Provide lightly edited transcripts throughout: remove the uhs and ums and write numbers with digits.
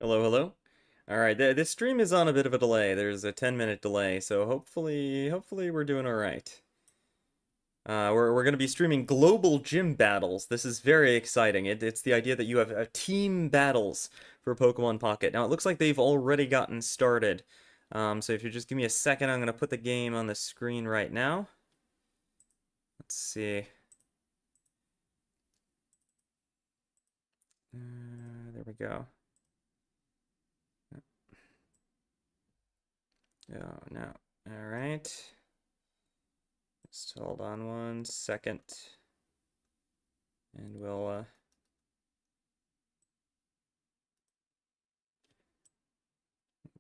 Hello, hello. All right, this stream is on a bit of a delay. There's a 10-minute delay, so hopefully we're doing all right. We're going to be streaming global gym battles. This is very exciting. It's the idea that you have team battles for Pokemon Pocket. Now it looks like they've already gotten started. So if you just give me a second, I'm going to put the game on the screen right now. Let's see. There we go. Oh no. All right. Just hold on one second. And we'll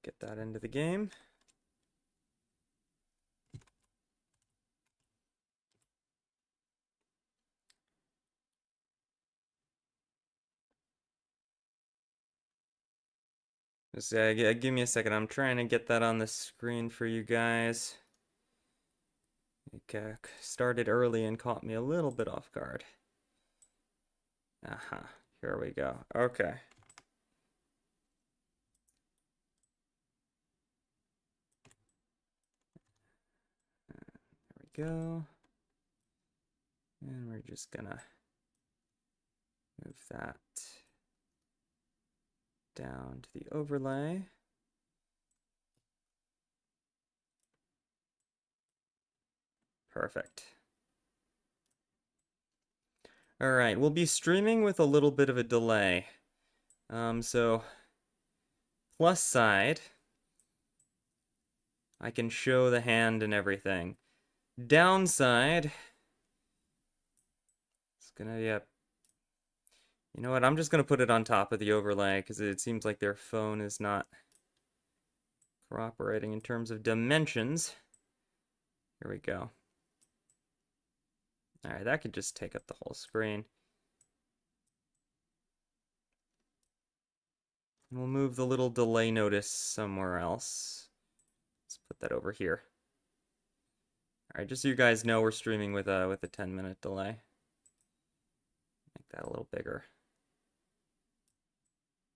get that into the game. Just give me a second. I'm trying to get that on the screen for you guys. It started early and caught me a little bit off guard. Aha, here we go. Okay. There we go. And we're just gonna move that down to the overlay. Perfect. All right, we'll be streaming with a little bit of a delay. So plus side, I can show the hand and everything. Downside, it's gonna be a You know what? I'm just gonna put it on top of the overlay because it seems like their phone is not cooperating in terms of dimensions. Here we go. All right, that could just take up the whole screen. And we'll move the little delay notice somewhere else. Let's put that over here. All right, just so you guys know, we're streaming with a 10-minute delay. Make that a little bigger.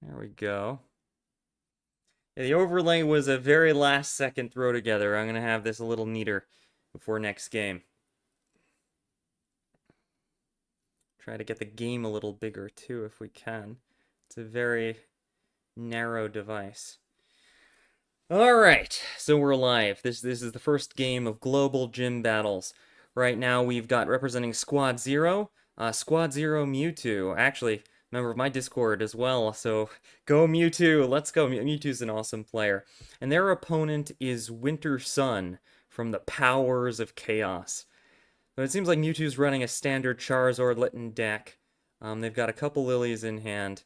There we go. Yeah, the overlay was a very last second throw together. I'm gonna have this a little neater before next game. Try to get the game a little bigger too if we can. It's a very narrow device. All right, so we're live. This is the first game of Global Gym Battles. Right now we've got representing Squad Zero, Squad Zero Mewtwo. Actually, member of my Discord as well. So go Mewtwo. Let's go. Mewtwo's an awesome player, and their opponent is Winter Sun from the Powers of Chaos. So it seems like Mewtwo's running a standard Charizard Litten deck. They've got a couple Lilies in hand.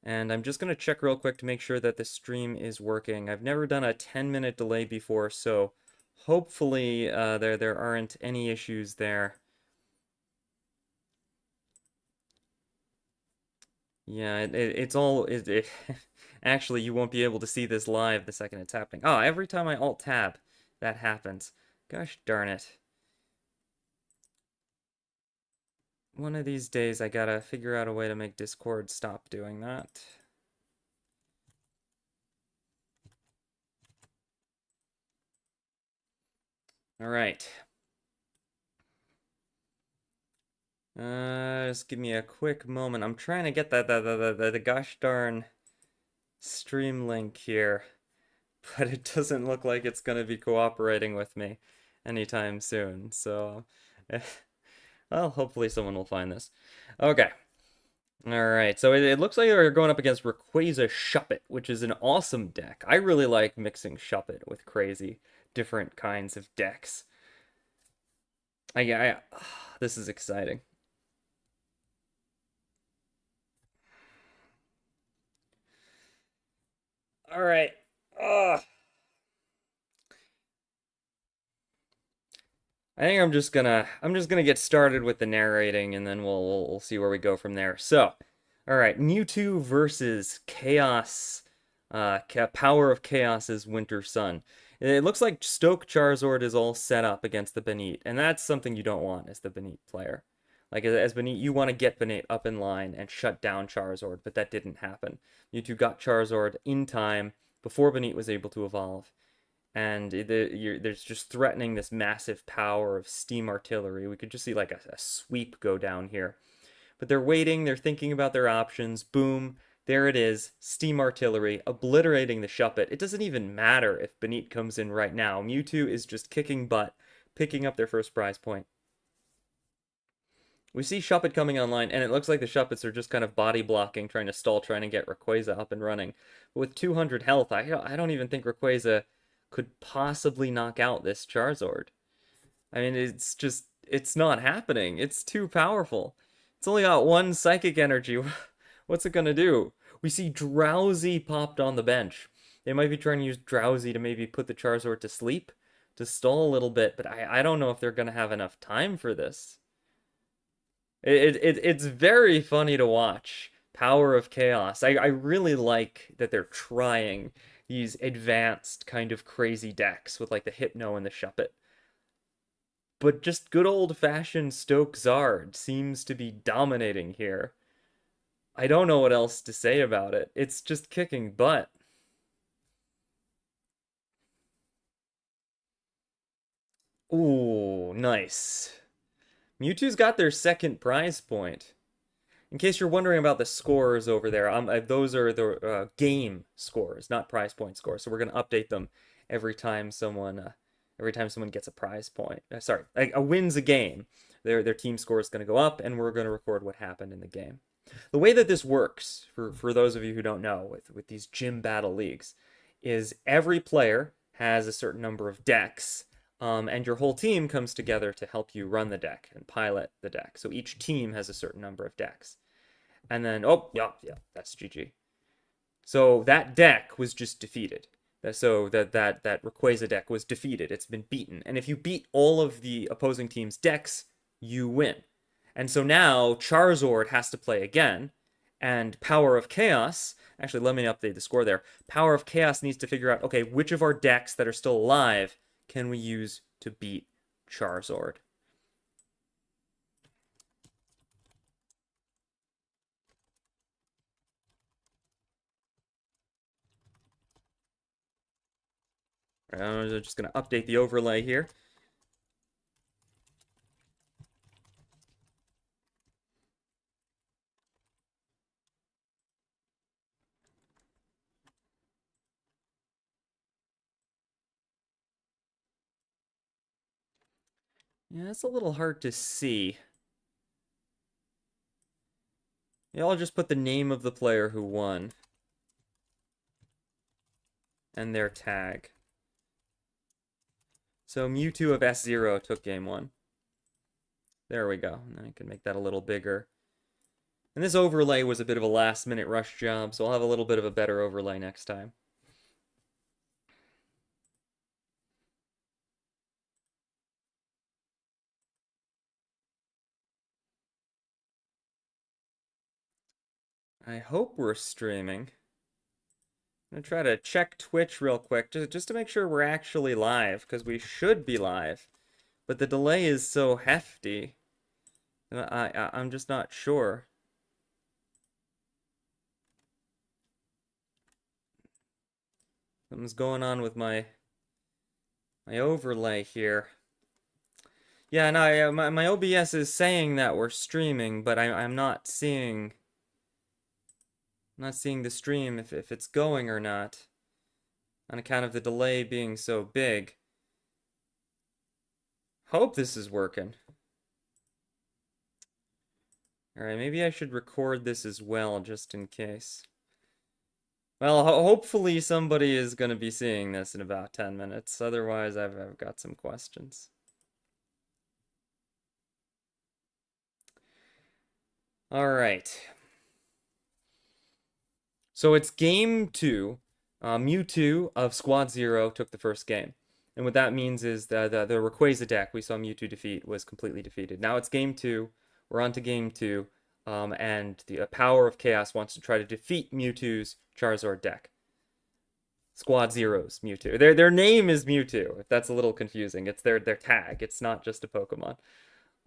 And I'm just going to check real quick to make sure that the stream is working. I've never done a 10-minute delay before, so hopefully there aren't any issues there. Yeah, it's all... Actually, you won't be able to see this live the second it's happening. Oh, every time I Alt-Tab, that happens. Gosh darn it. One of these days I gotta figure out a way to make Discord stop doing that. All right. Just give me a quick moment. I'm trying to get the gosh darn stream link here, but it doesn't look like it's gonna be cooperating with me anytime soon. So, well, hopefully someone will find this. Okay. All right. So it looks like we're going up against Rayquaza Shuppet, which is an awesome deck. I really like mixing Shuppet with crazy different kinds of decks. This is exciting. All right. Ugh. I think I'm just gonna get started with the narrating, and then we'll see where we go from there. So, all right, Mewtwo versus Chaos, Power of Chaos's Winter Sun. It looks like Stoke Charizard is all set up against the Banette, and that's something you don't want as the Banette player. Like as Banit, you want to get Banit up in line and shut down Charizard, but that didn't happen. Mewtwo got Charizard in time before Banit was able to evolve, and there's just threatening this massive power of Steam Artillery. We could just see like a sweep go down here. But they're waiting, they're thinking about their options. Boom, there it is. Steam Artillery, obliterating the Shuppet. It doesn't even matter if Banit comes in right now. Mewtwo is just kicking butt, picking up their first prize point. We see Shuppet coming online, and it looks like the Shuppets are just kind of body blocking, trying to stall, trying to get Rayquaza up and running. But with 200 health, I don't even think Rayquaza could possibly knock out this Charizard. I mean, it's not happening. It's too powerful. It's only got one psychic energy. What's it gonna do? We see Drowsy popped on the bench. They might be trying to use Drowsy to maybe put the Charizard to sleep, to stall a little bit, but I don't know if they're gonna have enough time for this. It's very funny to watch. Power of Chaos. I really like that they're trying these advanced kind of crazy decks with like the Hypno and the Shuppet. But just good old-fashioned Stoke Zard seems to be dominating here. I don't know what else to say about it. It's just kicking butt. Ooh, nice. Mewtwo's got their second prize point. In case you're wondering about the scores over there, those are the game scores, not prize point scores. So we're gonna update them every time someone gets a prize point. Sorry, a win's a game. Their team score is gonna go up, and we're gonna record what happened in the game. The way that this works, for those of you who don't know, with these gym battle leagues, is every player has a certain number of decks, and your whole team comes together to help you run the deck and pilot the deck. So each team has a certain number of decks. And then, oh, yeah, that's GG. So that deck was just defeated. So that Rayquaza deck was defeated. It's been beaten. And if you beat all of the opposing team's decks, you win. And so now Charizard has to play again, and Power of Chaos, actually let me update the score there. Power of Chaos needs to figure out, okay, which of our decks that are still alive can we use to beat Charizard? I'm just going to update the overlay here. Yeah, it's a little hard to see. Yeah, I'll just put the name of the player who won. And their tag. So Mewtwo of S0 took game 1. There we go. And I can make that a little bigger. And this overlay was a bit of a last-minute rush job, so I'll have a little bit of a better overlay next time. I hope we're streaming. I'm gonna try to check Twitch real quick, just to make sure we're actually live, because we should be live. But the delay is so hefty. I'm just not sure. Something's going on with my overlay here. Yeah, no, my OBS is saying that we're streaming, but I'm not seeing the stream if it's going or not, on account of the delay being so big. Hope this is working. Alright, maybe I should record this as well, just in case. Well, hopefully somebody is going to be seeing this in about 10 minutes. Otherwise, I've got some questions. Alright. So it's game 2. Mewtwo of Squad 0 took the first game. And what that means is that the Rayquaza deck we saw Mewtwo defeat was completely defeated. Now it's game 2. We're on to game 2. And the Power of Chaos wants to try to defeat Mewtwo's Charizard deck. Squad Zero's Mewtwo. Their name is Mewtwo, if that's a little confusing. It's their tag. It's not just a Pokemon.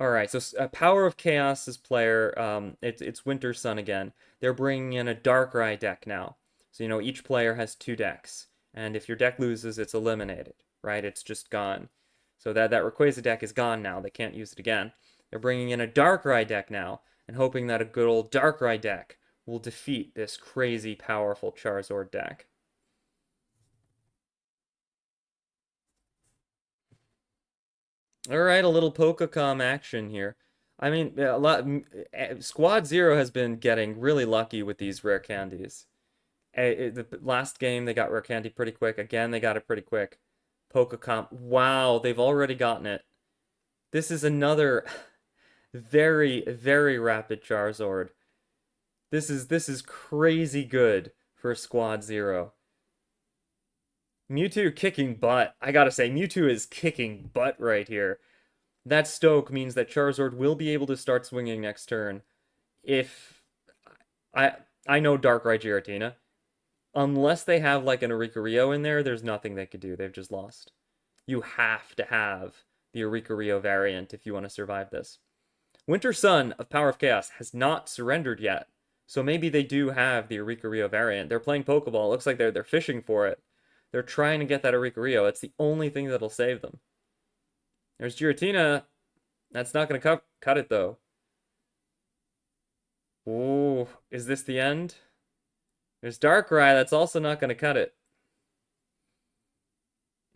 Alright, so Power of Chaos's player, it's Winter Sun again. They're bringing in a Darkrai deck now. So, each player has 2 decks. And if your deck loses, it's eliminated, right? It's just gone. So that Rayquaza deck is gone now. They can't use it again. They're bringing in a Darkrai deck now and hoping that a good old Darkrai deck will defeat this crazy powerful Charizard deck. Alright, a little Pokecom action here. I mean, Squad Zero has been getting really lucky with these rare candies. The last game, they got rare candy pretty quick. Again, they got it pretty quick. Pokecom. Wow, they've already gotten it. This is another very, very rapid Charizard. This is crazy good for Squad Zero. Mewtwo kicking butt. I gotta say, Mewtwo is kicking butt right here. That Stoke means that Charizard will be able to start swinging next turn. If... I know Darkrai Giratina. Unless they have like an Oricorio in there, there's nothing they could do. They've just lost. You have to have the Oricorio variant if you want to survive this. Winter Sun of Power of Chaos has not surrendered yet. So maybe they do have the Oricorio variant. They're playing Pokeball. It looks like they're fishing for it. They're trying to get that Oricorio. It's the only thing that'll save them. There's Giratina. That's not going to cut it, though. Ooh, is this the end? There's Darkrai. That's also not going to cut it.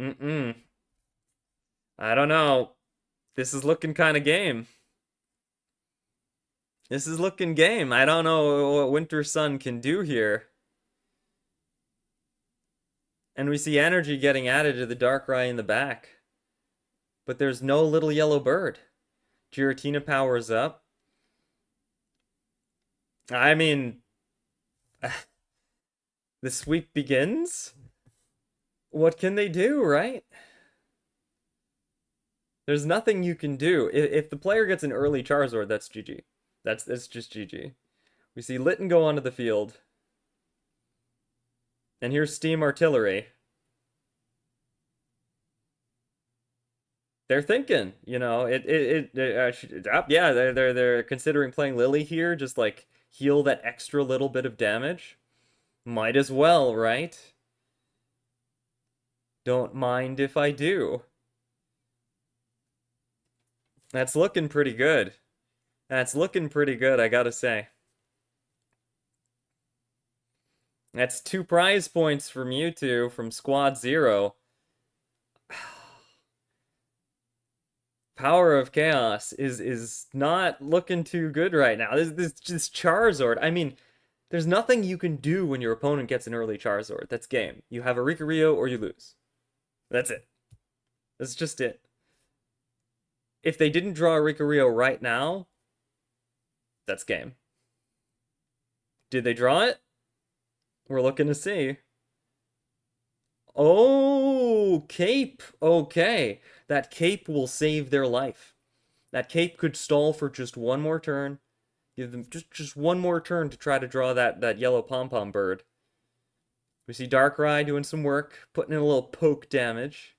I don't know. This is looking kind of game. This is looking game. I don't know what Winter Sun can do here. And we see energy getting added to the Darkrai in the back. But there's no little yellow bird. Giratina powers up. I mean... the sweep begins? What can they do, right? There's nothing you can do. If the player gets an early Charizard, that's GG. That's just GG. We see Litten go onto the field. And here's Steam Artillery. They're thinking, yeah, they're considering playing Lily here, just like heal that extra little bit of damage. Might as well, right? Don't mind if I do. That's looking pretty good. That's looking pretty good, I gotta say. That's 2 prize points for Mewtwo from Squad Zero. Power of Chaos is not looking too good right now. This Charizard, I mean, there's nothing you can do when your opponent gets an early Charizard. That's game. You have a Oricorio or you lose. That's it. That's just it. If they didn't draw a Oricorio right now, that's game. Did they draw it? We're looking to see. Oh, Cape. Okay. That Cape will save their life. That Cape could stall for just one more turn. Give them just one more turn to try to draw that yellow pom-pom bird. We see Darkrai doing some work, putting in a little poke damage.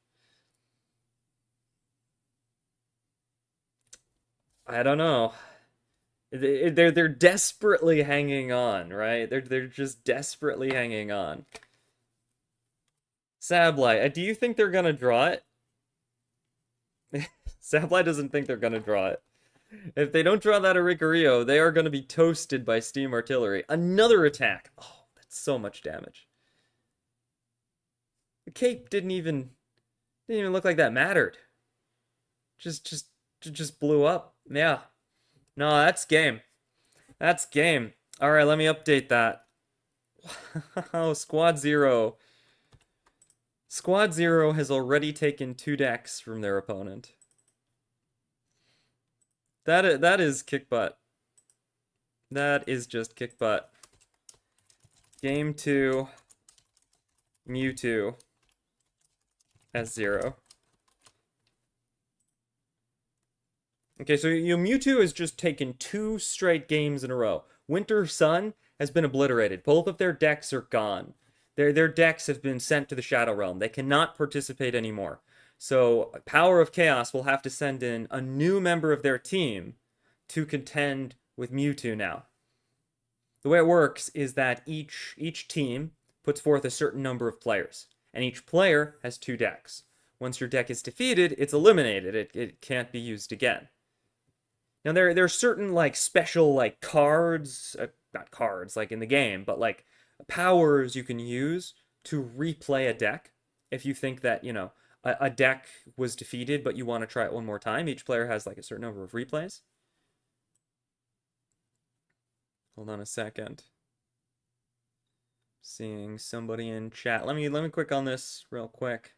I don't know. They're desperately hanging on, right? They're just desperately hanging on. Sableye, do you think they're gonna draw it? Sableye doesn't think they're gonna draw it. If they don't draw that Oricorio, they are gonna be toasted by Steam Artillery. Another attack. Oh, that's so much damage. The Cape didn't even look like that mattered. Just blew up. Yeah. No, that's game. That's game. All right, let me update that. Wow, Squad Zero. Squad Zero has already taken 2 decks from their opponent. That is kick butt. That is just kick butt. Game 2. Mewtwo. S0. Okay, so Mewtwo has just taken 2 straight games in a row. Winter Sun has been obliterated. Both of their decks are gone. Their decks have been sent to the Shadow Realm. They cannot participate anymore. So Power of Chaos will have to send in a new member of their team to contend with Mewtwo now. The way it works is that each team puts forth a certain number of players, and each player has 2 decks. Once your deck is defeated, it's eliminated. It can't be used again. Now there are certain like special like cards, not cards like in the game, but like powers you can use to replay a deck. If you think that, a deck was defeated but you want to try it one more time, each player has like a certain number of replays. Hold on a second. Seeing somebody in chat. Let me click on this real quick.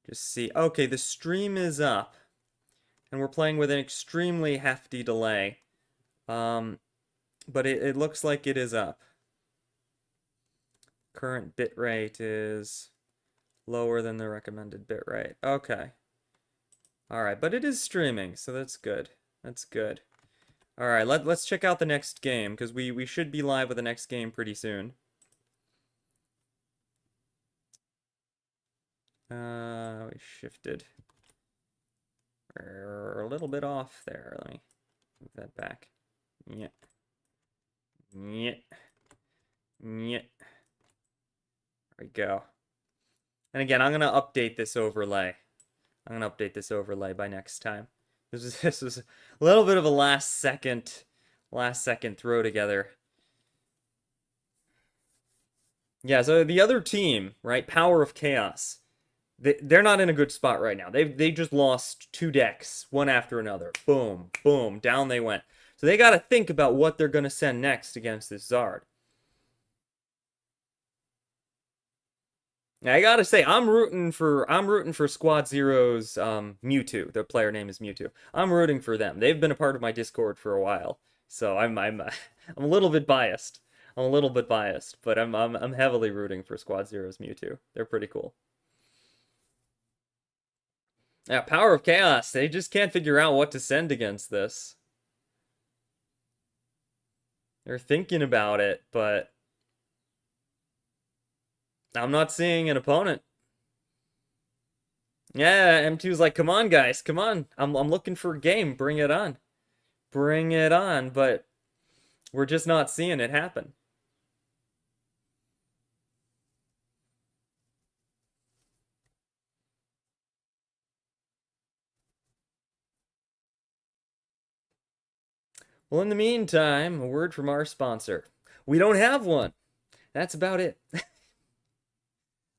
Just see. Okay, the stream is up. And we're playing with an extremely hefty delay. But it looks like it is up. Current bitrate is lower than the recommended bitrate. Okay. Alright, but it is streaming, so that's good. That's good. Alright, let's check out the next game, because we should be live with the next game pretty soon. We shifted. We're a little bit off there. Let me move that back. Yeah. Yeah. Yeah. There we go. And again, I'm going to update this overlay. I'm going to update this overlay by next time. This was a little bit of a last second throw together. Yeah, so the other team, right, Power of Chaos, they're not in a good spot right now. They just lost 2 decks, one after another. Boom, boom, down they went. So they got to think about what they're going to send next against this Zard. Now, I gotta say, I'm rooting for Squad Zero's Mewtwo. Their player name is Mewtwo. I'm rooting for them. They've been a part of my Discord for a while, so I'm a little bit biased. I'm a little bit biased, but I'm heavily rooting for Squad Zero's Mewtwo. They're pretty cool. Yeah, Power of Chaos. They just can't figure out what to send against this. They're thinking about it, but I'm not seeing an opponent. Yeah, M2's like, come on, guys, come on. I'm looking for a game. Bring it on. Bring it on, but we're just not seeing it happen. Well, in the meantime, a word from our sponsor. We don't have one. That's about it.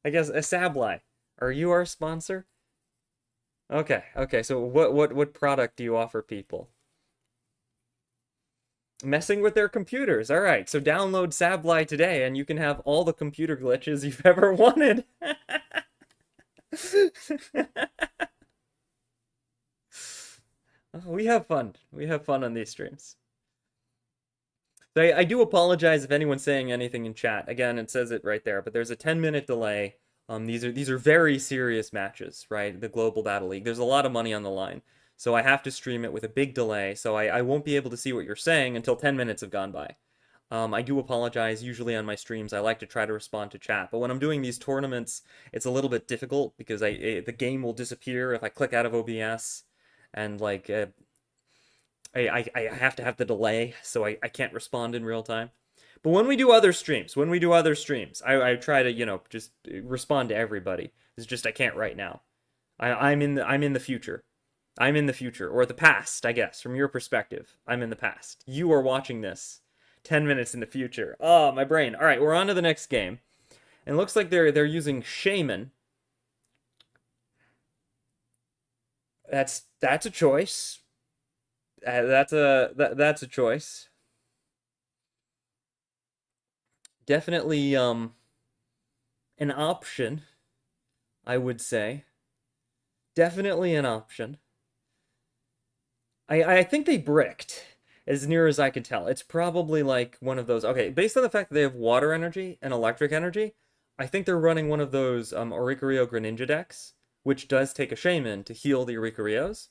I guess a Sableye. Are you our sponsor? Okay. So what product do you offer people? Messing with their computers. All right. So download Sableye today, and you can have all the computer glitches you've ever wanted. We have fun. We have fun on these streams. So I do apologize if anyone's saying anything in chat. Again, it says it right there, but there's a 10-minute delay. These are very serious matches, right? The Global Battle League. There's a lot of money on the line. So I have to stream it with a big delay, so I won't be able to see what you're saying until 10 minutes have gone by. I do apologize. Usually on my streams, I like to try to respond to chat, but when I'm doing these tournaments, it's a little bit difficult because the game will disappear if I click out of OBS, and like I have to have the delay, so I can't respond in real time. But when we do other streams, I try to, just respond to everybody. It's just I can't right now. I'm in the future. I'm in the future, or the past, I guess, from your perspective. I'm in the past. You are watching this 10 minutes in the future. Oh, my brain. All right, we're on to the next game. And it looks like they're using Shaman. That's a choice. That's a choice. Definitely an option, I would say. Definitely an option. I think they bricked, as near as I can tell. It's probably like one of those. Okay, based on the fact that they have water energy and electric energy, I think they're running one of those Oricorio Greninja decks, which does take a Shaman to heal the Oricorios.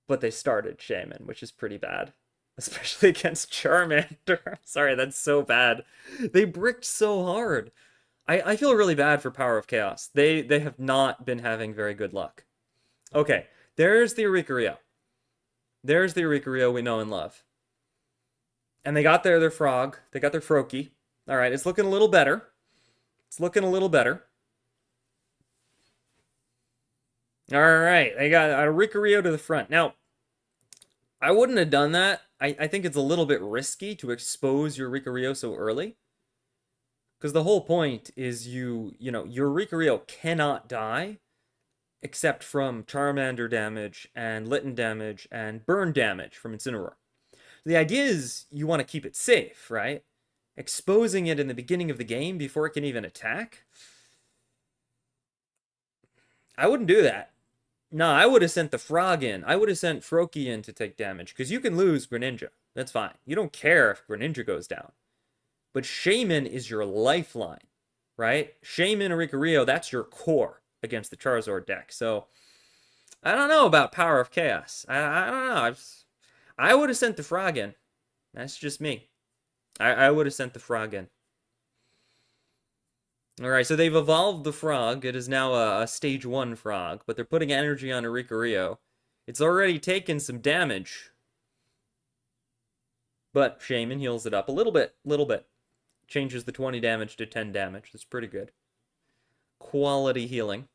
But they started Shaman, which is pretty bad. Especially against Charmander. Sorry, that's so bad. They bricked so hard. I feel really bad for Power of Chaos. They have not been having very good luck. Okay, there's the Oricorio. There's the Oricorio we know and love. And they got their frog. They got their Froakie. All right, it's looking a little better. It's looking a little better. All right, they got a Oricorio to the front. Now, I wouldn't have done that. I think it's a little bit risky to expose your Oricorio so early. Because the whole point is your Oricorio cannot die except from Charmander damage and Litten damage and burn damage from Incineroar. The idea is you want to keep it safe, right? Exposing it in the beginning of the game before it can even attack? I wouldn't do that. No, I would have sent the frog in. I would have sent Froakie in to take damage, because you can lose Greninja. That's fine. You don't care if Greninja goes down. But Shaymin is your lifeline, right? Shaymin Oricorio, that's your core against the Charizard deck. So, I don't know about Power of Chaos. I don't know. I would have sent the frog in. That's just me. I would have sent the frog in. Alright, so they've evolved the frog. It is now a stage 1 frog, but they're putting energy on Oricorio. It's already taken some damage. But Shaymin heals it up a little bit. Changes the 20 damage to 10 damage. That's pretty good. Quality healing.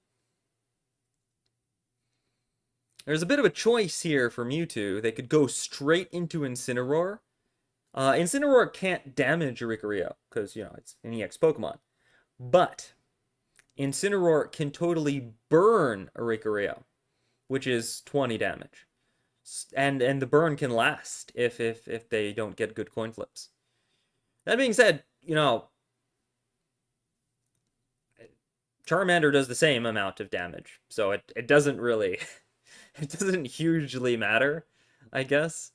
There's a bit of a choice here for Mewtwo. They could go straight into Incineroar. Incineroar can't damage Oricorio, because, it's an EX Pokemon. But Incineroar can totally burn Oricorio, which is 20 damage. And the burn can last if they don't get good coin flips. That being said, Charmander does the same amount of damage, so it doesn't really, it doesn't hugely matter, I guess.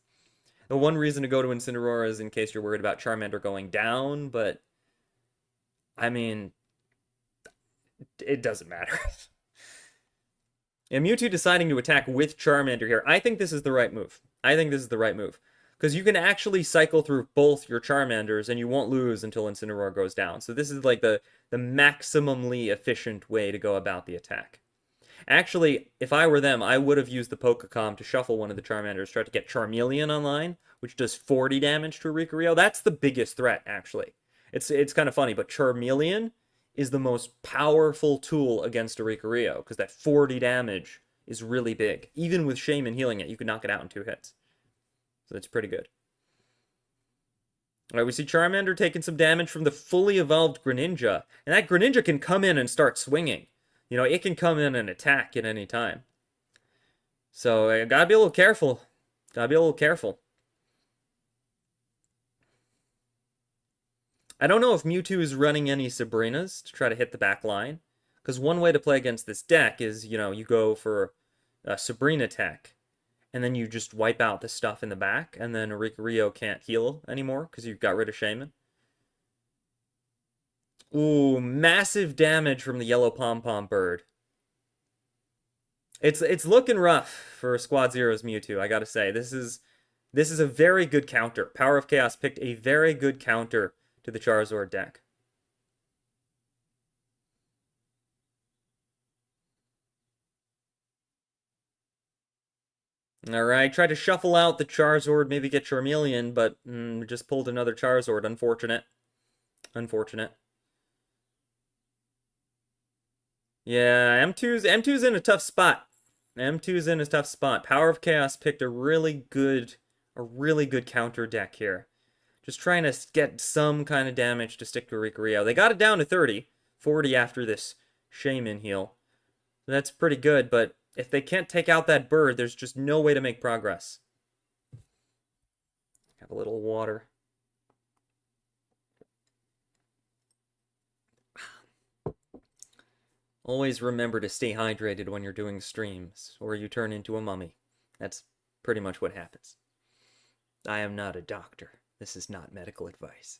The one reason to go to Incineroar is in case you're worried about Charmander going down, but I mean, it doesn't matter. And Mewtwo deciding to attack with Charmander here, I think this is the right move. Because you can actually cycle through both your Charmanders and you won't lose until Incineroar goes down. So this is like the maximally efficient way to go about the attack. Actually, if I were them, I would have used the Pokecom to shuffle one of the Charmanders, try to get Charmeleon online, which does 40 damage to Oricorio. That's the biggest threat, actually. It's kind of funny, but Charmeleon is the most powerful tool against Oricorio, because that 40 damage is really big. Even with Shaymin healing it, you can knock it out in 2 hits. So that's pretty good. Alright, we see Charmander taking some damage from the fully evolved Greninja. And that Greninja can come in and start swinging. It can come in and attack at any time. So, gotta be a little careful. I don't know if Mewtwo is running any Sabrinas to try to hit the back line. Because one way to play against this deck is, you go for a Sabrina tech. And then you just wipe out the stuff in the back. And then Oricorio can't heal anymore because you got rid of Shaymin. Ooh, massive damage from the yellow pom-pom bird. It's looking rough for Squad Zero's Mewtwo, I gotta say. This is a very good counter. Power of Chaos picked a very good counter to the Charizard deck. Alright, tried to shuffle out the Charizard, maybe get Charmeleon, but just pulled another Charizard. Unfortunate. Yeah, M2's in a tough spot. Power of Chaos picked a really good counter deck here. Just trying to get some kind of damage to stick to Oricorio. They got it down to 30, 40 after this Shaymin heal. That's pretty good, but if they can't take out that bird, there's just no way to make progress. Have a little water. Always remember to stay hydrated when you're doing streams, or you turn into a mummy. That's pretty much what happens. I am not a doctor. This is not medical advice.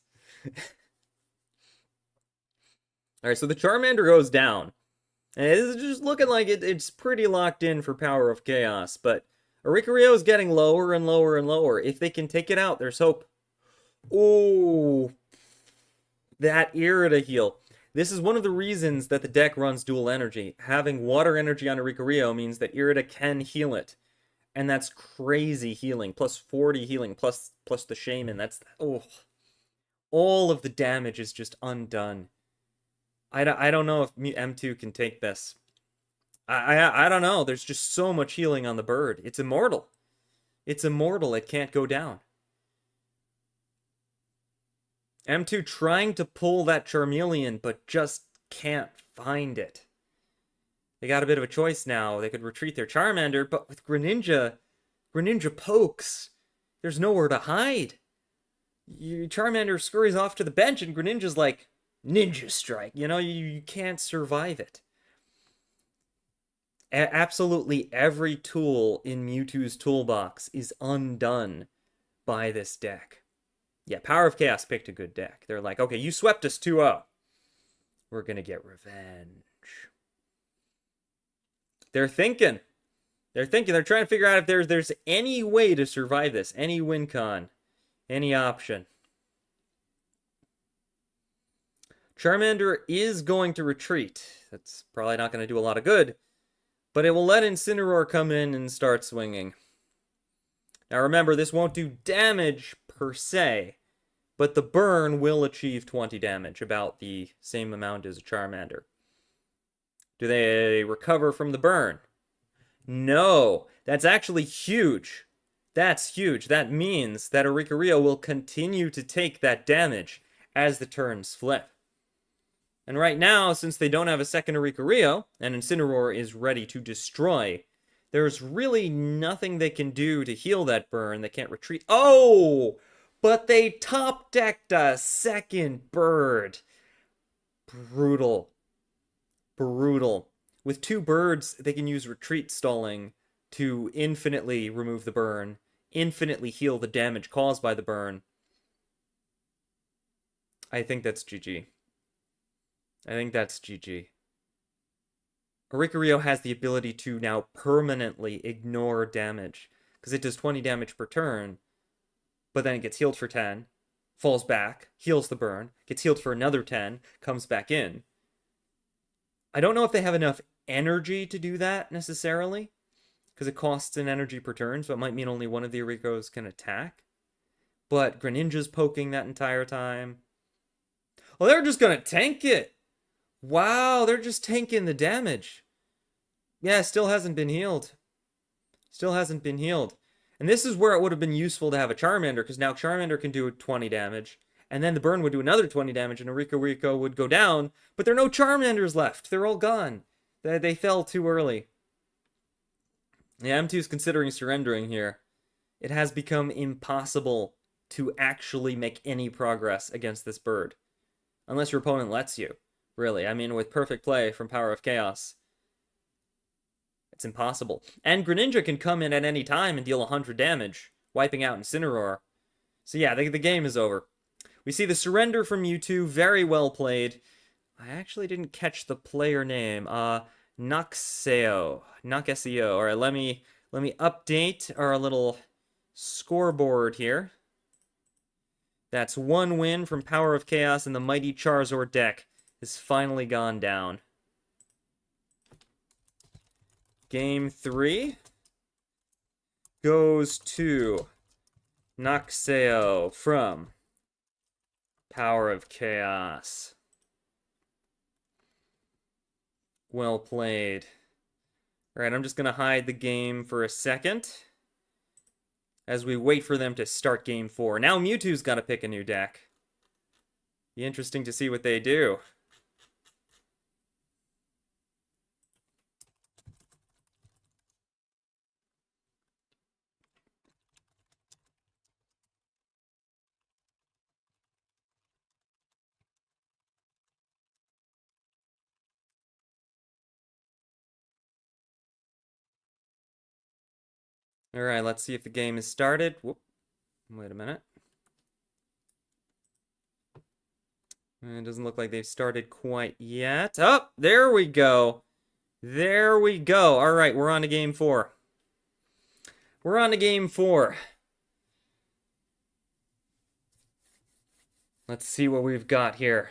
Alright, so the Charmander goes down. And it is just looking like it's pretty locked in for Power of Chaos, but Oricorio is getting lower and lower and lower. If they can take it out, there's hope. Ooh. That Irida heal. This is one of the reasons that the deck runs dual energy. Having water energy on Oricorio means that Irida can heal it. And that's crazy healing. Plus 40 healing, plus the Shaman. That's... oh. All of the damage is just undone. I don't know if M2 can take this. I don't know. There's just so much healing on the bird. It's immortal. It's immortal. It can't go down. M2 trying to pull that Charmeleon, but just can't find it. They got a bit of a choice now. They could retreat their Charmander, but with Greninja pokes. There's nowhere to hide. Charmander scurries off to the bench, and Greninja's like, Ninja Strike. You know, you can't survive it. Absolutely every tool in Mewtwo's toolbox is undone by this deck. Yeah, Power of Chaos picked a good deck. They're like, okay, you swept us 2-0. We're going to get revenge. They're thinking. They're trying to figure out if there's any way to survive this. Any win con. Any option. Charmander is going to retreat. That's probably not going to do a lot of good. But it will let Incineroar come in and start swinging. Now remember, this won't do damage per se, but the burn will achieve 20 damage, about the same amount as a Charmander. Do they recover from the burn? No, that's actually huge. That's huge. That means that Oricorio will continue to take that damage as the turns flip. And right now, since they don't have a second Oricorio, and Incineroar is ready to destroy, there's really nothing they can do to heal that burn. They can't retreat. Oh! But they top-decked a second bird. Brutal. Brutal. With 2 birds, they can use retreat stalling to infinitely remove the burn, infinitely heal the damage caused by the burn. I think that's GG. I think that's GG. Oricorio has the ability to now permanently ignore damage, because it does 20 damage per turn, but then it gets healed for 10, falls back, heals the burn, gets healed for another 10, comes back in. I don't know if they have enough energy to do that, necessarily, because it costs an energy per turn, so it might mean only one of the Oricos can attack. But Greninja's poking that entire time. Well, they're just going to tank it! Wow, they're just tanking the damage. Yeah, still hasn't been healed. Still hasn't been healed. And this is where it would have been useful to have a Charmander, because now Charmander can do 20 damage, and then the burn would do another 20 damage, and Oricorio would go down, but there are no Charmanders left. They're all gone. They fell too early. Yeah, M2's considering surrendering here. It has become impossible to actually make any progress against this bird. Unless your opponent lets you. Really, I mean, with perfect play from Power of Chaos, it's impossible. And Greninja can come in at any time and deal 100 damage, wiping out Incineroar. So yeah, the game is over. We see the surrender from Mewtwo, very well played. I actually didn't catch the player name. Noxeo. Noxeo. Alright, let me update our little scoreboard here. That's 1 win from Power of Chaos, and the mighty Charizard deck has finally gone down. Game 3 goes to Noxeo from Power of Chaos. Well played. Alright, I'm just going to hide the game for a second as we wait for them to start Game 4. Now Mewtwo's got to pick a new deck. Be interesting to see what they do. Alright, let's see if the game is started. Whoop. Wait a minute. It doesn't look like they've started quite yet. Oh, there we go. There we go. Alright, we're on to Game 4. We're on to Game 4. Let's see what we've got here.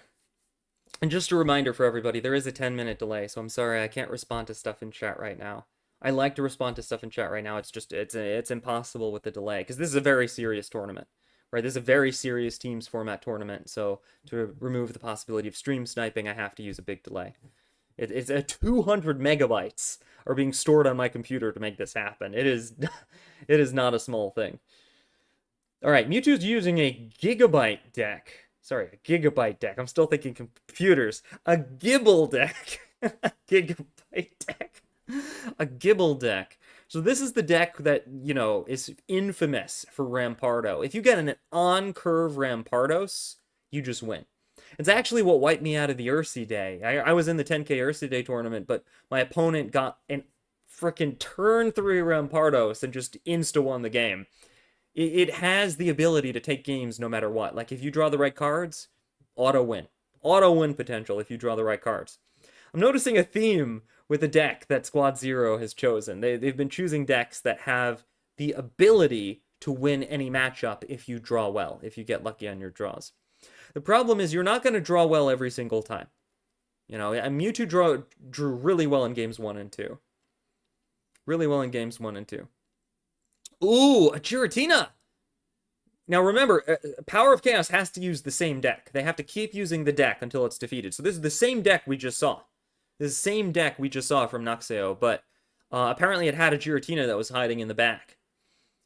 And just a reminder for everybody, there is a 10-minute delay, so I'm sorry I can't respond to stuff in chat right now. I like to respond to stuff in chat right now. It's just it's impossible with the delay because this is a very serious tournament, right? This is a very serious teams format tournament. So to remove the possibility of stream sniping, I have to use a big delay. It's a 200 megabytes are being stored on my computer to make this happen. It is it is not a small thing. All right, Mewtwo's using a gigabyte deck. Sorry, a gigabyte deck. I'm still thinking computers. A Gible deck. A gigabyte deck. A Gible deck. So this is the deck that, you know, is infamous for Rampardo. If you get an on-curve Rampardos, you just win. It's actually what wiped me out of the Ursi Day. I was in the 10K Ursi Day tournament, but my opponent got an freaking turn 3 Rampardos and just insta-won the game. It has the ability to take games no matter what. Like, if you draw the right cards, auto-win. Auto-win potential if you draw the right cards. I'm noticing a theme with the deck that Squad Zero has chosen. They've been choosing decks that have the ability to win any matchup if you draw well, if you get lucky on your draws. The problem is you're not going to draw well every single time. You know, Mewtwo drew really well in games 1 and 2. Really well in games 1 and 2. Ooh, a Giratina! Now remember, Power of Chaos has to use the same deck. They have to keep using the deck until it's defeated. So this is the same deck we just saw. This is the same deck we just saw from Naxeo, but apparently it had a Giratina that was hiding in the back.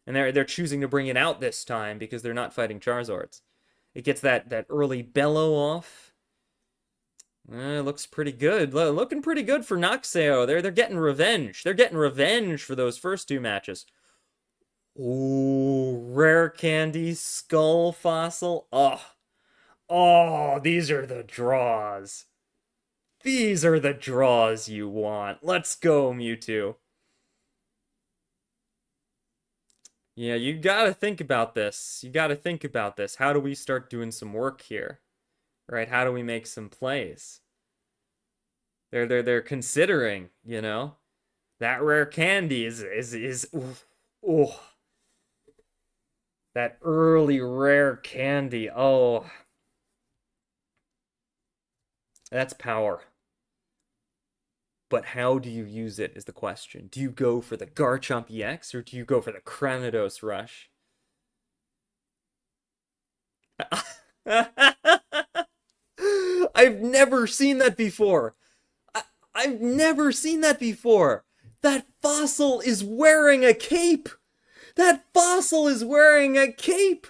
And they're choosing to bring it out this time because they're not fighting Charizards. It gets that early bellow off. It looks pretty good. Looking pretty good for Naxeo. They're getting revenge. They're getting revenge for those first 2 matches. Ooh, rare candy, skull fossil. Oh, these are the draws. These are the draws you want. Let's go, Mewtwo. Yeah, you gotta think about this. You gotta think about this. How do we start doing some work here? Right? How do we make some plays? They're considering, you know? That rare candy is ooh. That early rare candy. Oh. That's power. But how do you use it is the question. Do you go for the Garchomp EX or do you go for the Cranidos Rush? I've never seen that before. I've never seen that before. That fossil is wearing a cape. That fossil is wearing a cape.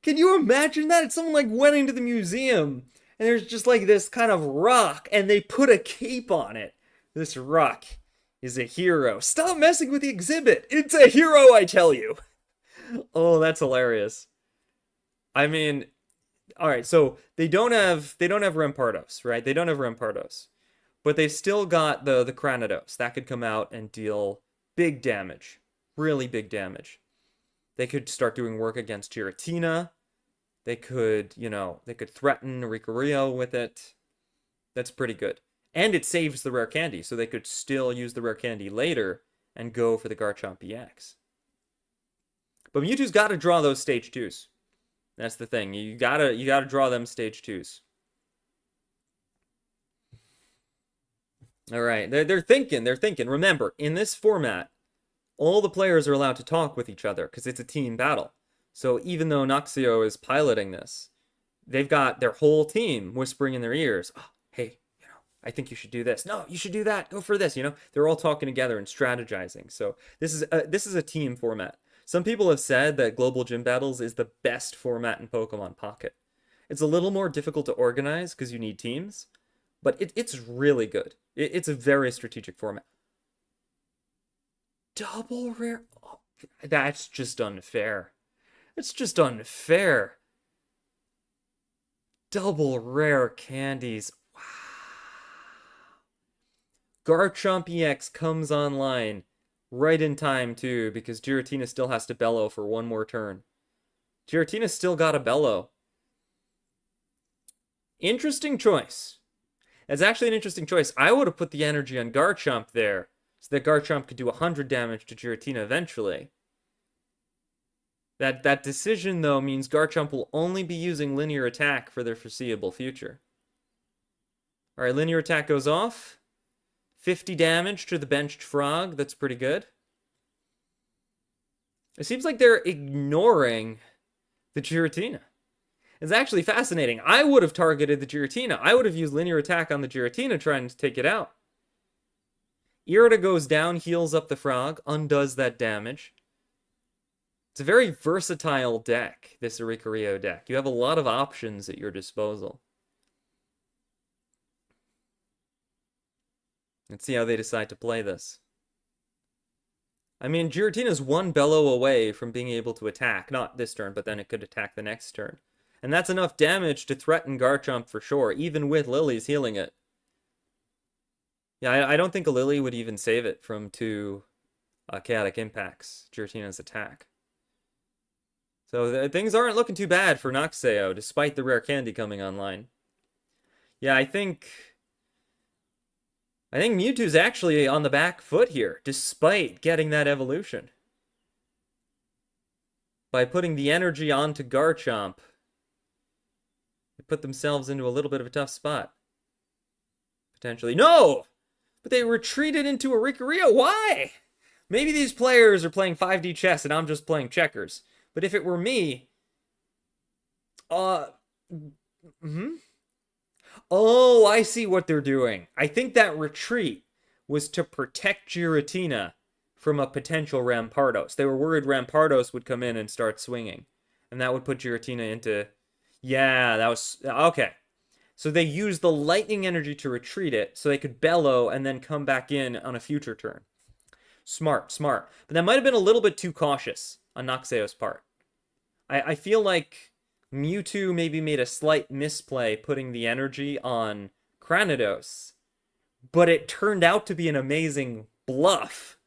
Can you imagine that? It's someone like went into the museum and there's just like this kind of rock and they put a cape on it. This rock is a hero. Stop messing with the exhibit. It's a hero, I tell you. Oh, that's hilarious. I mean, all right, so they don't have Rampardos, right? They don't have Rampardos. But they've still got the Cranidos. That could come out and deal big damage. Really big damage. They could start doing work against Giratina. They could, you know, they could threaten Ricorio with it. That's pretty good. And it saves the rare candy, so they could still use the rare candy later and go for the Garchomp EX. But Mewtwo's got to draw those stage 2s. That's the thing. You gotta draw them stage 2s. All right, they're thinking. Remember, in this format, all the players are allowed to talk with each other because it's a team battle. So even though Naxeo is piloting this, they've got their whole team whispering in their ears, oh, hey, you know, I think you should do this. No, you should do that. Go for this. You know, they're all talking together and strategizing. So this is a team format. Some people have said that Global Gym Battles is the best format in Pokemon Pocket. It's a little more difficult to organize because you need teams, but it's really good. It's a very strategic format. Double rare? Oh, that's just unfair. It's just unfair. Double rare candies. Wow. Garchomp EX comes online right in time, too, because Giratina still has to bellow for one more turn. Giratina still got a bellow. Interesting choice. It's actually an interesting choice. I would have put the energy on Garchomp there, so that Garchomp could do 100 damage to Giratina eventually. That decision, though, means Garchomp will only be using linear attack for the foreseeable future. All right, linear attack goes off. 50 damage to the benched frog. That's pretty good. It seems like they're ignoring the Giratina. It's actually fascinating. I would have targeted the Giratina. I would have used linear attack on the Giratina trying to take it out. Irida goes down, heals up the frog, undoes that damage. It's a very versatile deck, this Oricorio deck. You have a lot of options at your disposal. Let's see how they decide to play this. I mean, Giratina's one bellow away from being able to attack. Not this turn, but then it could attack the next turn. And that's enough damage to threaten Garchomp for sure, even with Lily's healing it. Yeah, I don't think a Lily would even save it from 2 chaotic impacts, Giratina's attack. So things aren't looking too bad for Noxeo, despite the rare candy coming online. Yeah, I think Mewtwo's actually on the back foot here, despite getting that evolution. By putting the energy onto Garchomp, they put themselves into a little bit of a tough spot. Potentially. No! But they retreated into Oricorio. Why? Maybe these players are playing 5D chess and I'm just playing checkers. But if it were me... Oh, I see what they're doing. I think that retreat was to protect Giratina from a potential Rampardos. They were worried Rampardos would come in and start swinging. And that would put Giratina into... Yeah, that was... Okay. So they used the lightning energy to retreat it so they could bellow and then come back in on a future turn. Smart, smart. But that might have been a little bit too cautious on Noxeo's part. I feel like Mewtwo maybe made a slight misplay putting the energy on Cranidos, but it turned out to be an amazing bluff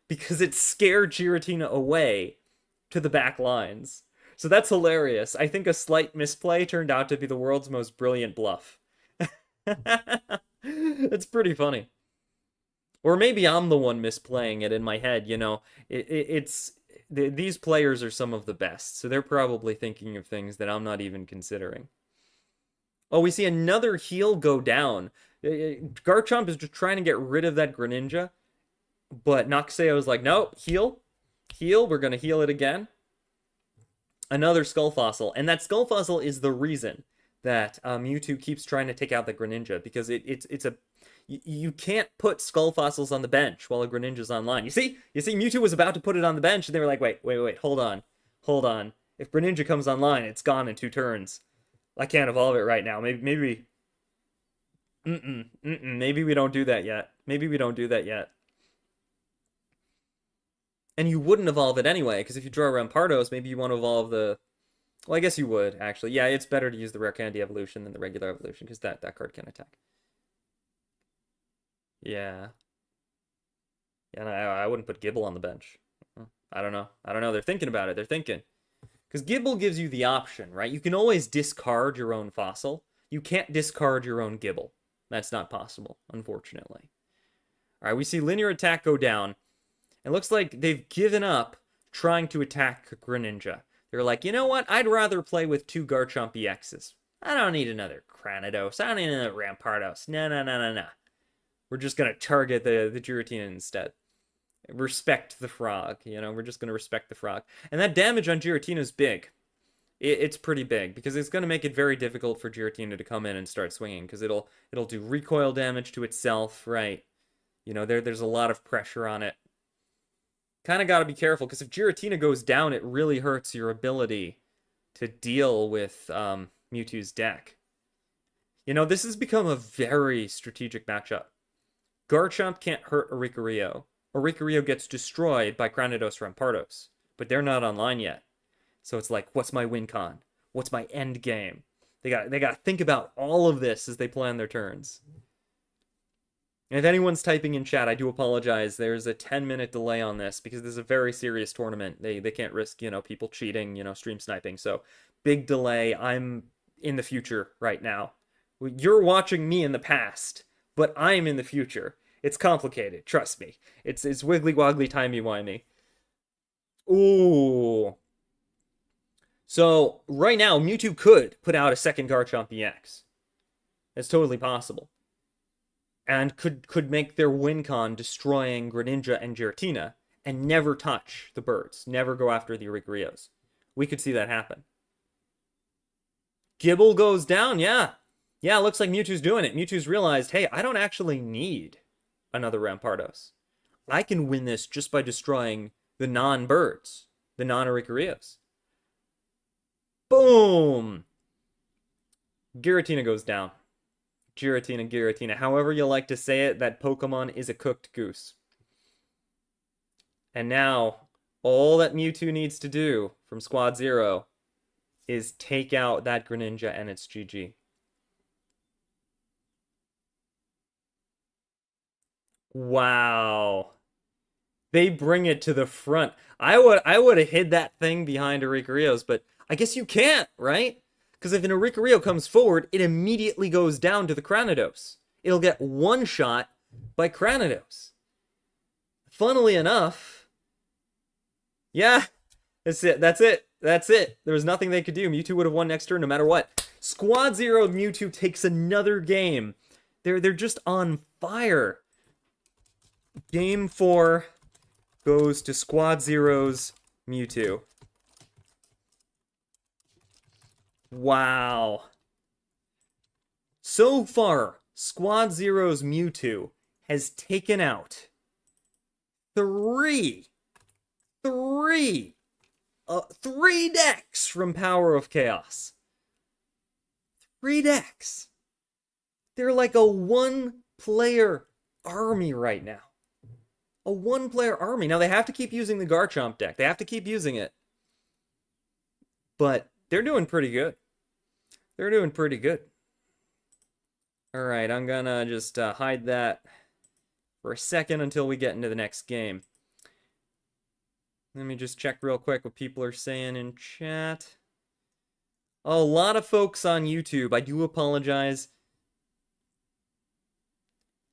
because it scared Giratina away to the back lines. So that's hilarious. I think a slight misplay turned out to be the world's most brilliant bluff. It's pretty funny. Or maybe I'm the one misplaying it in my head, you know. These players are some of the best, so they're probably thinking of things that I'm not even considering. Oh, we see another heal go down. Garchomp is just trying to get rid of that Greninja, but Noxeo is like, nope, heal. Heal, we're going to heal it again. Another Skull Fossil, and that Skull Fossil is the reason that Mewtwo keeps trying to take out the Greninja, because you can't put Skull Fossils on the bench while a Greninja's online. You see, Mewtwo was about to put it on the bench, and they were like, wait, hold on. If Greninja comes online, it's gone in 2 turns. I can't evolve it right now. Maybe we don't do that yet. And you wouldn't evolve it anyway, because if you draw Rampardos, maybe you want to evolve the... Well, I guess you would, actually. Yeah, it's better to use the Rare Candy evolution than the regular evolution, because that card can attack. Yeah. Yeah, I wouldn't put Gible on the bench. I don't know. They're thinking about it. They're thinking. Because Gible gives you the option, right? You can always discard your own fossil. You can't discard your own Gible. That's not possible, unfortunately. All right, we see linear attack go down. It looks like they've given up trying to attack Greninja. They're like, you know what? I'd rather play with 2 Garchomp EXs. I don't need another Cranidos. I don't need another Rampardos. No. We're just going to target the Giratina instead. Respect the frog. You know, we're just going to respect the frog. And that damage on Giratina is big. It's pretty big, because it's going to make it very difficult for Giratina to come in and start swinging, because it'll do recoil damage to itself, right? You know, there's a lot of pressure on it. Kind of got to be careful, because if Giratina goes down, it really hurts your ability to deal with Mewtwo's deck. You know, this has become a very strategic matchup. Garchomp can't hurt Oricorio. Oricorio gets destroyed by Cranidos Rampardos, but they're not online yet. So it's like, what's my win con? What's my end game? They got to think about all of this as they plan their turns. And if anyone's typing in chat, I do apologize. There's a 10-minute delay on this because this is a very serious tournament. They can't risk, you know, people cheating, you know, stream sniping. So big delay. I'm in the future right now. You're watching me in the past, but I'm in the future. It's complicated. Trust me. It's wiggly woggly timey wimey. Ooh. So right now, Mewtwo could put out a second Garchomp EX. It's totally possible. and could make their win con destroying Greninja and Giratina and never touch the birds, never go after the Oricarios. We could see that happen. Gible goes down, yeah. Yeah, looks like Mewtwo's doing it. Mewtwo's realized, hey, I don't actually need another Rampardos. I can win this just by destroying the non-birds, the non-Oricarios. Boom! Giratina goes down. Giratina. However you like to say it, that Pokemon is a cooked goose. And now, all that Mewtwo needs to do from Squad Zero is take out that Greninja and it's GG. Wow. They bring it to the front. I would have hid that thing behind Oricarios, but I guess you can't, right? Because if an Oricario comes forward, it immediately goes down to the Cranidos. It'll get one shot by Cranidos. Funnily enough, yeah, that's it. That's it. There was nothing they could do. Mewtwo would have won next turn no matter what. Squad Zero Mewtwo takes another game. They're just on fire. Game 4 goes to Squad Zero's Mewtwo. Wow. So far, Squad Zero's Mewtwo has taken out three decks from Power of Chaos. 3 decks. They're like a one-player army right now. A one-player army. Now, they have to keep using the Garchomp deck. They have to keep using it. But they're doing pretty good. They're doing pretty good. Alright, I'm gonna just hide that for a second until we get into the next game. Let me just check real quick what people are saying in chat. A lot of folks on YouTube. I do apologize.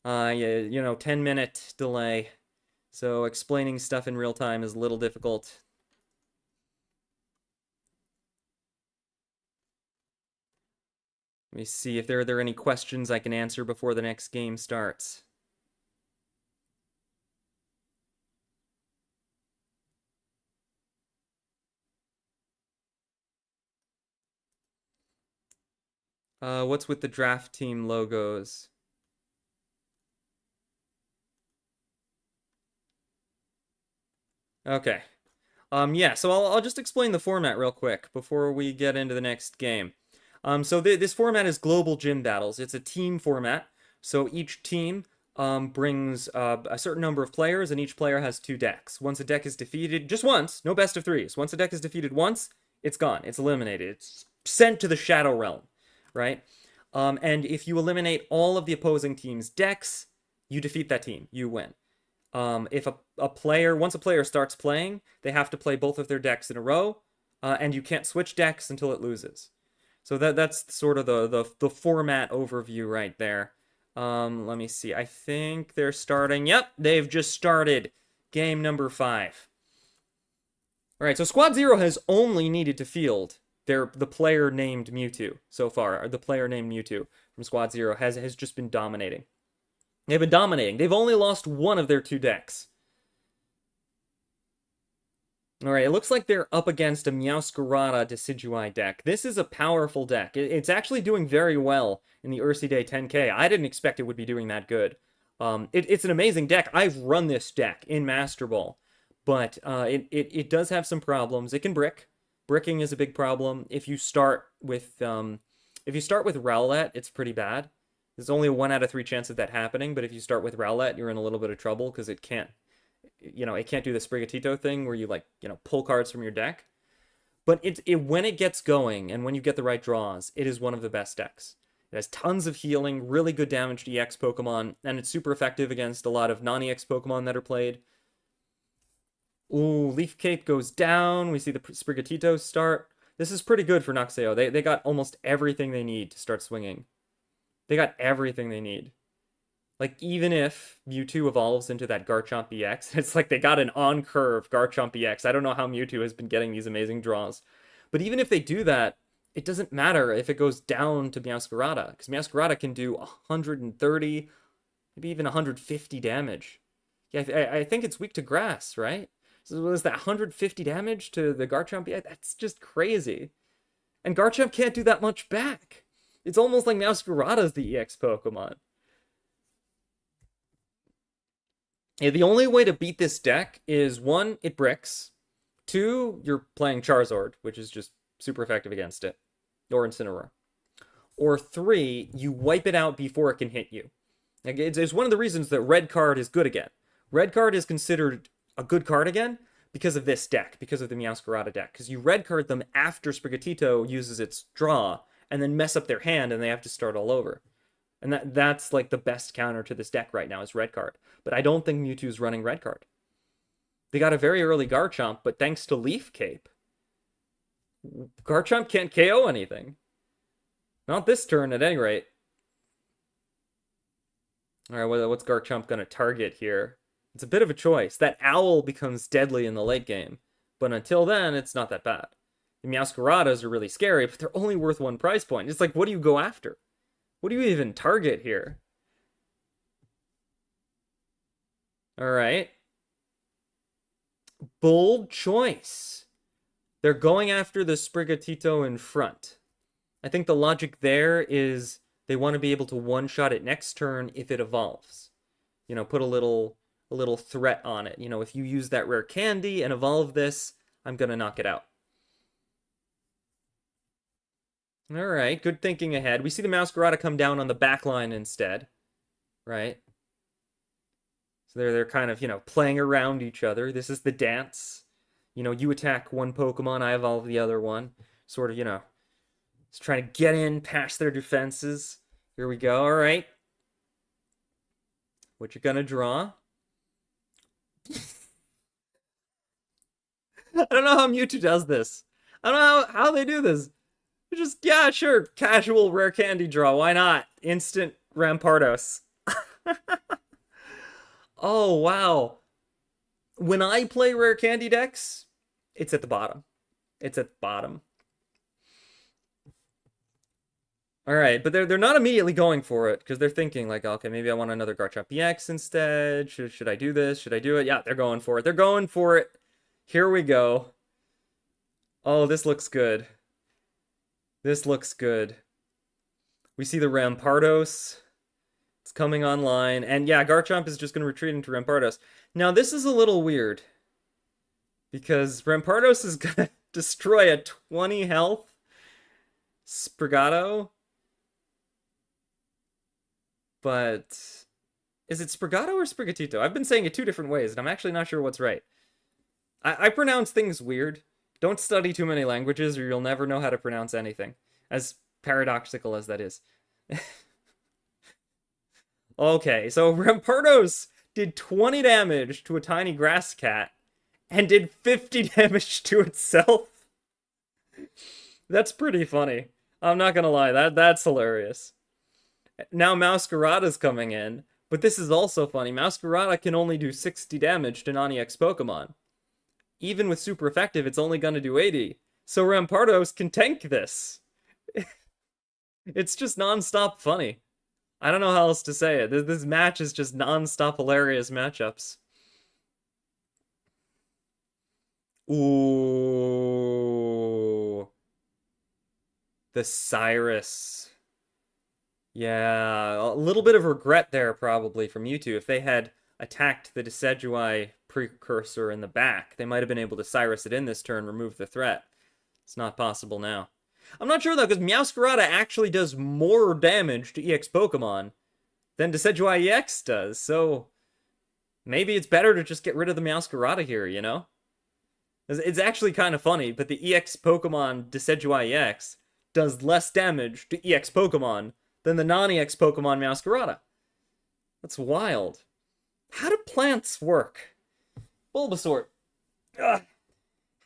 Yeah, 10-minute delay. So explaining stuff in real time is a little difficult. Let me see if there are any questions I can answer before the next game starts. What's with the draft team logos? Okay. Yeah, so I'll just explain the format real quick before we get into the next game. So this format is Global Gym Battles. It's a team format. So each team brings a certain number of players, and each player has 2 decks. Once a deck is defeated, just once, no best of 3s. Once a deck is defeated once, it's gone. It's eliminated. It's sent to the Shadow Realm, right? And if you eliminate all of the opposing team's decks, you defeat that team. You win. If once a player starts playing, they have to play both of their decks in a row, and you can't switch decks until it loses. So that's sort of the format overview right there. Let me see. I think they're starting. Yep, they've just started game number 5. All right, so Squad Zero has only needed to field the player named Mewtwo so far. Or the player named Mewtwo from Squad Zero has just been dominating. They've been dominating. They've only lost one of their 2 decks. Alright, it looks like they're up against a Meowscarada Decidueye deck. This is a powerful deck. It's actually doing very well in the Ursi Day 10K. I didn't expect it would be doing that good. It's an amazing deck. I've run this deck in Master Ball, but it does have some problems. It can brick. Bricking is a big problem. If you start with Rowlet, it's pretty bad. There's only a 1 out of 3 chance of that happening, but if you start with Rowlet, you're in a little bit of trouble because it can't do the Sprigatito thing where you pull cards from your deck. But when it gets going and when you get the right draws, it is one of the best decks. It has tons of healing, really good damage to EX Pokemon, and it's super effective against a lot of non-EX Pokemon that are played. Ooh, Leaf Cape goes down. We see the Sprigatito start. This is pretty good for Noxeo. They got almost everything they need to start swinging. They got everything they need. Like, even if Mewtwo evolves into that Garchomp EX, it's like they got an on-curve Garchomp EX. I don't know how Mewtwo has been getting these amazing draws. But even if they do that, it doesn't matter if it goes down to Meowscarada, because Meowscarada can do 130, Maybe even 150 damage. Yeah, I think it's weak to grass, right? So was that 150 damage to the Garchomp? Yeah, that's just crazy. And Garchomp can't do that much back. It's almost like Meowscarada's the EX Pokemon. Yeah, the only way to beat this deck is one, it bricks. Two, you're playing Charizard, which is just super effective against it. Or Incineroar. Or three, you wipe it out before it can hit you. Like, it's one of the reasons that red card is good again. Red card is considered a good card again because of this deck, because of the Meowscarada deck. Because you red card them after Sprigatito uses its draw, and then mess up their hand, and they have to start all over. And that's like the best counter to this deck right now is red card. But I don't think Mewtwo's running red card. They got a very early Garchomp, but thanks to Leaf Cape, Garchomp can't KO anything. Not this turn, at any rate. Alright, what's Garchomp going to target here? It's a bit of a choice. That Owl becomes deadly in the late game. But until then, it's not that bad. The Meowscaradas are really scary, but they're only worth one price point. It's like, what do you go after? What do you even target here? Alright. Bold choice. They're going after the Sprigatito in front. I think the logic there is they want to be able to one-shot it next turn if it evolves. You know, put a little threat on it. You know, if you use that rare candy and evolve this, I'm going to knock it out. Alright, good thinking ahead. We see the Meowscarada come down on the back line instead. Right? So they're kind of, you know, playing around each other. This is the dance. You know, you attack one Pokemon, I evolve the other one. Sort of, you know, just trying to get in past their defenses. Here we go. All right. What you gonna draw? I don't know how Mewtwo does this. I don't know how they do this. Just, yeah, sure. Casual rare candy draw. Why not? Instant Rampardos. Oh, wow. When I play rare candy decks, it's at the bottom. It's at the bottom. All right, but they're not immediately going for it because they're thinking like, okay, maybe I want another Garchomp EX instead. Should I do this? Should I do it? Yeah, they're going for it. They're going for it. Here we go. Oh, this looks good. This looks good. We see the Rampardos. It's coming online. And yeah, Garchomp is just going to retreat into Rampardos. Now, this is a little weird. Because Rampardos is going to destroy a 20 health Sprigato. But is it Sprigato or Sprigatito? I've been saying it two different ways, and I'm actually not sure what's right. I pronounce things weird. Don't study too many languages, or you'll never know how to pronounce anything. As paradoxical as that is. Okay, so Rampardos did 20 damage to a tiny grass cat, and did 50 damage to itself. That's pretty funny. I'm not gonna lie, that's hilarious. Now Meowscarada's coming in, but this is also funny. Meowscarada can only do 60 damage to non-EX Pokemon. Even with super effective, it's only gonna do 80. So Rampardos can tank this. It's just non-stop funny. I don't know how else to say it. This match is just non-stop hilarious matchups. Ooh. The Cyrus. Yeah, a little bit of regret there probably from Mewtwo. If they had attacked the Decidueye precursor in the back, they might have been able to Cyrus it in this turn, remove the threat. It's not possible now. I'm not sure though, because Meowscarada actually does more damage to EX Pokemon than Decidueye EX does, so maybe it's better to just get rid of the Meowscarada here, you know? It's actually kind of funny, but the EX Pokemon Decidueye EX does less damage to EX Pokemon than the non-EX Pokemon Meowscarada. That's wild. How do plants work? Bulbasaur. Ugh.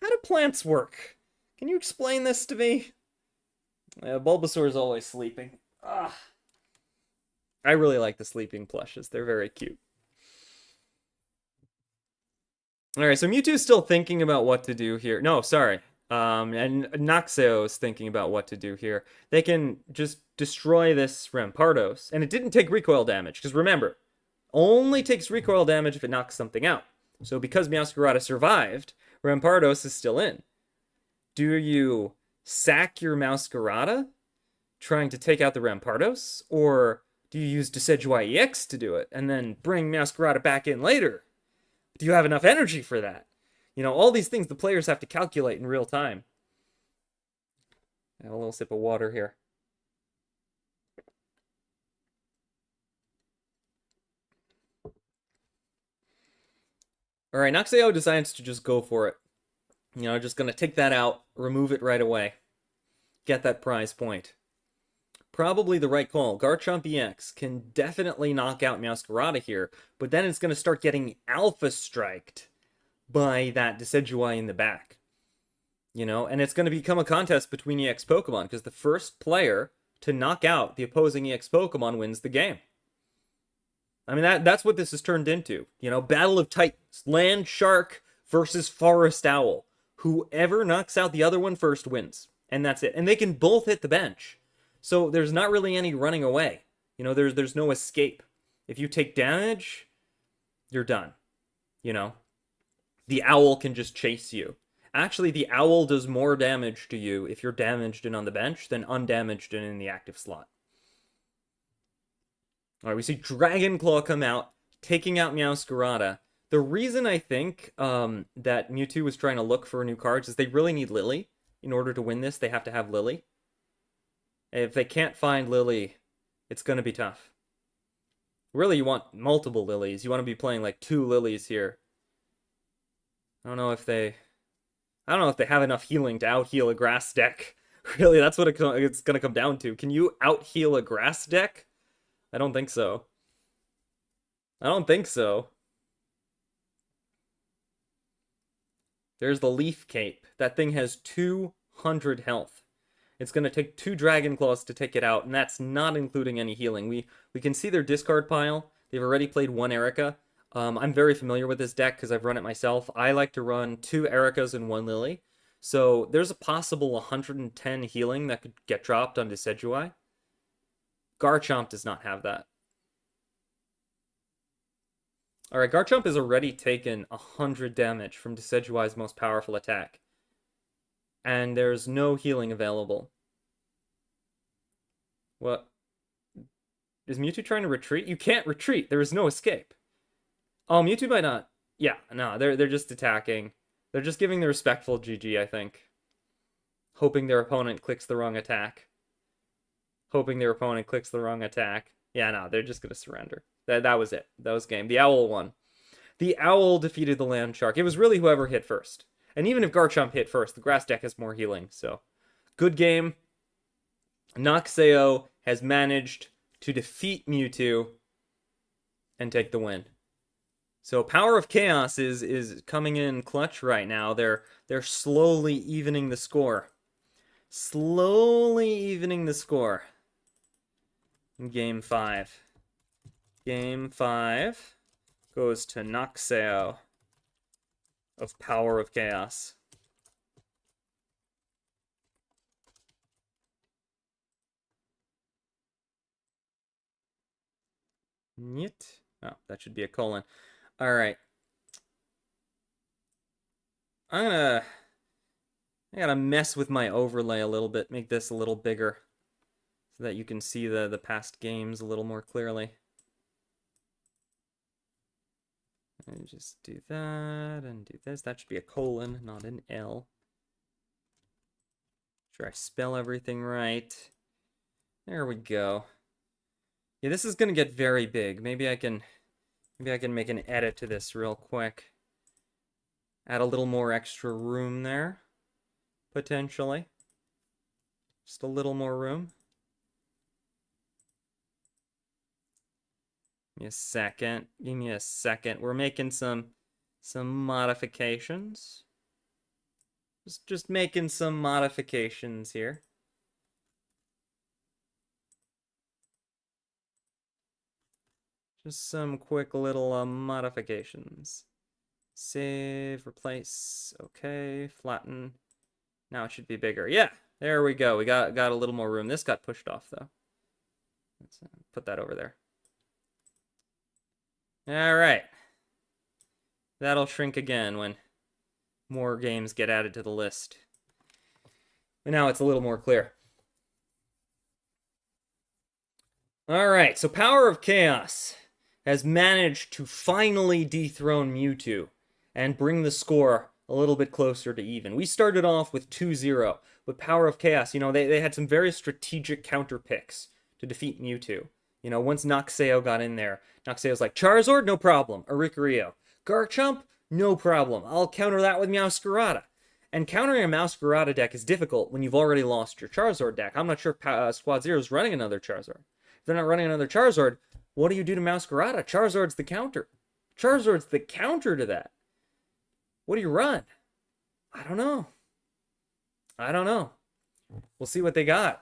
How do plants work? Can you explain this to me? Bulbasaur is always sleeping. Ugh. I really like the sleeping plushes. They're very cute. Alright, so Mewtwo's still thinking about what to do here. No, sorry. And Noxio is thinking about what to do here. They can just destroy this Rampardos. And it didn't take recoil damage, because remember, only takes recoil damage if it knocks something out. So because Meowscarada survived, Rampardos is still in. Do you sack your Meowscarada trying to take out the Rampardos, or do you use Decidueye EX to do it and then bring Meowscarada back in later? Do you have enough energy for that? You know, all these things the players have to calculate in real time. I have a little sip of water here. All right, Noxeo decides to just go for it. You know, just gonna take that out, remove it right away. Get that prize point. Probably the right call. Garchomp EX can definitely knock out Meowscarada here, but then it's gonna start getting alpha striked by that Decidueye in the back. You know, and it's gonna become a contest between EX Pokemon, because the first player to knock out the opposing EX Pokemon wins the game. I mean, that's what this has turned into. You know, Battle of Titans. Land Shark versus Forest Owl. Whoever knocks out the other one first wins. And that's it. And they can both hit the bench. So there's not really any running away. You know, there's no escape. If you take damage, you're done. You know? The owl can just chase you. Actually, the owl does more damage to you if you're damaged and on the bench than undamaged and in the active slot. Alright, we see Dragon Claw come out, taking out Meowscarada. The reason I think that Mewtwo was trying to look for new cards is they really need Lily. In order to win this, they have to have Lily. If they can't find Lily, it's going to be tough. Really, you want multiple Lilies. You want to be playing like 2 Lilies here. I don't know if they have enough healing to out-heal a grass deck. Really, that's what it's going to come down to. Can you out-heal a grass deck? I don't think so. I don't think so. There's the Leaf Cape. That thing has 200 health. It's going to take 2 Dragon Claws to take it out, and that's not including any healing. We can see their discard pile. They've already played 1 Erica. I'm very familiar with this deck because I've run it myself. I like to run 2 Ericas and 1 Lily. So there's a possible 110 healing that could get dropped on Decidueye. Garchomp does not have that. Alright, Garchomp has already taken 100 damage from Decidueye's most powerful attack. And there's no healing available. What? Is Mewtwo trying to retreat? You can't retreat. There is no escape. Oh, Mewtwo might not. Yeah, no, they're just attacking. They're just giving the respectful GG, I think. Hoping their opponent clicks the wrong attack. Hoping their opponent clicks the wrong attack. Yeah, no, they're just going to surrender. That was it. That was game. The Owl won. The Owl defeated the Land Shark. It was really whoever hit first. And even if Garchomp hit first, the grass deck has more healing. So, good game. Noxeo has managed to defeat Mewtwo and take the win. So Power of Chaos is coming in clutch right now. They're slowly evening the score. Slowly evening the score. In Game 5. Game 5 goes to Noxeo of Power of Chaos. Nyet. Oh, that should be a colon. All right. I gotta mess with my overlay a little bit, make this a little bigger so that you can see the past games a little more clearly. And just do that and do this. That should be a colon, not an L. Sure, I spell everything right. There we go. Yeah, this is gonna get very big. Maybe I can make an edit to this real quick. Add a little more extra room there, potentially. Just a little more room. Give me a second. Give me a second. We're making some modifications. Just making some modifications here. Just some quick little modifications. Save, replace, okay, flatten. Now it should be bigger. Yeah, there we go. We got a little more room. This got pushed off though. Let's put that over there. Alright. That'll shrink again when more games get added to the list. But now it's a little more clear. Alright, so Power of Chaos has managed to finally dethrone Mewtwo and bring the score a little bit closer to even. We started off with 2-0, but Power of Chaos, they had some very strategic counter picks to defeat Mewtwo. Once Noxeo got in there, Noxeo's like, Charizard, no problem. Oricorio. Garchomp, no problem. I'll counter that with Meowscarada. And countering a Meowscarada deck is difficult when you've already lost your Charizard deck. I'm not sure if Squad Zero is running another Charizard. If they're not running another Charizard, what do you do to Meowscarada? Charizard's the counter. Charizard's the counter to that. What do you run? I don't know. We'll see what they got.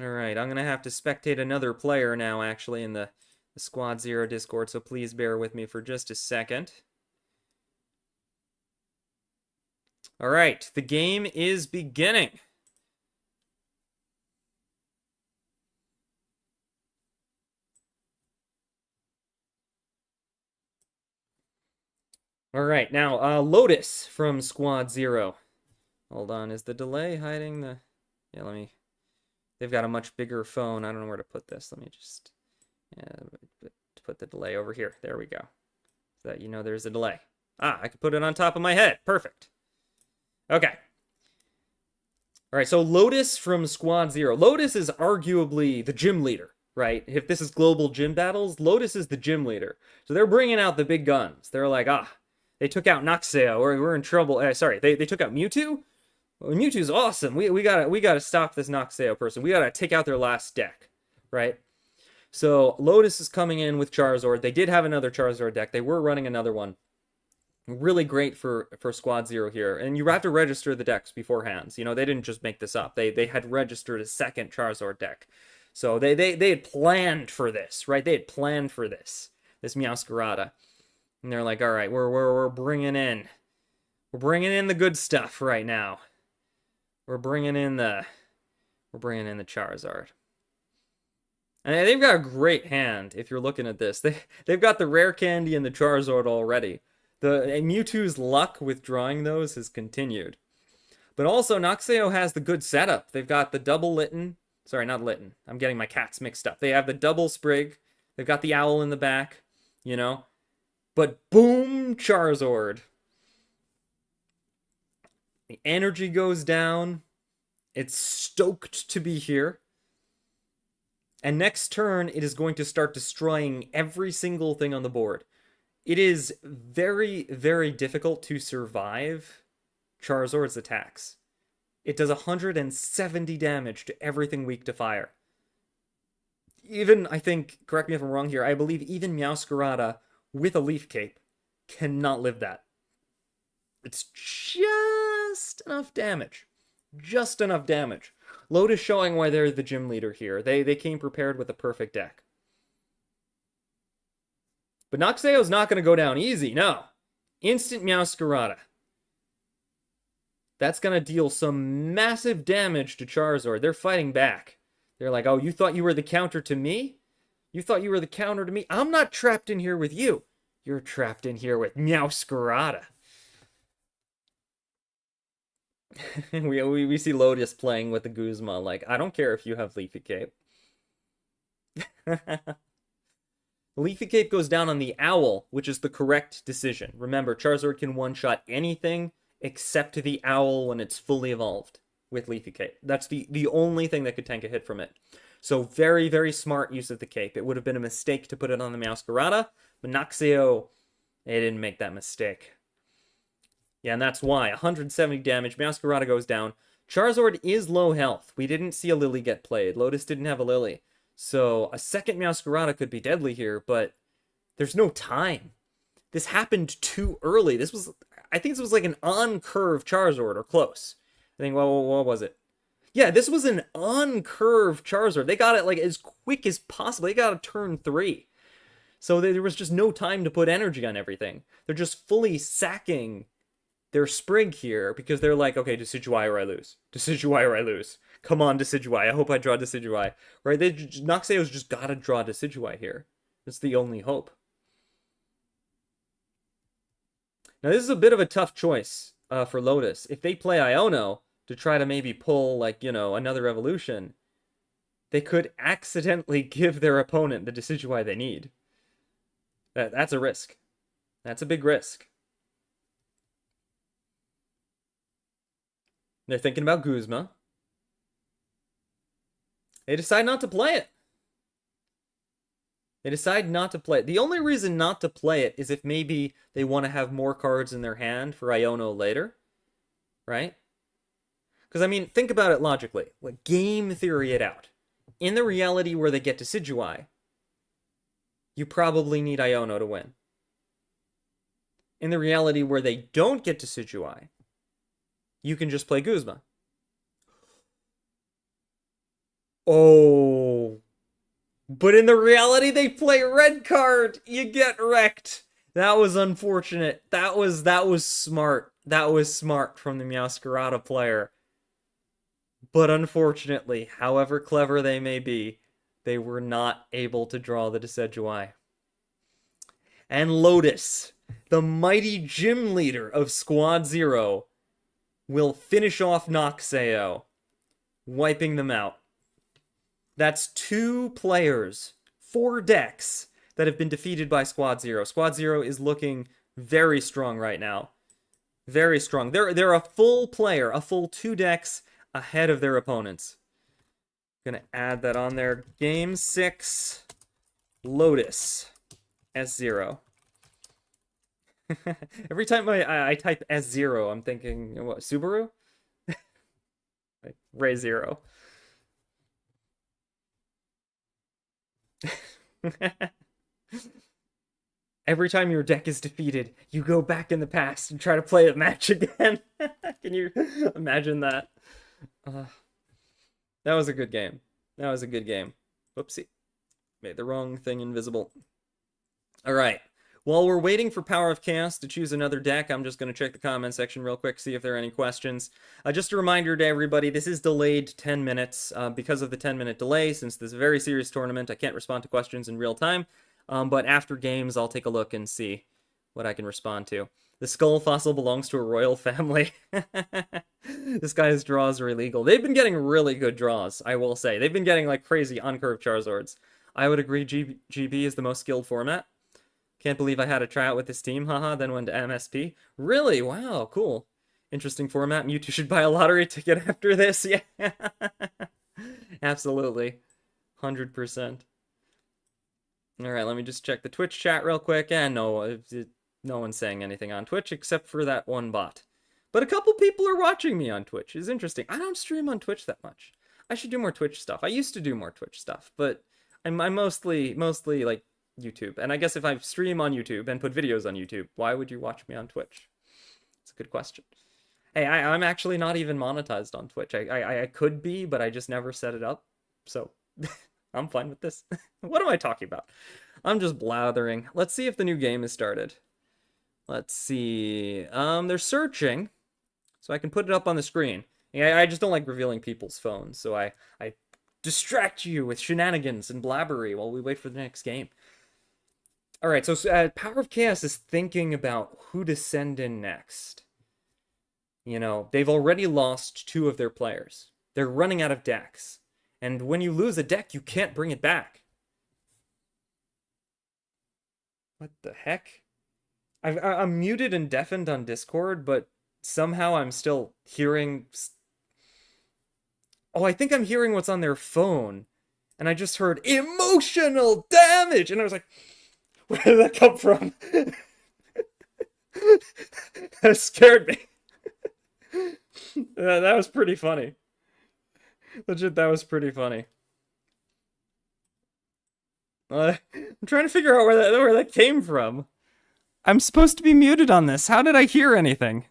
Alright, I'm going to have to spectate another player now, actually, in the Squad Zero Discord, so please bear with me for just a second. Alright, the game is beginning. Alright, now, Lotus from Squad Zero. Hold on, is the delay hiding the... Yeah, let me... They've got a much bigger phone. I don't know where to put this. Let me just... put the delay over here. There we go. So that there's a delay. Ah, I can put it on top of my head. Perfect. Okay. Alright, so Lotus from Squad Zero. Lotus is arguably the gym leader, right? If this is global gym battles, Lotus is the gym leader. So they're bringing out the big guns. They're like, they took out Noxeo. We're in trouble. Sorry, they took out Mewtwo? Well, Mewtwo's awesome. We gotta stop this Noxeo person. We gotta take out their last deck, right? So Lotus is coming in with Charizard. They did have another Charizard deck. They were running another one. Really great for Squad Zero here. And you have to register the decks beforehand. They didn't just make this up. They had registered a second Charizard deck. So they had planned for this, right? They had planned for this Meowscarada. And they're like, all right, we're bringing in the good stuff right now. We're bringing in the Charizard. And they've got a great hand if you're looking at this. They've got the rare candy and the Charizard already. And Mewtwo's luck with drawing those has continued. But also, Noxeo has the good setup. They've got the double Litten. Sorry, not Litten. I'm getting my cats mixed up. They have the double Sprig. They've got the owl in the back, But boom, Charizard. The energy goes down. It's stoked to be here. And next turn, it is going to start destroying every single thing on the board. It is very, very difficult to survive Charizard's attacks. It does 170 damage to everything weak to fire. Even, I think, correct me if I'm wrong here, I believe even Meowscarada with a Leaf Cape cannot live that. It's just enough damage. Just enough damage. Lotus showing why they're the gym leader here. They came prepared with a perfect deck. But Noxeo's not going to go down easy, no. Instant Meowscarada. That's going to deal some massive damage to Charizard. They're fighting back. They're like, oh, you thought you were the counter to me? You thought you were the counter to me? I'm not trapped in here with you. You're trapped in here with Meowscarada. we see Lotus playing with the Guzma, like, I don't care if you have Leafy Cape. Leafy Cape goes down on the Owl, which is the correct decision. Remember, Charizard can one-shot anything except the Owl when it's fully evolved with Leafy Cape. That's the only thing that could tank a hit from it. So very, very smart use of the Cape. It would have been a mistake to put it on the Meowscarada, but Noxeo, they didn't make that mistake. Yeah, and that's why. 170 damage, Meowscarada goes down. Charizard is low health. We didn't see a Lily get played. Lotus didn't have a Lily. So a second Meowscarada could be deadly here, but there's no time. This happened too early. I think this was like an on-curve Charizard, or close. I think, well, what was it? Yeah, this was an on-curve Charizard. They got it like as quick as possible. They got a turn 3. So there was just no time to put energy on everything. They're just fully sacking their sprig here because they're like, okay, Decidueye or I lose. Decidueye or I lose. Come on, Decidueye. I hope I draw Decidueye. Right? Noxeo's just gotta draw Decidueye here. It's the only hope. Now, this is a bit of a tough choice for Lotus. If they play Iono to try to maybe pull, like, you know, another evolution, they could accidentally give their opponent the Decidueye they need. That's a risk. That's a big risk. They're thinking about Guzma. They decide not to play it. They decide not to play it. The only reason not to play it is if maybe they want to have more cards in their hand for Iono later. Right? Because, I mean, think about it logically. Like, game theory it out. In the reality where they get Decidueye, you probably need Iono to win. In the reality where they don't get Decidueye, you can just play Guzma. Oh. But in the reality they play red card, you get wrecked. That was unfortunate. That was smart. That was smart from the Meowscarada player. But unfortunately, however clever they may be, they were not able to draw the Decidueye. And Lotus, the mighty gym leader of Squad Zero, will finish off Noxeo, wiping them out. That's 2 players, 4 decks that have been defeated by Squad Zero. Squad Zero is looking very strong right now. Very strong. They're a full player, a full 2 decks ahead of their opponents. Gonna add that on there. Game 6, Lotus, S0. Every time I type S0, I'm thinking, what, Subaru? Like, Ray Zero. Every time your deck is defeated, you go back in the past and try to play a match again. Can you imagine that? That was a good game. That was a good game. Whoopsie. Made the wrong thing invisible. Alright. While we're waiting for Power of Chaos to choose another deck, I'm just going to check the comment section real quick, see if there are any questions. Just a reminder to everybody, this is delayed 10 minutes. Because of the 10-minute delay, since this is a very serious tournament, I can't respond to questions in real time. But after games, I'll take a look and see what I can respond to. The skull fossil belongs to a royal family. This guy's draws are illegal. They've been getting really good draws, I will say. They've been getting like crazy uncurved Charizards. I would agree GB is the most skilled format. Can't believe I had a tryout with this team, haha, then went to MSP. Really? Wow, cool. Interesting format. Mewtwo should buy a lottery ticket after this. Yeah. Absolutely. 100%. Alright, let me just check the Twitch chat real quick. And no one's saying anything on Twitch except for that one bot. But a couple people are watching me on Twitch. It's interesting. I don't stream on Twitch that much. I should do more Twitch stuff. I used to do more Twitch stuff, but I'm mostly like YouTube. And I guess if I stream on YouTube and put videos on YouTube, why would you watch me on Twitch? It's a good question. Hey, I'm actually not even monetized on Twitch. I could be, but I just never set it up. So I'm fine with this. What am I talking about? I'm just blathering. Let's see if the new game is started. Let's see. They're searching, so I can put it up on the screen. Yeah, I just don't like revealing people's phones, so I distract you with shenanigans and blabbery while we wait for the next game. Alright, so Power of Chaos is thinking about who to send in next. You know, they've already lost 2 of their players. They're running out of decks. And when you lose a deck, you can't bring it back. What the heck? I'm muted and deafened on Discord, but somehow I'm still hearing... Oh, I think I'm hearing what's on their phone. And I just heard emotional damage! And I was like, where did that come from? That scared me. That was pretty funny. Legit, that was pretty funny. I'm trying to figure out where that came from. I'm supposed to be muted on this. How did I hear anything?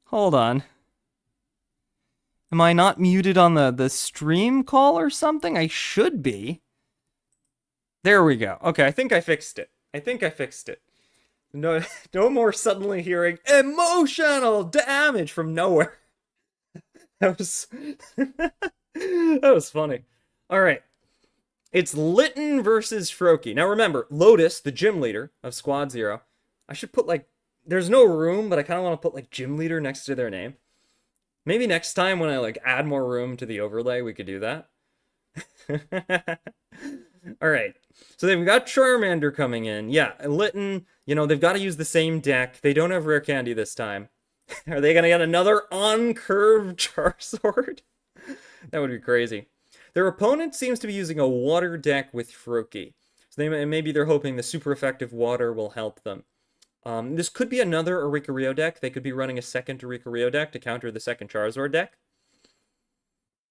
Hold on. Am I not muted on the stream call or something? I should be. There we go. Okay, I think I fixed it. No, no more suddenly hearing emotional damage from nowhere. That was that was funny. All right, it's Litten versus Froakie. Now remember, Lotus, the gym leader of Squad Zero. I should put like, there's no room, but I kind of want to put like gym leader next to their name. Maybe next time when I like add more room to the overlay, we could do that. All right. So they've got Charmander coming in. Yeah, Litten, they've got to use the same deck. They don't have Rare Candy this time. Are they going to get another on-curve Charizard? That would be crazy. Their opponent seems to be using a water deck with Froakie. So maybe they're hoping the super effective water will help them. This could be another Oricorio deck. They could be running a second Oricorio deck to counter the second Charizard deck.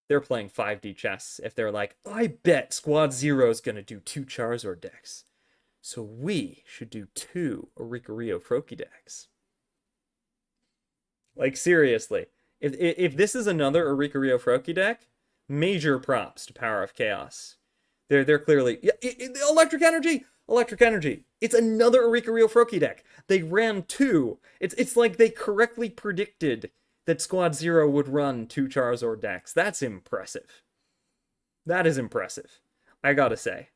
They're playing 5D chess if they're like, I bet Squad Zero is going to do 2 Charizard decks. So we should do 2 Oricorio Froakie decks. Like, seriously. If this is another Oricorio Froakie deck, major props to Power of Chaos. They're clearly... Electric Energy! Electric Energy. It's another Oricorio Froakie deck. They ran 2. It's like they correctly predicted that Squad Zero would run 2 Charizard decks. That's impressive. That is impressive. I gotta say.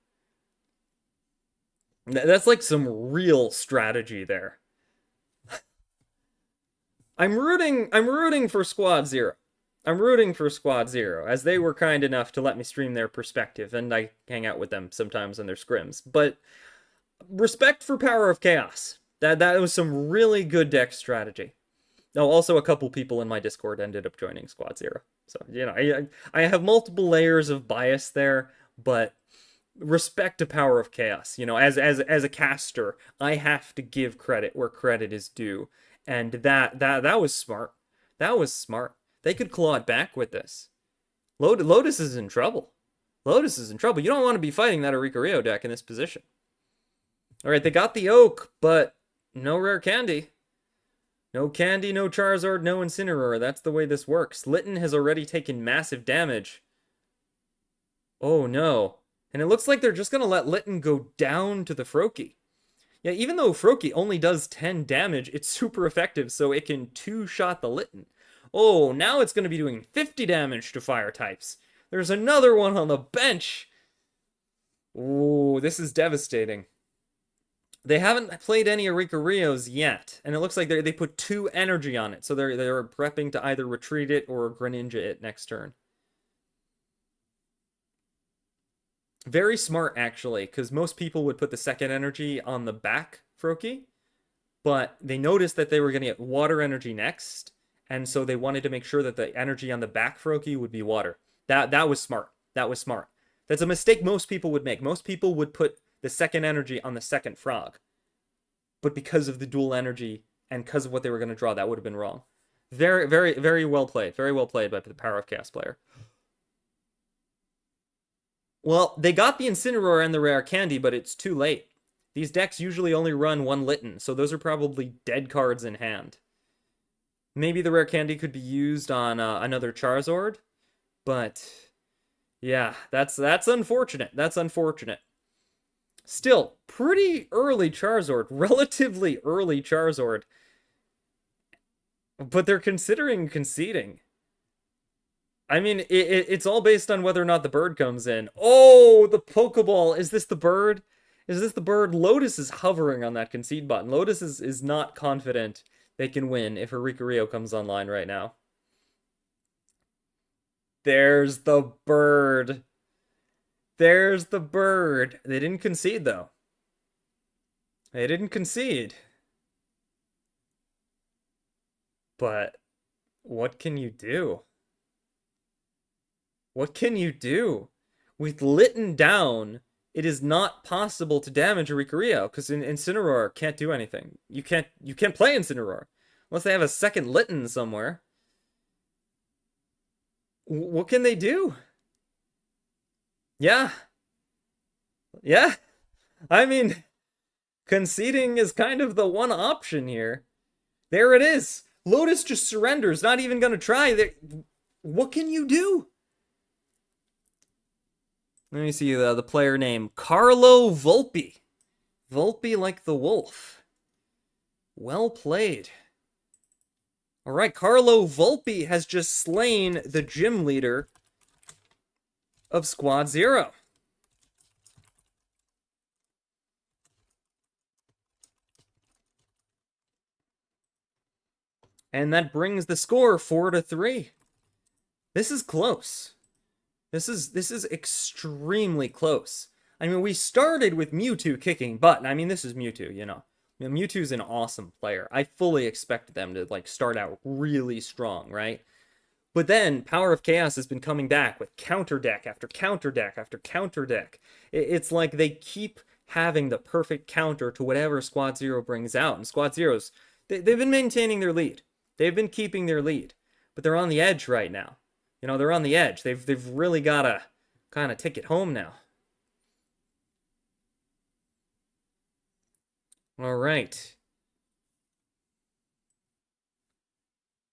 That's like some real strategy there. I'm rooting for Squad Zero. I'm rooting for Squad Zero, as they were kind enough to let me stream their perspective, and I hang out with them sometimes in their scrims. But respect for Power of Chaos. That was some really good deck strategy. Oh, also a couple people in my Discord ended up joining Squad Zero. So, I have multiple layers of bias there, but respect to Power of Chaos. As a caster, I have to give credit where credit is due. And that was smart. That was smart. They could claw it back with this. Lotus is in trouble. Lotus is in trouble. You don't want to be fighting that Oricorio deck in this position. All right, they got the Oak, but no Rare Candy. No Candy, no Charizard, no Incineroar. That's the way this works. Litten has already taken massive damage. Oh, no. And it looks like they're just going to let Litten go down to the Froakie. Yeah, even though Froakie only does 10 damage, it's super effective, so it can 2-shot the Litten. Oh, now it's going to be doing 50 damage to fire types. There's another one on the bench. Ooh, this is devastating. They haven't played any Oricorios yet, and it looks like they put 2 energy on it, so they're prepping to either retreat it or Greninja it next turn. Very smart, actually, because most people would put the second energy on the back Froakie, but they noticed that they were going to get water energy next, and so they wanted to make sure that the energy on the back Froakie would be water. That was smart. That was smart. That's a mistake most people would make. Most people would put the second energy on the second frog, but because of the dual energy and because of what they were going to draw, that would have been wrong. Very, very, very well played. Very well played by the Power of Chaos player. Well, they got the Incineroar and the Rare Candy, but it's too late. These decks usually only run 1 Litten, so those are probably dead cards in hand. Maybe the Rare Candy could be used on another Charizard, but yeah, that's unfortunate. That's unfortunate. Still, pretty early Charizard, relatively early Charizard, but they're considering conceding. I mean, it's all based on whether or not the bird comes in. Oh, the Pokeball. Is this the bird? Is this the bird? Lotus is hovering on that concede button. Lotus is not confident they can win if Oricorio comes online right now. There's the bird. There's the bird. They didn't concede, though. They didn't concede. But what can you do? What can you do? With Litten down, it is not possible to damage Oricorio because Incineroar can't do anything. You can't play Incineroar unless they have a second Litten somewhere. What can they do? Yeah. Yeah. I mean, conceding is kind of the one option here. There it is. Lotus just surrenders, not even going to try. What can you do? Let me see the player name. Carlo Volpe. Volpe like the wolf. Well played. All right, Carlo Volpe has just slain the gym leader of Squad Zero. And that brings the score 4-3. This is close. This is extremely close. I mean, we started with Mewtwo kicking butt. I mean, this is Mewtwo, you know. Mewtwo's an awesome player. I fully expected them to like start out really strong, right? But then Power of Chaos has been coming back with counter deck after counter deck after counter deck. It's like they keep having the perfect counter to whatever Squad Zero brings out. And Squad Zero's, they've been maintaining their lead. They've been keeping their lead. But they're on the edge right now. You know, they're on the edge. They've really got to kind of take it home now. All right.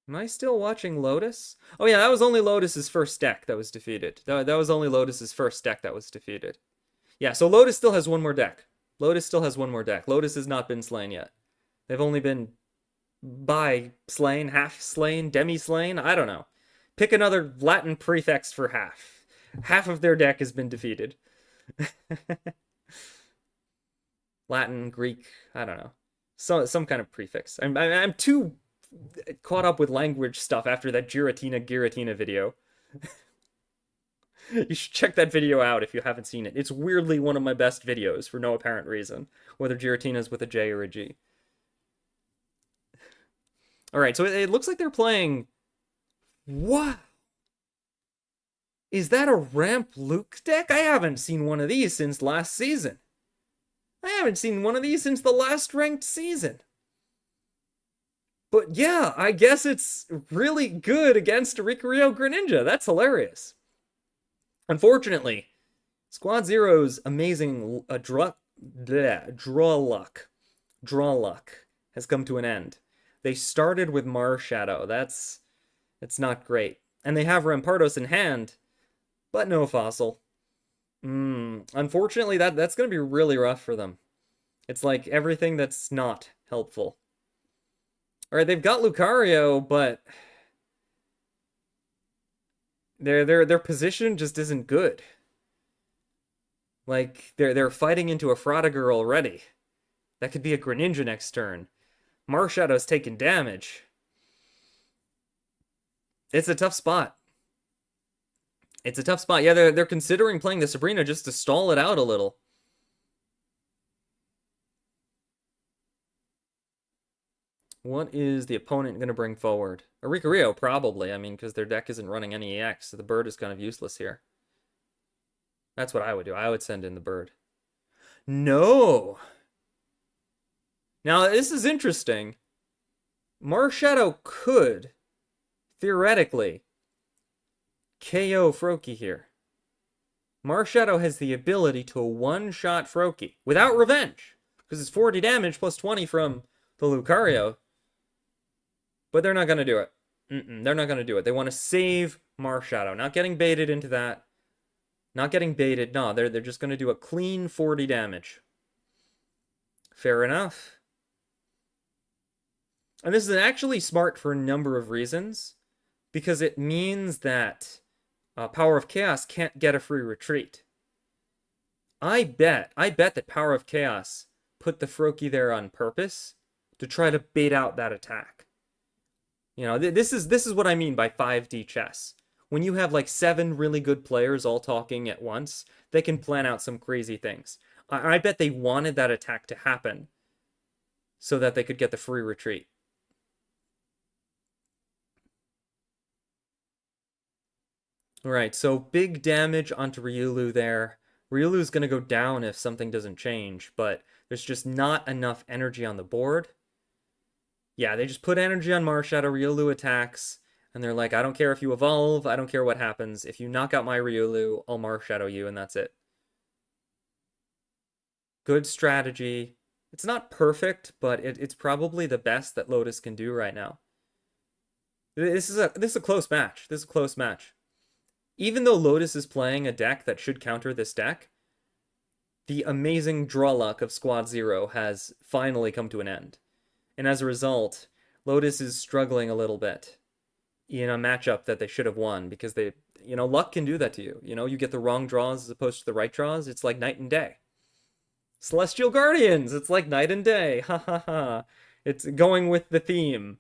Am I still watching Lotus? Oh yeah, that was only Lotus's first deck that was defeated. That was only Lotus's first deck that was defeated. Yeah, so Lotus still has one more deck. Lotus still has one more deck. Lotus has not been slain yet. They've only been by slain, half slain, demi slain. I don't know. Pick another Latin prefix for half. Half of their deck has been defeated. Latin, Greek, I don't know. Some kind of prefix. I'm too caught up with language stuff after that Giratina video. You should check that video out if you haven't seen it. It's weirdly one of my best videos for no apparent reason, whether Giratina's with a J or a G. All right, so it looks like they're playing. What? Is that a Ramp Luke deck? I haven't seen one of these since last season. I haven't seen one of these since the last ranked season. But yeah, I guess it's really good against Rikirio Greninja. That's hilarious. Unfortunately, Squad Zero's amazing draw luck has come to an end. They started with Marshadow. That's not great. And they have Rampardos in hand, but no Fossil. Unfortunately, that's going to be really rough for them. It's like everything that's not helpful. All right, they've got Lucario, but their position just isn't good. Like they're fighting into a Frogger already. That could be a Greninja next turn. Marshadow's taking damage. It's a tough spot. It's a tough spot. Yeah, they're considering playing the Sabrina just to stall it out a little. What is the opponent going to bring forward? A Rikirio, probably. I mean, because their deck isn't running any EX, so the bird is kind of useless here. That's what I would do. I would send in the bird. No! Now, this is interesting. Marshadow could, theoretically, KO Froakie here. Marshadow has the ability to one-shot Froakie without revenge, because it's 40 damage plus 20 from the Lucario. But they're not going to do it. They're not going to do it. They want to save Marshadow. Not getting baited into that. Not getting baited. No, they're just going to do a clean 40 damage. Fair enough. And this is actually smart for a number of reasons. Because it means that Power of Chaos can't get a free retreat. I bet that Power of Chaos put the Froakie there on purpose to try to bait out that attack. You know, this is what I mean by 5D chess. When you have like 7 really good players all talking at once, they can plan out some crazy things. I bet they wanted that attack to happen so that they could get the free retreat. All right, so big damage onto Riolu there. Riolu's going to go down if something doesn't change, but there's just not enough energy on the board. Yeah, they just put energy on Marshadow, Riolu attacks, and they're like, I don't care if you evolve, I don't care what happens. If you knock out my Riolu, I'll Marshadow you, and that's it. Good strategy. It's not perfect, but it's probably the best that Lotus can do right now. This is a close match. This is a close match. Even though Lotus is playing a deck that should counter this deck, the amazing draw luck of Squad Zero has finally come to an end. And as a result, Lotus is struggling a little bit in a matchup that they should have won because they, luck can do that to you. You get the wrong draws as opposed to the right draws. It's like night and day. Celestial Guardians, it's like night and day. Ha ha ha. It's going with the theme.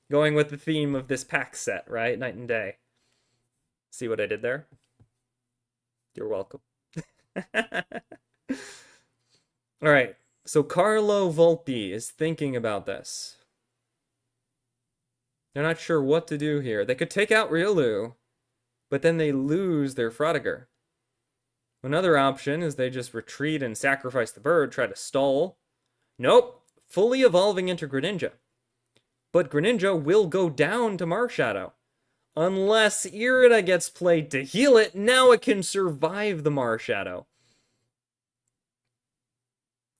Going with the theme of this pack set, right? Night and day. See what I did there? You're welcome. All right. So Carlo Volpe is thinking about this. They're not sure what to do here. They could take out Riolu, but then they lose their Frogger. Another option is they just retreat and sacrifice the bird, try to stall. Nope. Fully evolving into Greninja. But Greninja will go down to Marshadow. Unless Irida gets played to heal it, now it can survive the Marshadow.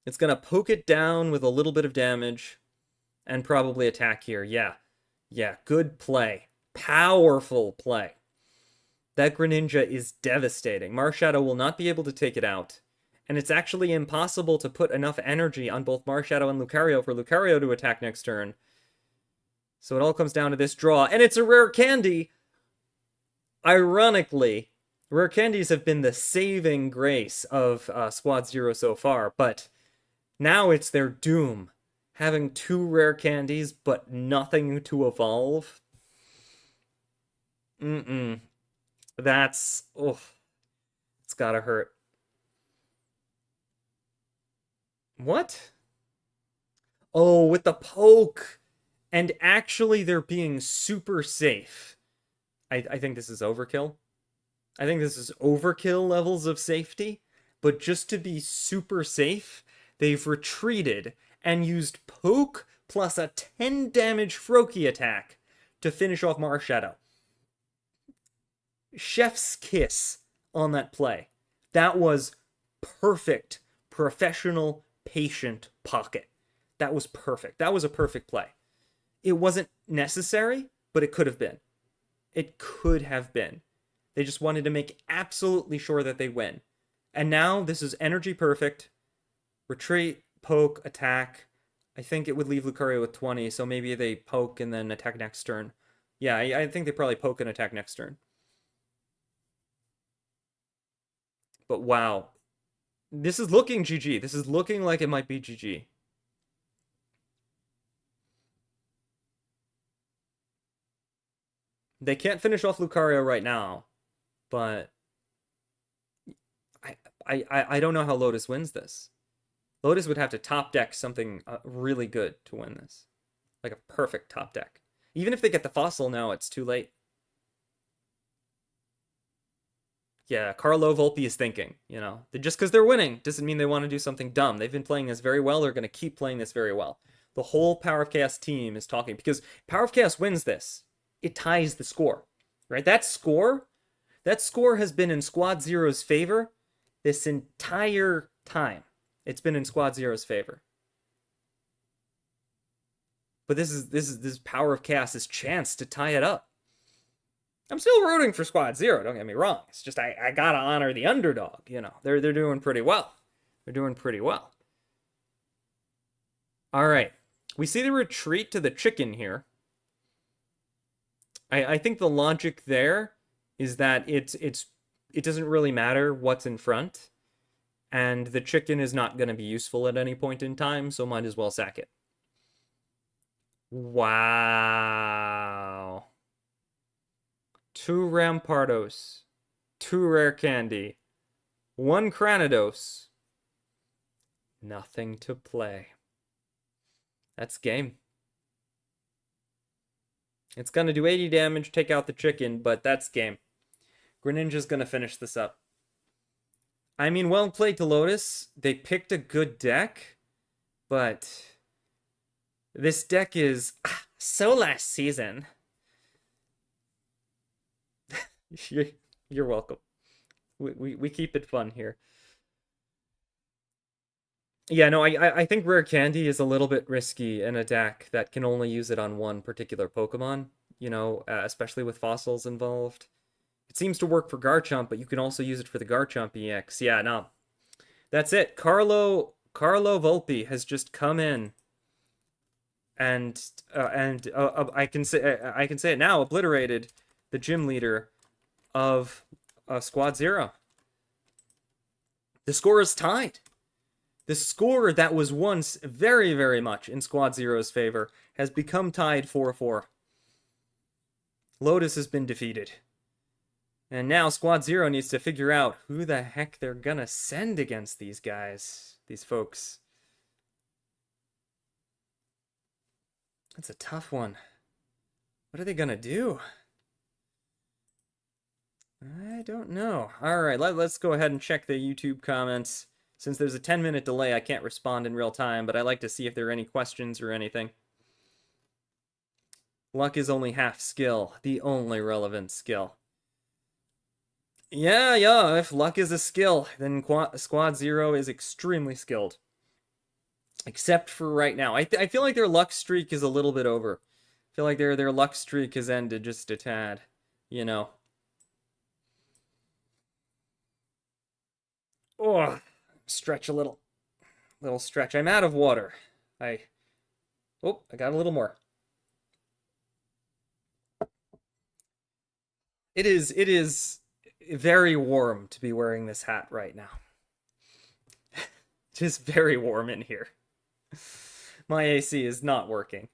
It's going to poke it down with a little bit of damage and probably attack here. Yeah, good play. Powerful play. That Greninja is devastating. Marshadow will not be able to take it out. And it's actually impossible to put enough energy on both Marshadow and Lucario for Lucario to attack next turn. So it all comes down to this draw. And it's a rare candy! Ironically, rare candies have been the saving grace of Squad Zero so far, but now it's their doom. Having 2 rare candies, but nothing to evolve. That's... it's gotta hurt. What? Oh, with the poke! And actually, they're being super safe. I think this is overkill. I think this is overkill levels of safety. But just to be super safe, they've retreated and used poke plus a 10 damage Froakie attack to finish off Marshadow. Chef's kiss on that play. That was perfect, professional, patient pocket. That was perfect. That was a perfect play. It wasn't necessary, but it could have been. It could have been. They just wanted to make absolutely sure that they win. And now this is energy perfect. Retreat, poke, attack. I think it would leave Lucario with 20, so maybe they poke and then attack next turn. Yeah, I think they probably poke and attack next turn. But wow. This is looking GG. This is looking like it might be GG. They can't finish off Lucario right now, but I don't know how Lotus wins this. Lotus would have to top deck something really good to win this. Like a perfect top deck. Even if they get the fossil now, it's too late. Yeah, Carlo Volpe is thinking, just because they're winning doesn't mean they want to do something dumb. They've been playing this very well. They're going to keep playing this very well. The whole Power of Chaos team is talking because Power of Chaos wins this. It ties the score, right? That score has been in Squad Zero's favor this entire time. It's been in Squad Zero's favor. But this is Power of Chaos's chance to tie it up. I'm still rooting for Squad Zero, don't get me wrong. It's just I gotta honor the underdog, They're doing pretty well. They're doing pretty well. Alright. We see the retreat to the chicken here. I think the logic there is that it doesn't really matter what's in front. And the chicken is not going to be useful at any point in time, so might as well sack it. Wow. 2 Rampardos. 2 Rare Candy. 1 Cranidos. Nothing to play. That's game. It's going to do 80 damage, take out the chicken, but that's game. Greninja's going to finish this up. I mean, well played to Lotus. They picked a good deck, but this deck is so last season. You're welcome. We keep it fun here. Yeah, no, I think Rare Candy is a little bit risky in a deck that can only use it on one particular Pokemon, especially with fossils involved. It seems to work for Garchomp, but you can also use it for the Garchomp EX. Yeah, no. That's it. Carlo Volpe has just come in I can say it now, obliterated the gym leader of Squad Zero. The score is tied. The score that was once very, very much in Squad Zero's favor has become tied 4-4. Lotus has been defeated. And now Squad Zero needs to figure out who the heck they're gonna send against these guys, these folks. That's a tough one. What are they gonna do? I don't know. Alright, let's go ahead and check the YouTube comments. Since there's a 10-minute delay, I can't respond in real time, but I like to see if there are any questions or anything. Luck is only half skill, the only relevant skill. Yeah, if luck is a skill, then Squad Zero is extremely skilled. Except for right now. I feel like their luck streak is a little bit over. I feel like their luck streak has ended just a tad, you know. Oh, stretch a little stretch. I'm out of water. I got a little more. It is very warm to be wearing this hat right now. It is very warm in here. My AC is not working.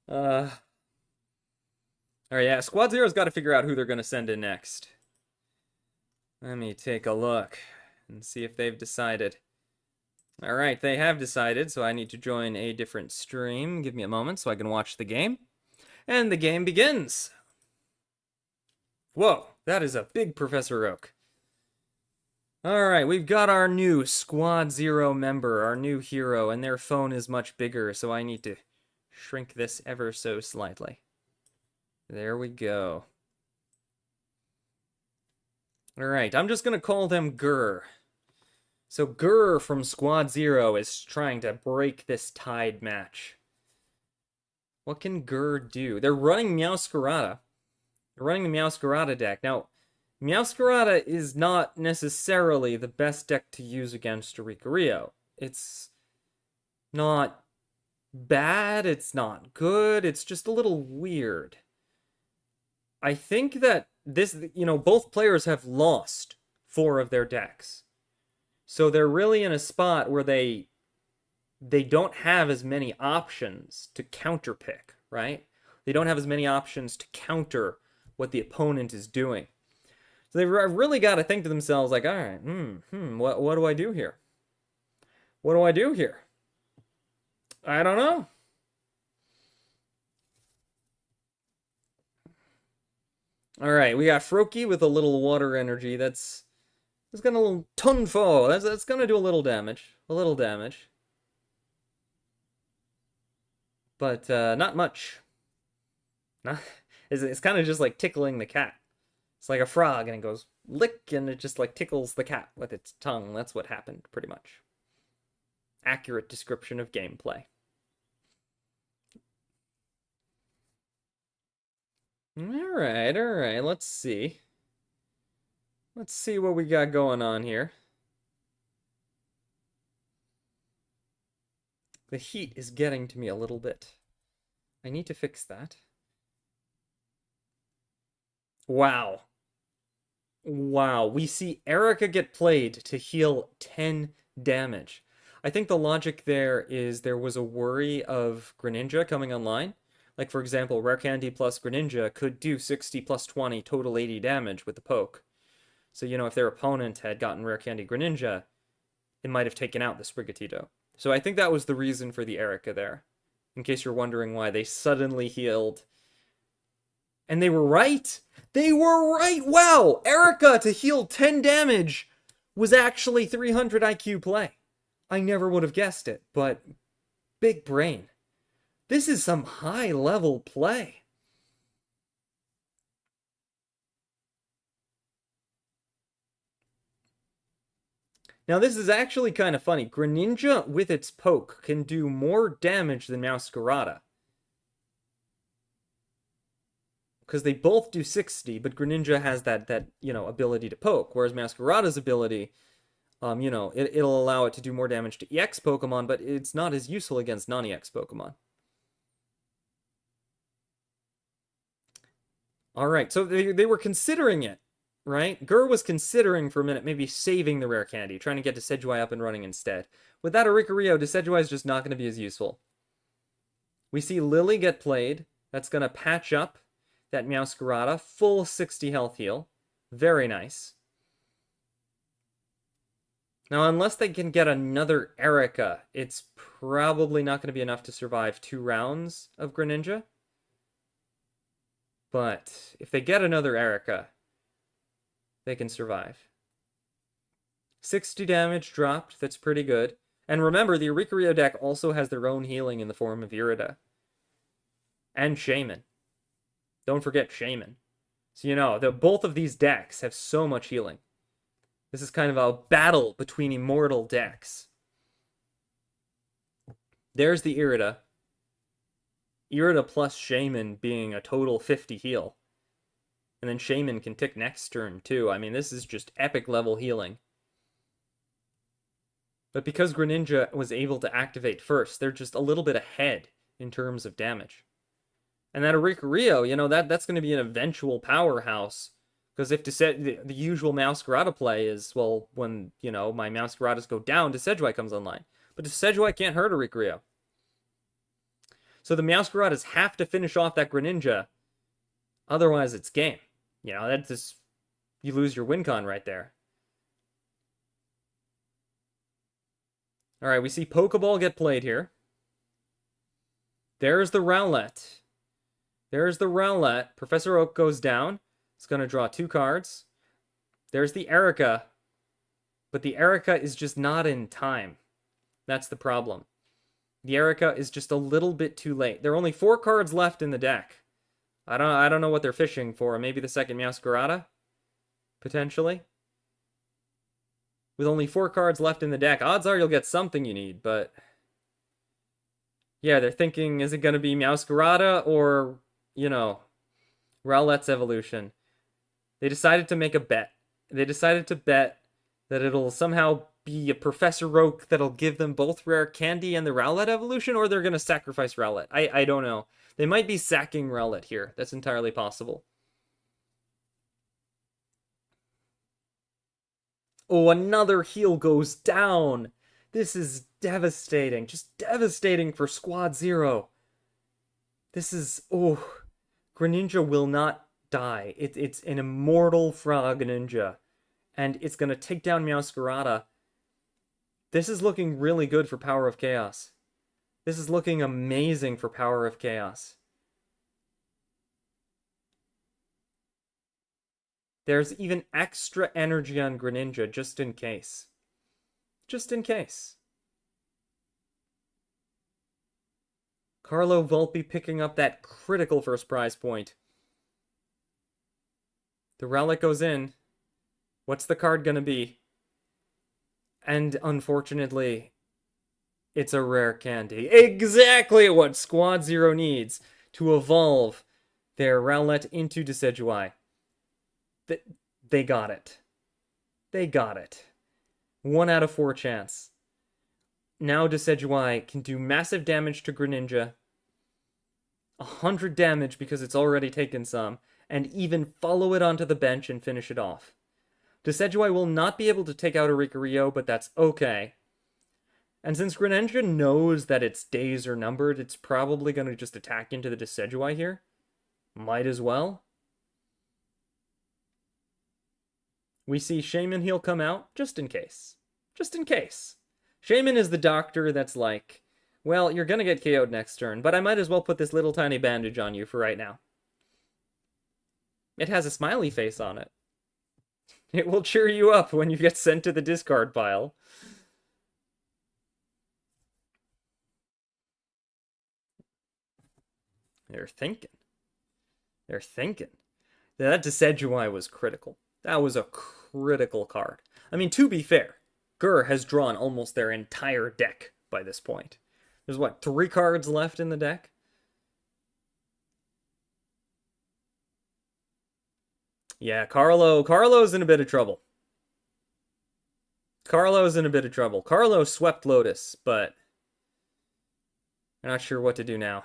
Alright, yeah, Squad Zero's got to figure out who they're going to send in next. Let me take a look and see if they've decided. Alright, they have decided, so I need to join a different stream. Give me a moment so I can watch the game. And the game begins! Whoa, that is a big Professor Oak. Alright, we've got our new Squad Zero member, our new hero, and their phone is much bigger, so I need to shrink this ever so slightly. There we go. Alright, I'm just gonna call them Grr. So Grr from Squad Zero is trying to break this tied match. What can Grr do? They're running Meowscarada. They're running the Meowscarada deck. Now, Meowscarada is not necessarily the best deck to use against Oricorio. It's not bad, it's not good, it's just a little weird. I think that this, both players have lost 4 of their decks. So they're really in a spot where they don't have as many options to counterpick, right? They don't have as many options to counter what the opponent is doing. So they've really got to think to themselves, like, all right, what do I do here? What do I do here? I don't know. All right, we got Froakie with a little water energy. That's gonna a little Tunfo. That's gonna do a little damage. But not much. It's kind of just like tickling the cat. It's like a frog, and it goes lick, and it just like tickles the cat with its tongue. That's what happened, pretty much. Accurate description of gameplay. Alright, let's see. Let's see what we got going on here. The heat is getting to me a little bit. I need to fix that. Wow. Wow, we see Erica get played to heal 10 damage. I think the logic there is there was a worry of Greninja coming online. Like, for example, Rare Candy plus Greninja could do 60 plus 20, total 80 damage with the poke. So, if their opponent had gotten Rare Candy Greninja, it might have taken out the Sprigatito. So I think that was the reason for the Erica there. In case you're wondering why they suddenly healed. And they were right! They were right! Wow! Erica to heal 10 damage was actually 300 IQ play. I never would have guessed it, but big brain. This is some high-level play. Now, this is actually kind of funny. Greninja, with its poke, can do more damage than Meowscarada. Because they both do 60, but Greninja has that ability to poke, whereas Meowscarada's ability You know, it'll allow it to do more damage to EX Pokemon, but it's not as useful against non-EX Pokemon. All right, so they were considering it, right? Gur was considering for a minute maybe saving the rare candy, trying to get Decidueye up and running instead. With that Oricorio, Decidueye is just not going to be as useful. We see Lily get played. That's going to patch up that Meowscarada. Full 60 health heal. Very nice. Now, unless they can get another Erica, it's probably not going to be enough to survive 2 rounds of Greninja. But if they get another Erica, they can survive. 60 damage dropped. That's pretty good. And remember, the Oricorio deck also has their own healing in the form of Irida. And Shaman. Don't forget Shaman. So, you know, both of these decks have so much healing. This is kind of a battle between immortal decks. There's the Irida. Irida plus Shaman being a total 50 heal. And then Shaman can tick next turn, too. I mean, this is just epic level healing. But because Greninja was able to activate first, they're just a little bit ahead in terms of damage. And that Oricorio, you know, that's going to be an eventual powerhouse. Because if the usual Meowscarada play is, well, when, you know, my Meowscaradas go down, Decidueye comes online. But Decidueye can't hurt Oricorio. So the Meowscaradas have to finish off that Greninja. Otherwise, it's game. You know, that's just, you lose your win con right there. All right, we see Pokeball get played here. There's the Rowlet. There's the Rowlet. Professor Oak goes down. It's going to draw 2 cards. There's the Erica. But the Erica is just not in time. That's the problem. The Erica is just a little bit too late. There are only 4 cards left in the deck. I don't know what they're fishing for. Maybe the second Meowscarada? Potentially? With only 4 cards left in the deck, odds are you'll get something you need, but... yeah, they're thinking, is it going to be Meowscarada or, you know, Rowlet's evolution? They decided to make a bet. They decided to bet that it'll somehow be a Professor Oak that'll give them both Rare Candy and the Rowlet evolution, or they're going to sacrifice Rowlet. I don't know. They might be sacking Rowlet here. That's entirely possible. Oh, another heal goes down. This is devastating. Just devastating for Squad Zero. This is... oh. Greninja will not die. It's an immortal Frog Ninja. And it's going to take down Meowscarada. This is looking really good for Power of Chaos. This is looking amazing for Power of Chaos. There's even extra energy on Greninja, just in case. Just in case. Carlo Volpe picking up that critical first prize point. The Rowlet goes in. What's the card gonna be? And unfortunately, it's a rare candy. Exactly what Squad Zero needs to evolve their Rowlet into Decidueye. They got it. They got it. 1 out of 4 chance. Now Decidueye can do massive damage to Greninja. 100 damage because it's already taken some. And even follow it onto the bench and finish it off. Decidueye will not be able to take out Oricorio, but that's okay. And since Greninja knows that its days are numbered, it's probably going to just attack into the Decidueye here. Might as well. We see Shaman Heal come out, just in case. Just in case. Shaman is the doctor that's like, well, you're gonna get KO'd next turn, but I might as well put this little tiny bandage on you for right now. It has a smiley face on it. It will cheer you up when you get sent to the discard pile. They're thinking. They're thinking. That Decidueye was critical. That was a critical card. I mean, to be fair, Gur has drawn almost their entire deck by this point. There's, what, 3 cards left in the deck? Yeah, Carlo's in a bit of trouble. Carlo's in a bit of trouble. Carlo swept Lotus, but I'm not sure what to do now.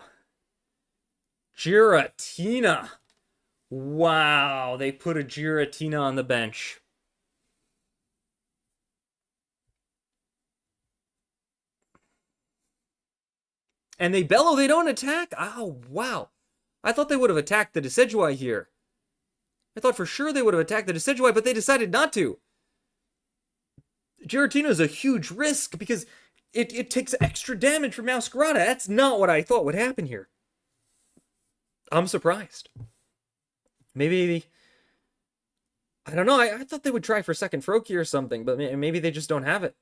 Giratina. Wow, they put a Giratina on the bench. And they bellow, they don't attack? Oh, wow. I thought they would have attacked the Decidueye here. I thought for sure they would have attacked the Decidueye, but they decided not to. Giratina is a huge risk because it takes extra damage from Meowscarada. That's not what I thought would happen here. I'm surprised. Maybe... I don't know. I thought they would try for second Froakie or something, but maybe they just don't have it.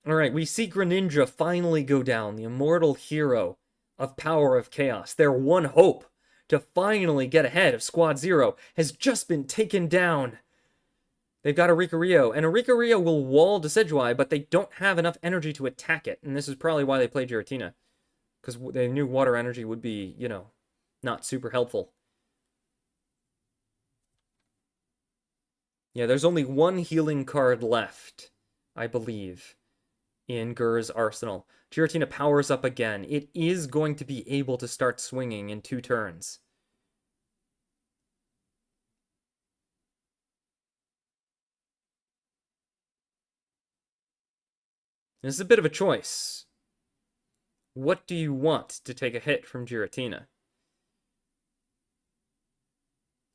Alright, we see Greninja finally go down, the immortal hero of Power of Chaos. Their one hope to finally get ahead of Squad Zero has just been taken down. They've got Oricorio, and Oricorio will wall Decidueye, but they don't have enough energy to attack it, and this is probably why they played Giratina. Because they knew water energy would be, you know, not super helpful. Yeah, there's only one healing card left, I believe, in Gur's arsenal. Giratina powers up again. It is going to be able to start swinging in 2 turns. This is a bit of a choice. What do you want to take a hit from Giratina?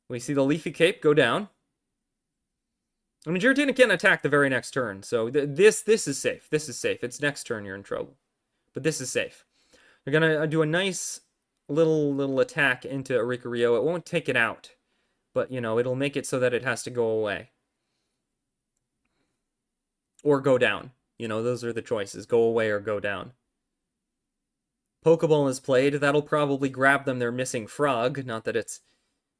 We see the Leafy Cape go down. I mean, Giratina can't attack the very next turn, so this is safe. This is safe. It's next turn you're in trouble. But this is safe. They're going to do a nice little attack into Oricorio. It won't take it out, but, you know, it'll make it so that it has to go away. Or go down. You know, those are the choices. Go away or go down. Pokeball is played. That'll probably grab them their missing frog. Not that it's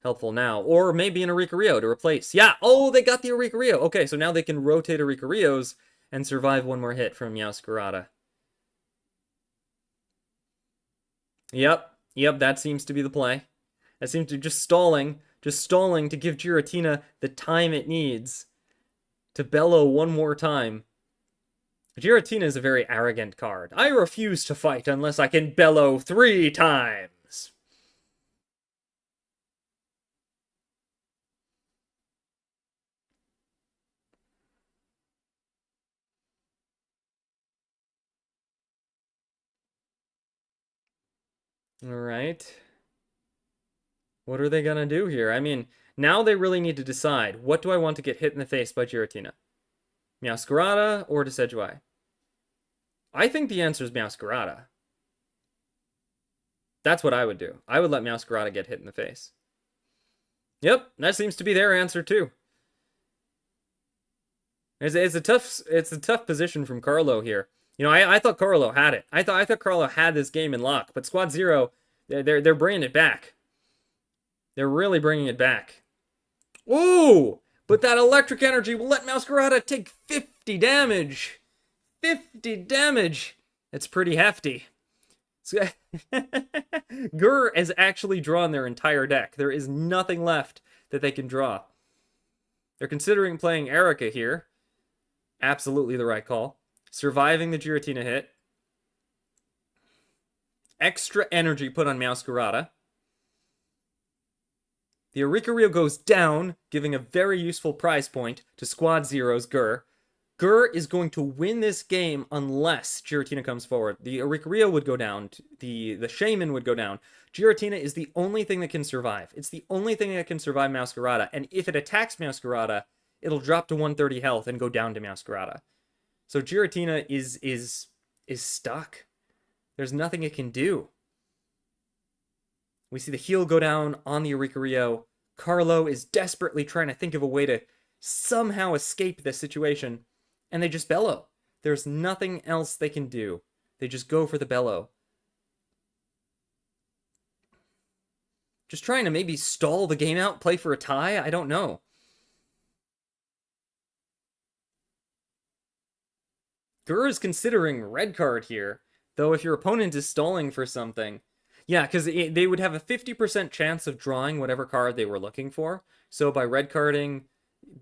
helpful now. Or maybe an Oricorio to replace. Yeah! Oh, they got the Oricorio! Okay, so now they can rotate Oricorios and survive one more hit from Meowscarada. Yep, that seems to be the play. That seems to be just stalling to give Giratina the time it needs to bellow one more time. Giratina is a very arrogant card. I refuse to fight unless I can bellow 3 times. Alright. What are they gonna do here? I mean, now they really need to decide. What do I want to get hit in the face by Giratina? Meowscarada or Decidueye? I think the answer is Meowscarada. That's what I would do. I would let Meowscarada get hit in the face. Yep, that seems to be their answer too. It's a tough position from Carlo here. You know, I thought Carlo had it. I thought Carlo had this game in lock, but Squad Zero, they're bringing it back. They're really bringing it back. Ooh! But that electric energy will let Meowscarada take 50 damage. 50 damage. It's pretty hefty. Gur has actually drawn their entire deck. There is nothing left that they can draw. They're considering playing Erica here. Absolutely the right call. Surviving the Giratina hit. Extra energy put on Meowscarada. The Oricorio goes down, giving a very useful prize point to Squad Zero's Gur. Gur is going to win this game unless Giratina comes forward. The Oricorio would go down. The Shaman would go down. Giratina is the only thing that can survive. It's the only thing that can survive Meowscarada. And if it attacks Meowscarada, it'll drop to 130 health and go down to Meowscarada. So Giratina is stuck. There's nothing it can do. We see the heal go down on the Oricorio. Carlo is desperately trying to think of a way to somehow escape this situation. And they just bellow. There's nothing else they can do. They just go for the bellow. Just trying to maybe stall the game out, play for a tie? I don't know. Gur is considering red card here. Though if your opponent is stalling for something... Yeah, because they would have a 50% chance of drawing whatever card they were looking for. So by red carding,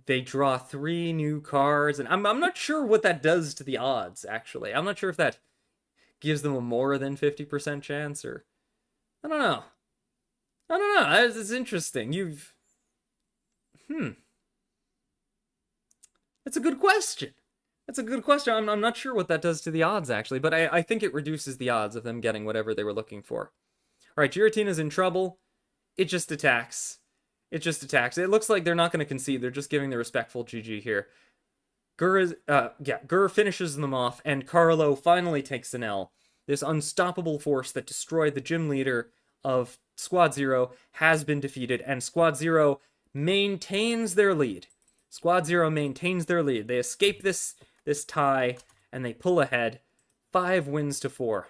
they draw 3 new cards, and I'm not sure what that does to the odds, actually. I'm not sure if that gives them a more than 50% chance, or... I don't know. I don't know. It's interesting. Hmm. That's a good question. That's a good question. I'm not sure what that does to the odds, actually, but I think it reduces the odds of them getting whatever they were looking for. All right, Giratina's in trouble. It just attacks. It just attacks. It looks like they're not going to concede. They're just giving the respectful GG here. Gur finishes them off, and Carlo finally takes an L. This unstoppable force that destroyed the gym leader of Squad Zero has been defeated, and Squad Zero maintains their lead. Squad Zero maintains their lead. They escape this tie, and they pull ahead. 5 wins to 4.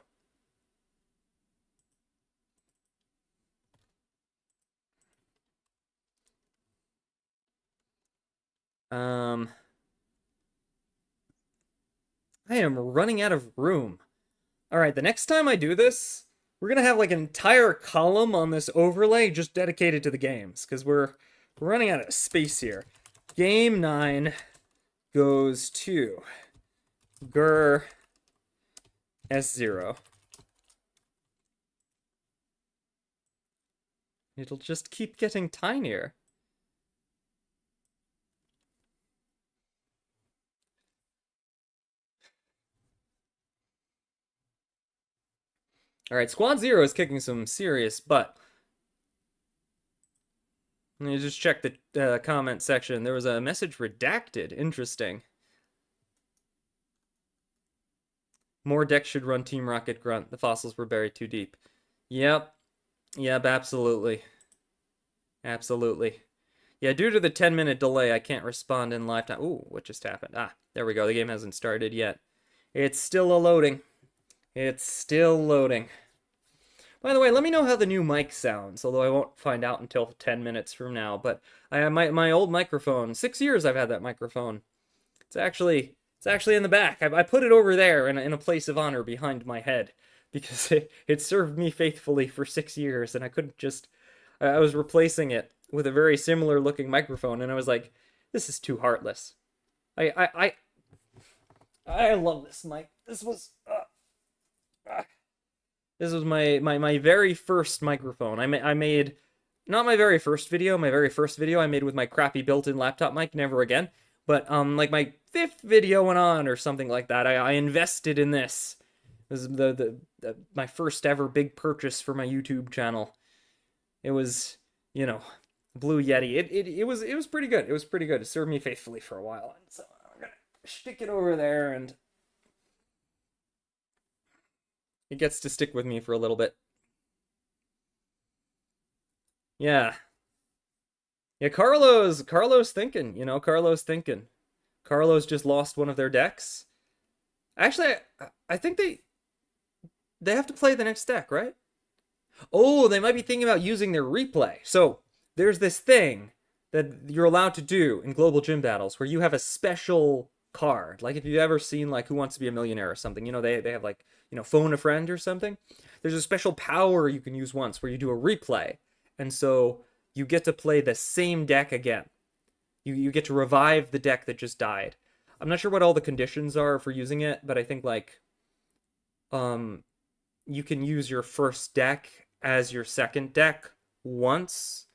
I am running out of room. All right, the next time I do this, we're gonna have like an entire column on this overlay just dedicated to the games, because we're running out of space here. Game 9 goes to Gur S0. It'll just keep getting tinier. All right, Squad Zero is kicking some serious butt. Let me just check the comment section. There was a message redacted. Interesting. More decks should run Team Rocket Grunt. The fossils were buried too deep. Yep. Yep, absolutely. Absolutely. Yeah, due to the 10-minute delay, I can't respond in live time. Ooh, what just happened? Ah, there we go. The game hasn't started yet. It's still a loading. It's still loading. By the way, let me know how the new mic sounds, although I won't find out until 10 minutes from now. But I have my old microphone. 6 years I've had that microphone. It's actually in the back. I put it over there in a place of honor behind my head because it served me faithfully for 6 years, and I couldn't just... I was replacing it with a very similar looking microphone, and I was like, this is too heartless. I love this mic. This was my very first microphone. I made not my very first video. My very first video I made with my crappy built-in laptop mic, never again. But like my 5th video went on or something like that. I invested in this. This is my first ever big purchase for my YouTube channel. It was, Blue Yeti. It was pretty good. It was pretty good. It served me faithfully for a while. And so I'm gonna stick it over there, and it gets to stick with me for a little bit. Yeah. Yeah, Carlo's thinking, Carlo's thinking. Carlo's just lost one of their decks. Actually, I think they have to play the next deck, right? Oh, they might be thinking about using their replay. So there's this thing that you're allowed to do in global gym battles where you have a special card. Like if you've ever seen like Who Wants to Be a Millionaire or something, they have like, Phone a Friend or something. There's a special power you can use once where you do a replay. And so you get to play the same deck again. You get to revive the deck that just died. I'm not sure what all the conditions are for using it, but I think like you can use your first deck as your second deck once.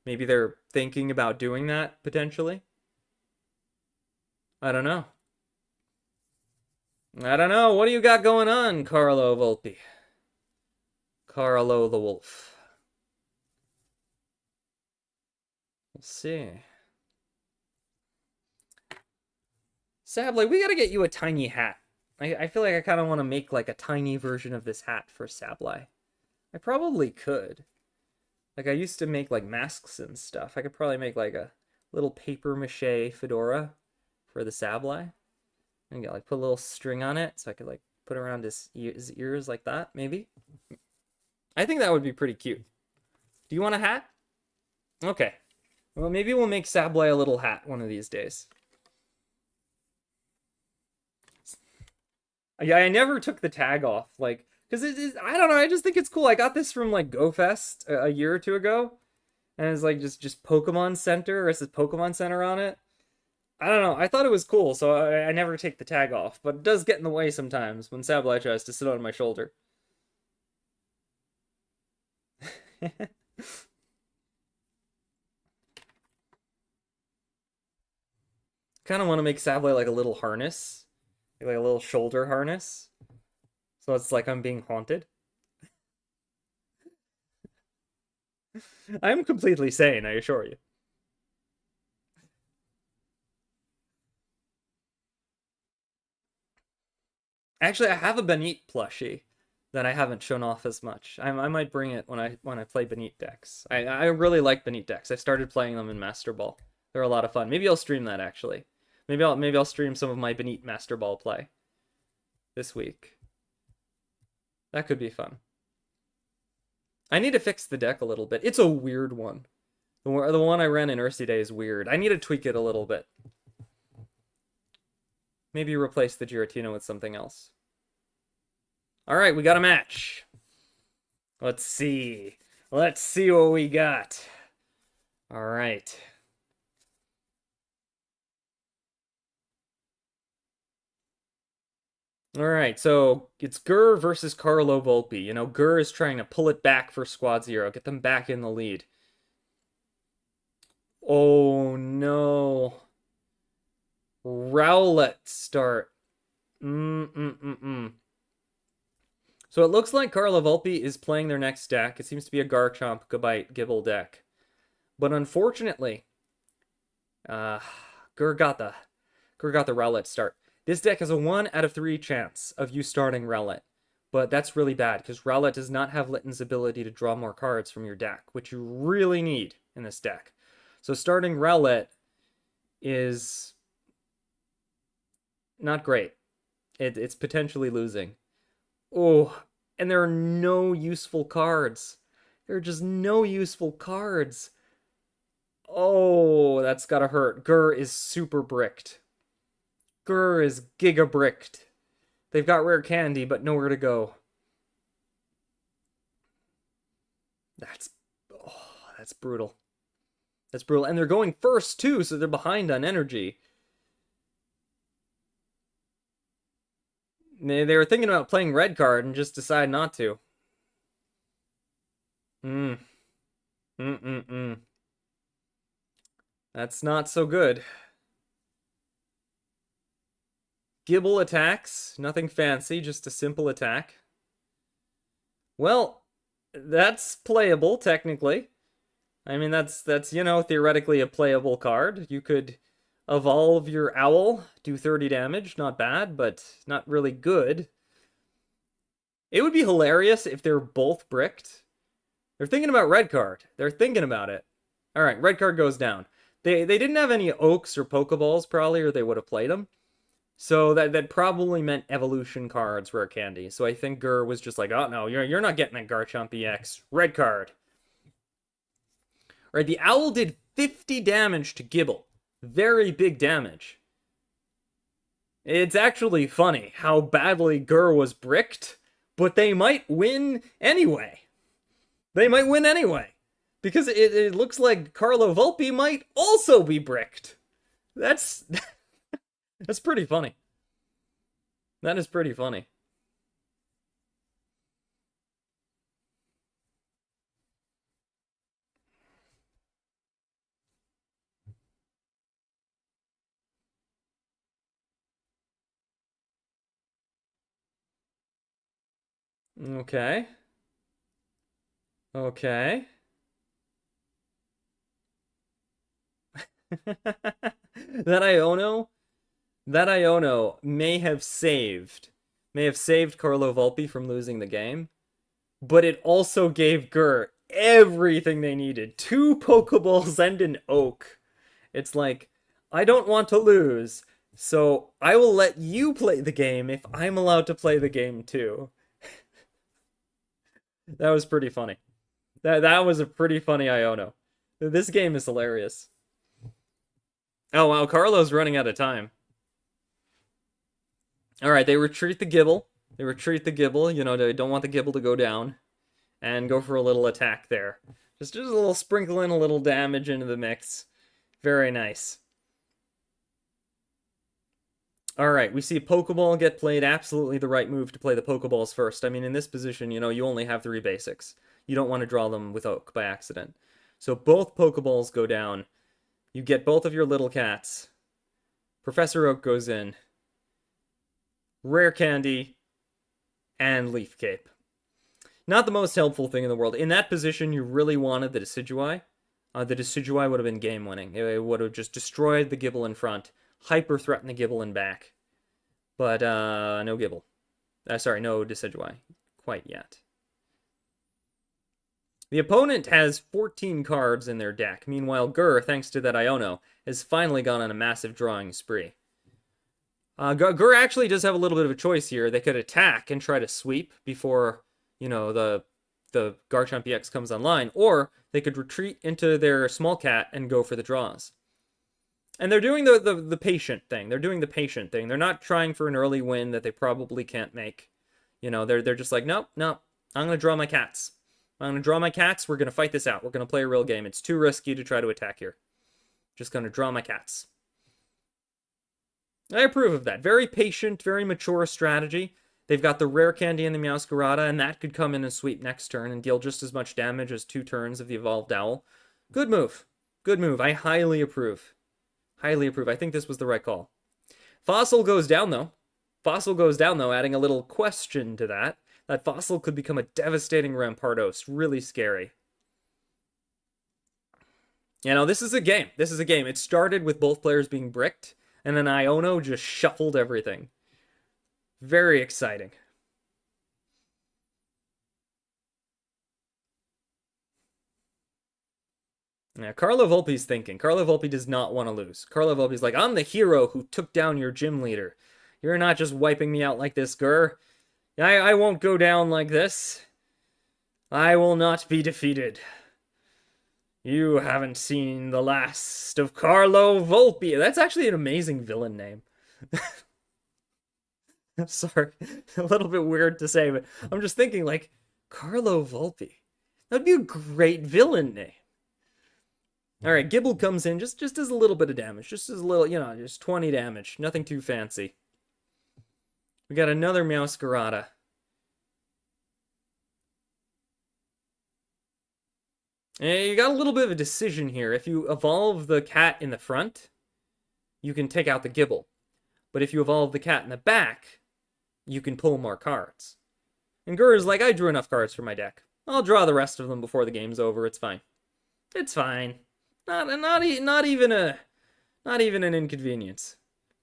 Maybe they're thinking about doing that potentially. I don't know. I don't know. What do you got going on, Carlo Volpe? Carlo the Wolf. Let's see. Sableye, we gotta get you a tiny hat. I feel like I kind of want to make like a tiny version of this hat for Sableye. I probably could. Like I used to make like masks and stuff. I could probably make like a little paper mache fedora for the Sableye. And get like put a little string on it so I could like put around his ears like that, maybe. I think that would be pretty cute. Do you want a hat? Okay. Well, maybe we'll make Sableye a little hat one of these days. Yeah, I never took the tag off, like, Because I don't know, I just think it's cool. I got this from like GoFest a year or two ago, and it's like just Pokemon Center, or it says Pokemon Center on it. I don't know, I thought it was cool, so I never take the tag off, but it does get in the way sometimes when Sableye tries to sit on my shoulder. Kind of want to make Sableye like a little harness, like a little shoulder harness. So it's like I'm being haunted. I'm completely sane, I assure you. Actually, I have a Benit plushie that I haven't shown off as much. I might bring it when I play Benit decks. I really like Benit decks. I started playing them in Master Ball. They're a lot of fun. Maybe I'll stream that actually. Maybe I'll stream some of my Benit Master Ball play this week. That could be fun. I need to fix the deck a little bit. It's a weird one. The one I ran in Ursi Day is weird. I need to tweak it a little bit. Maybe replace the Giratina with something else. All right, we got a match. Let's see. Let's see what we got. All right. All right, so it's Gur versus Carlo Volpe. You know, Gur is trying to pull it back for Squad Zero, get them back in the lead. Oh no. Rowlet start. So it looks like Carlo Volpe is playing their next deck. It seems to be a Garchomp, Gabite, Gible deck. But unfortunately, Gur got the Rowlet start. This deck has a 1 out of 3 chance of you starting Rowlet. But that's really bad, because Rowlet does not have Litten's ability to draw more cards from your deck, which you really need in this deck. So starting Rowlet is not great. It's potentially losing. Oh, and there are no useful cards. There are just no useful cards. Oh, that's gotta hurt. Gur is super bricked. Gur is giga bricked. They've got rare candy, but nowhere to go. That's brutal. That's brutal. And they're going first, too, so they're behind on energy. They were thinking about playing red card and just decide not to. That's not so good. Gible attacks. Nothing fancy, just a simple attack. Well, that's playable, technically. I mean, that's you know, theoretically a playable card. You could evolve your Owl, do 30 damage. Not bad, but not really good. It would be hilarious if they're both bricked. They're thinking about red card. They're thinking about it. All right, red card goes down. They didn't have any Oaks or Pokeballs, probably, or they would have played them. So that probably meant evolution cards, rare candy. So I think Gur was just like, oh no, you're not getting that Garchomp EX. Red card. All right, the Owl did 50 damage to Gible. Very big damage. It's actually funny how badly Gur was bricked, but they might win anyway. They might win anyway. Because it looks like Carlo Volpe might also be bricked. That's pretty funny. That is pretty funny. Okay. Okay. That Iono may have saved Carlo Volpe from losing the game, but it also gave Gur everything they needed. 2 Pokeballs and an Oak. It's like, I don't want to lose, so I will let you play the game if I'm allowed to play the game too. That was pretty funny. That was a pretty funny Iono. This game is hilarious. Oh wow, Carlo's running out of time. Alright, they retreat the Gible. They retreat the Gible, you know, they don't want the Gible to go down, and go for a little attack there. Just a little sprinkle in a little damage into the mix. Very nice. Alright, we see a Pokeball get played. Absolutely the right move to play the Pokeballs first. I mean, in this position, you know, you only have 3 basics. You don't want to draw them with Oak by accident. So both Pokeballs go down. You get both of your little cats. Professor Oak goes in. Rare Candy. And Leaf Cape. Not the most helpful thing in the world. In that position, you really wanted the Decidueye. The Decidueye would have been game-winning. It would have just destroyed the Gible in front. Hyper-threaten the Gible in back. But, no Gible. Sorry, no Decidueye. Quite yet. The opponent has 14 cards in their deck. Meanwhile, Gur, thanks to that Iono, has finally gone on a massive drawing spree. Gur actually does have a little bit of a choice here. They could attack and try to sweep before, you know, the Garchomp EX comes online, or they could retreat into their small cat and go for the draws. And they're doing the patient thing. They're doing the patient thing. They're not trying for an early win that they probably can't make. You know, they're just like, nope, I'm going to draw my cats. I'm going to draw my cats. We're going to fight this out. We're going to play a real game. It's too risky to try to attack here. Just going to draw my cats. I approve of that. Very patient, very mature strategy. They've got the Rare Candy and the Meowscarada, and that could come in and sweep next turn and deal just as much damage as 2 turns of the Evolved Owl. Good move. Good move. I highly approve. Highly approve. I think this was the right call. Fossil goes down, though. Fossil goes down, though, adding a little question to that. That Fossil could become a devastating Rampardos. Really scary. You know, this is a game. This is a game. It started with both players being bricked, and then Iono just shuffled everything. Very exciting. Yeah, Carlo Volpe's thinking. Carlo Volpe does not want to lose. Carlo Volpe's like, I'm the hero who took down your gym leader. You're not just wiping me out like this, Gur. I won't go down like this. I will not be defeated. You haven't seen the last of Carlo Volpe. That's actually an amazing villain name. Sorry, a little bit weird to say, but I'm just thinking, like, Carlo Volpe. That'd be a great villain name. Alright, Gible comes in, just does a little bit of damage. Just as a little, you know, just 20 damage. Nothing too fancy. We got another Meowscarada. And you got a little bit of a decision here. If you evolve the cat in the front, you can take out the Gible. But if you evolve the cat in the back, you can pull more cards. And Gur is like, I drew enough cards for my deck. I'll draw the rest of them before the game's over. It's fine. It's fine. Not even an inconvenience.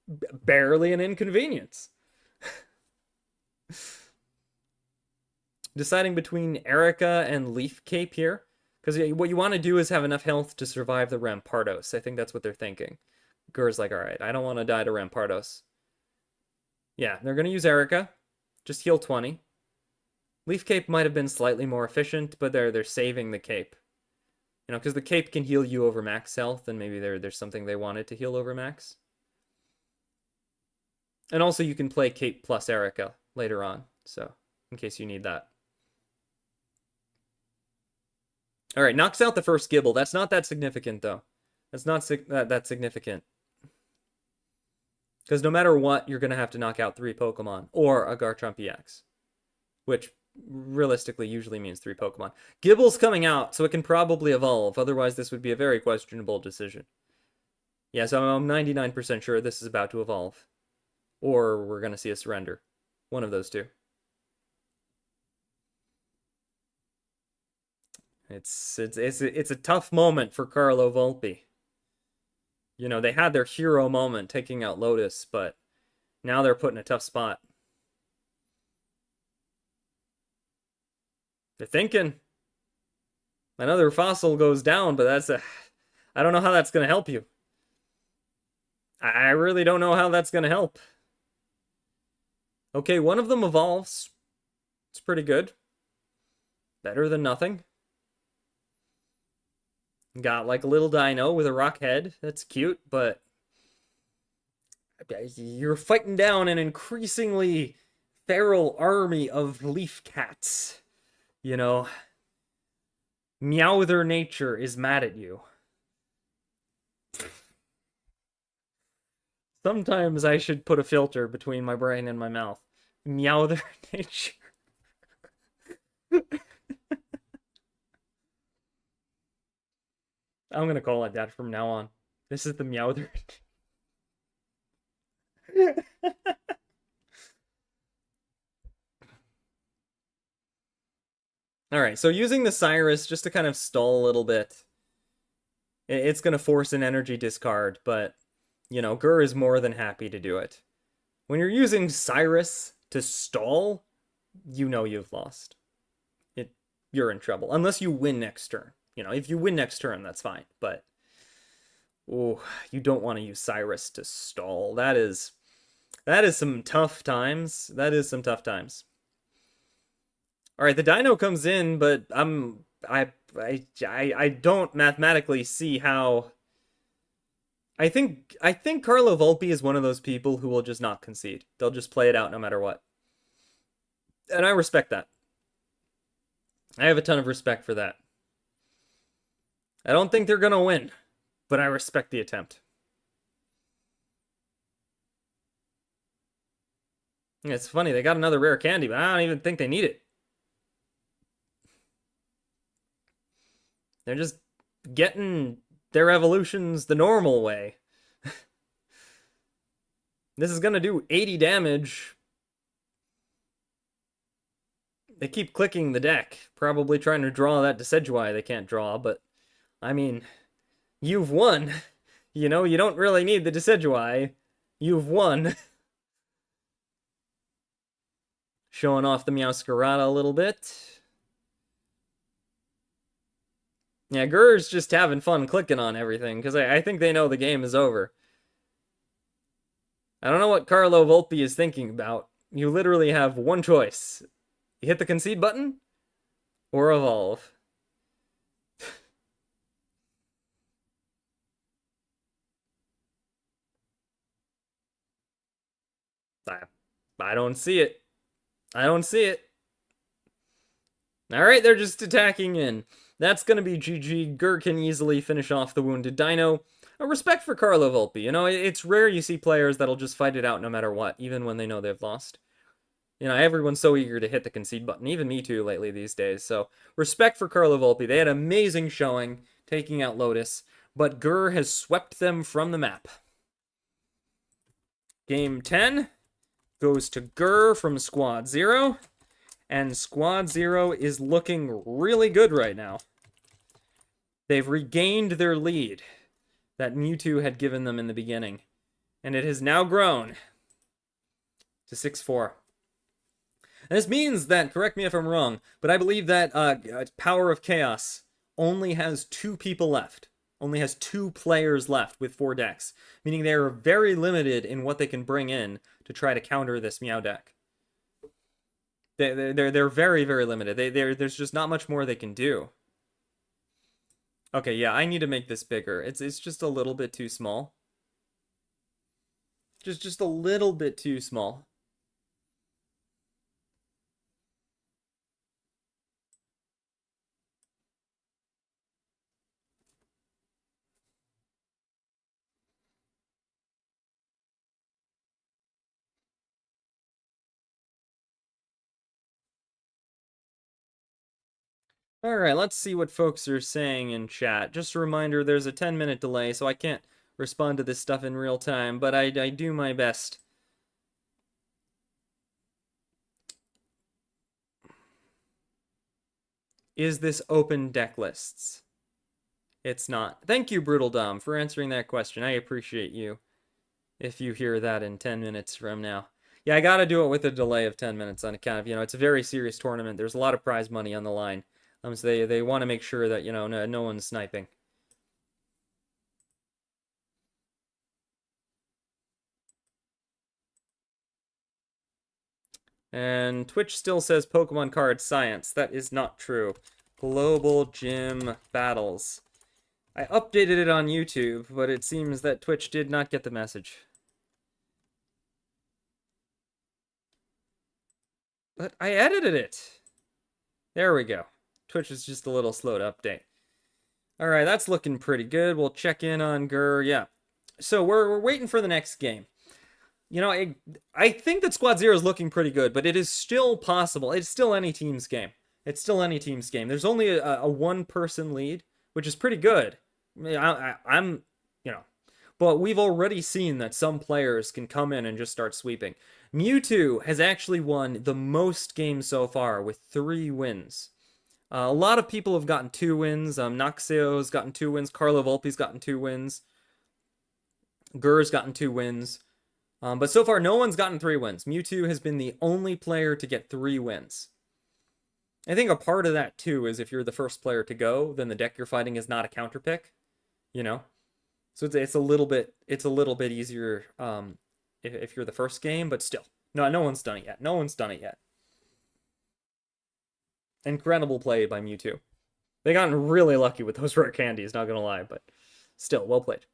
Barely an inconvenience. Deciding between Erica and Leaf Cape here. Because what you want to do is have enough health to survive the Rampardos. I think that's what they're thinking. Gur's like, alright, I don't want to die to Rampardos. Yeah, they're going to use Erica. Just heal 20. Leaf Cape might have been slightly more efficient, but they're saving the Cape. You know, because the Cape can heal you over max health, and maybe there's something they wanted to heal over max. And also you can play Cape plus Erica later on, so in case you need that. Alright, knocks out the first Gible. That's not that significant, though. That's not that significant. Because no matter what, you're going to have to knock out 3 Pokemon. Or a Garchomp EX. Which, realistically, usually means 3 Pokemon. Gible's coming out, so it can probably evolve. Otherwise, this would be a very questionable decision. Yeah, so I'm 99% sure this is about to evolve. Or we're going to see a surrender. One of those two. It's a tough moment for Carlo Volpe. You know, they had their hero moment taking out Lotus, but now they're put in a tough spot. They're thinking. Another Fossil goes down, but I don't know how that's going to help you. I really don't know how that's going to help. Okay, one of them evolves. It's pretty good. Better than nothing. Got like a little dino with a rock head. That's cute, but you're fighting down an increasingly feral army of leaf cats. You know, Meowther nature is mad at you. Sometimes I should put a filter between my brain and my mouth. Meowther nature. I'm gonna call it that from now on. This is the Meowther. Alright, so using the Cyrus just to kind of stall a little bit. It's gonna force an energy discard, but, you know, Gur is more than happy to do it. When you're using Cyrus to stall, you know you've lost. You're in trouble. Unless you win next turn. You know, if you win next turn, that's fine. But, oh, you don't want to use Cyrus to stall. That is some tough times. That is some tough times. All right, the Dino comes in, but I don't mathematically see how. I think Carlo Volpe is one of those people who will just not concede. They'll just play it out no matter what. And I respect that. I have a ton of respect for that. I don't think they're going to win, but I respect the attempt. It's funny, they got another rare candy, but I don't even think they need it. They're just getting their evolutions the normal way. This is going to do 80 damage. They keep clicking the deck, probably trying to draw that Decidueye they can't draw, but, I mean, you've won. You know, you don't really need the Decidueye. You've won. Showing off the Meowscarada a little bit. Yeah, Gur's just having fun clicking on everything, because I think they know the game is over. I don't know what Carlo Volpe is thinking about. You literally have one choice. You hit the concede button, or evolve. I don't see it. I don't see it. Alright, they're just attacking in. That's gonna be GG. Gur can easily finish off the wounded Dino. A respect for Carlo Volpe. You know, it's rare you see players that'll just fight it out no matter what, even when they know they've lost. You know, everyone's so eager to hit the concede button, even me too lately these days. So, respect for Carlo Volpe. They had an amazing showing, taking out Lotus, but Gur has swept them from the map. Game 10 goes to Gur from Squad 0, and Squad 0 is looking really good right now. They've regained their lead that Mewtwo had given them in the beginning, and it has now grown to 6-4. And this means that, correct me if I'm wrong, but I believe that Power of Chaos only has 2 people left. Only has 2 players left with 4 decks. Meaning they are very limited in what they can bring in to try to counter this Meow deck. They're very, very limited. There's just not much more they can do. Okay, yeah, I need to make this bigger. It's just a little bit too small. Just a little bit too small. Alright, let's see what folks are saying in chat. Just a reminder, there's a 10-minute delay, so I can't respond to this stuff in real time, but I do my best. Is this open deck lists? It's not. Thank you, Brutal Dom, for answering that question. I appreciate you. If you hear that in 10 minutes from now. Yeah, I gotta do it with a delay of 10 minutes on account of, you know, it's a very serious tournament. There's a lot of prize money on the line. So they want to make sure that, you know, no one's sniping. And Twitch still says Pokemon card science. That is not true. Global Gym Battles. I updated it on YouTube, but it seems that Twitch did not get the message. But I edited it. There we go. Twitch is just a little slow to update. All right, that's looking pretty good. We'll check in on Gur. Yeah. So we're waiting for the next game. You know, I think that Squad Zero is looking pretty good, but it is still possible. It's still any team's game. It's still any team's game. There's only a one-person lead, which is pretty good. I'm, you know, but we've already seen that some players can come in and just start sweeping. Mewtwo has actually won the most games so far with 3 wins. A lot of people have gotten 2 wins. Noxio's gotten 2 wins. Carlo Volpe's gotten 2 wins. Gur's gotten 2 wins. But so far, no one's gotten 3 wins. Mewtwo has been the only player to get 3 wins. I think a part of that, too, is if you're the first player to go, then the deck you're fighting is not a counter pick. You know? So it's a little bit easier if you're the first game, but still. No one's done it yet. No one's done it yet. Incredible play by Mewtwo. They got really lucky with those rare candies, not gonna lie, but still, well played.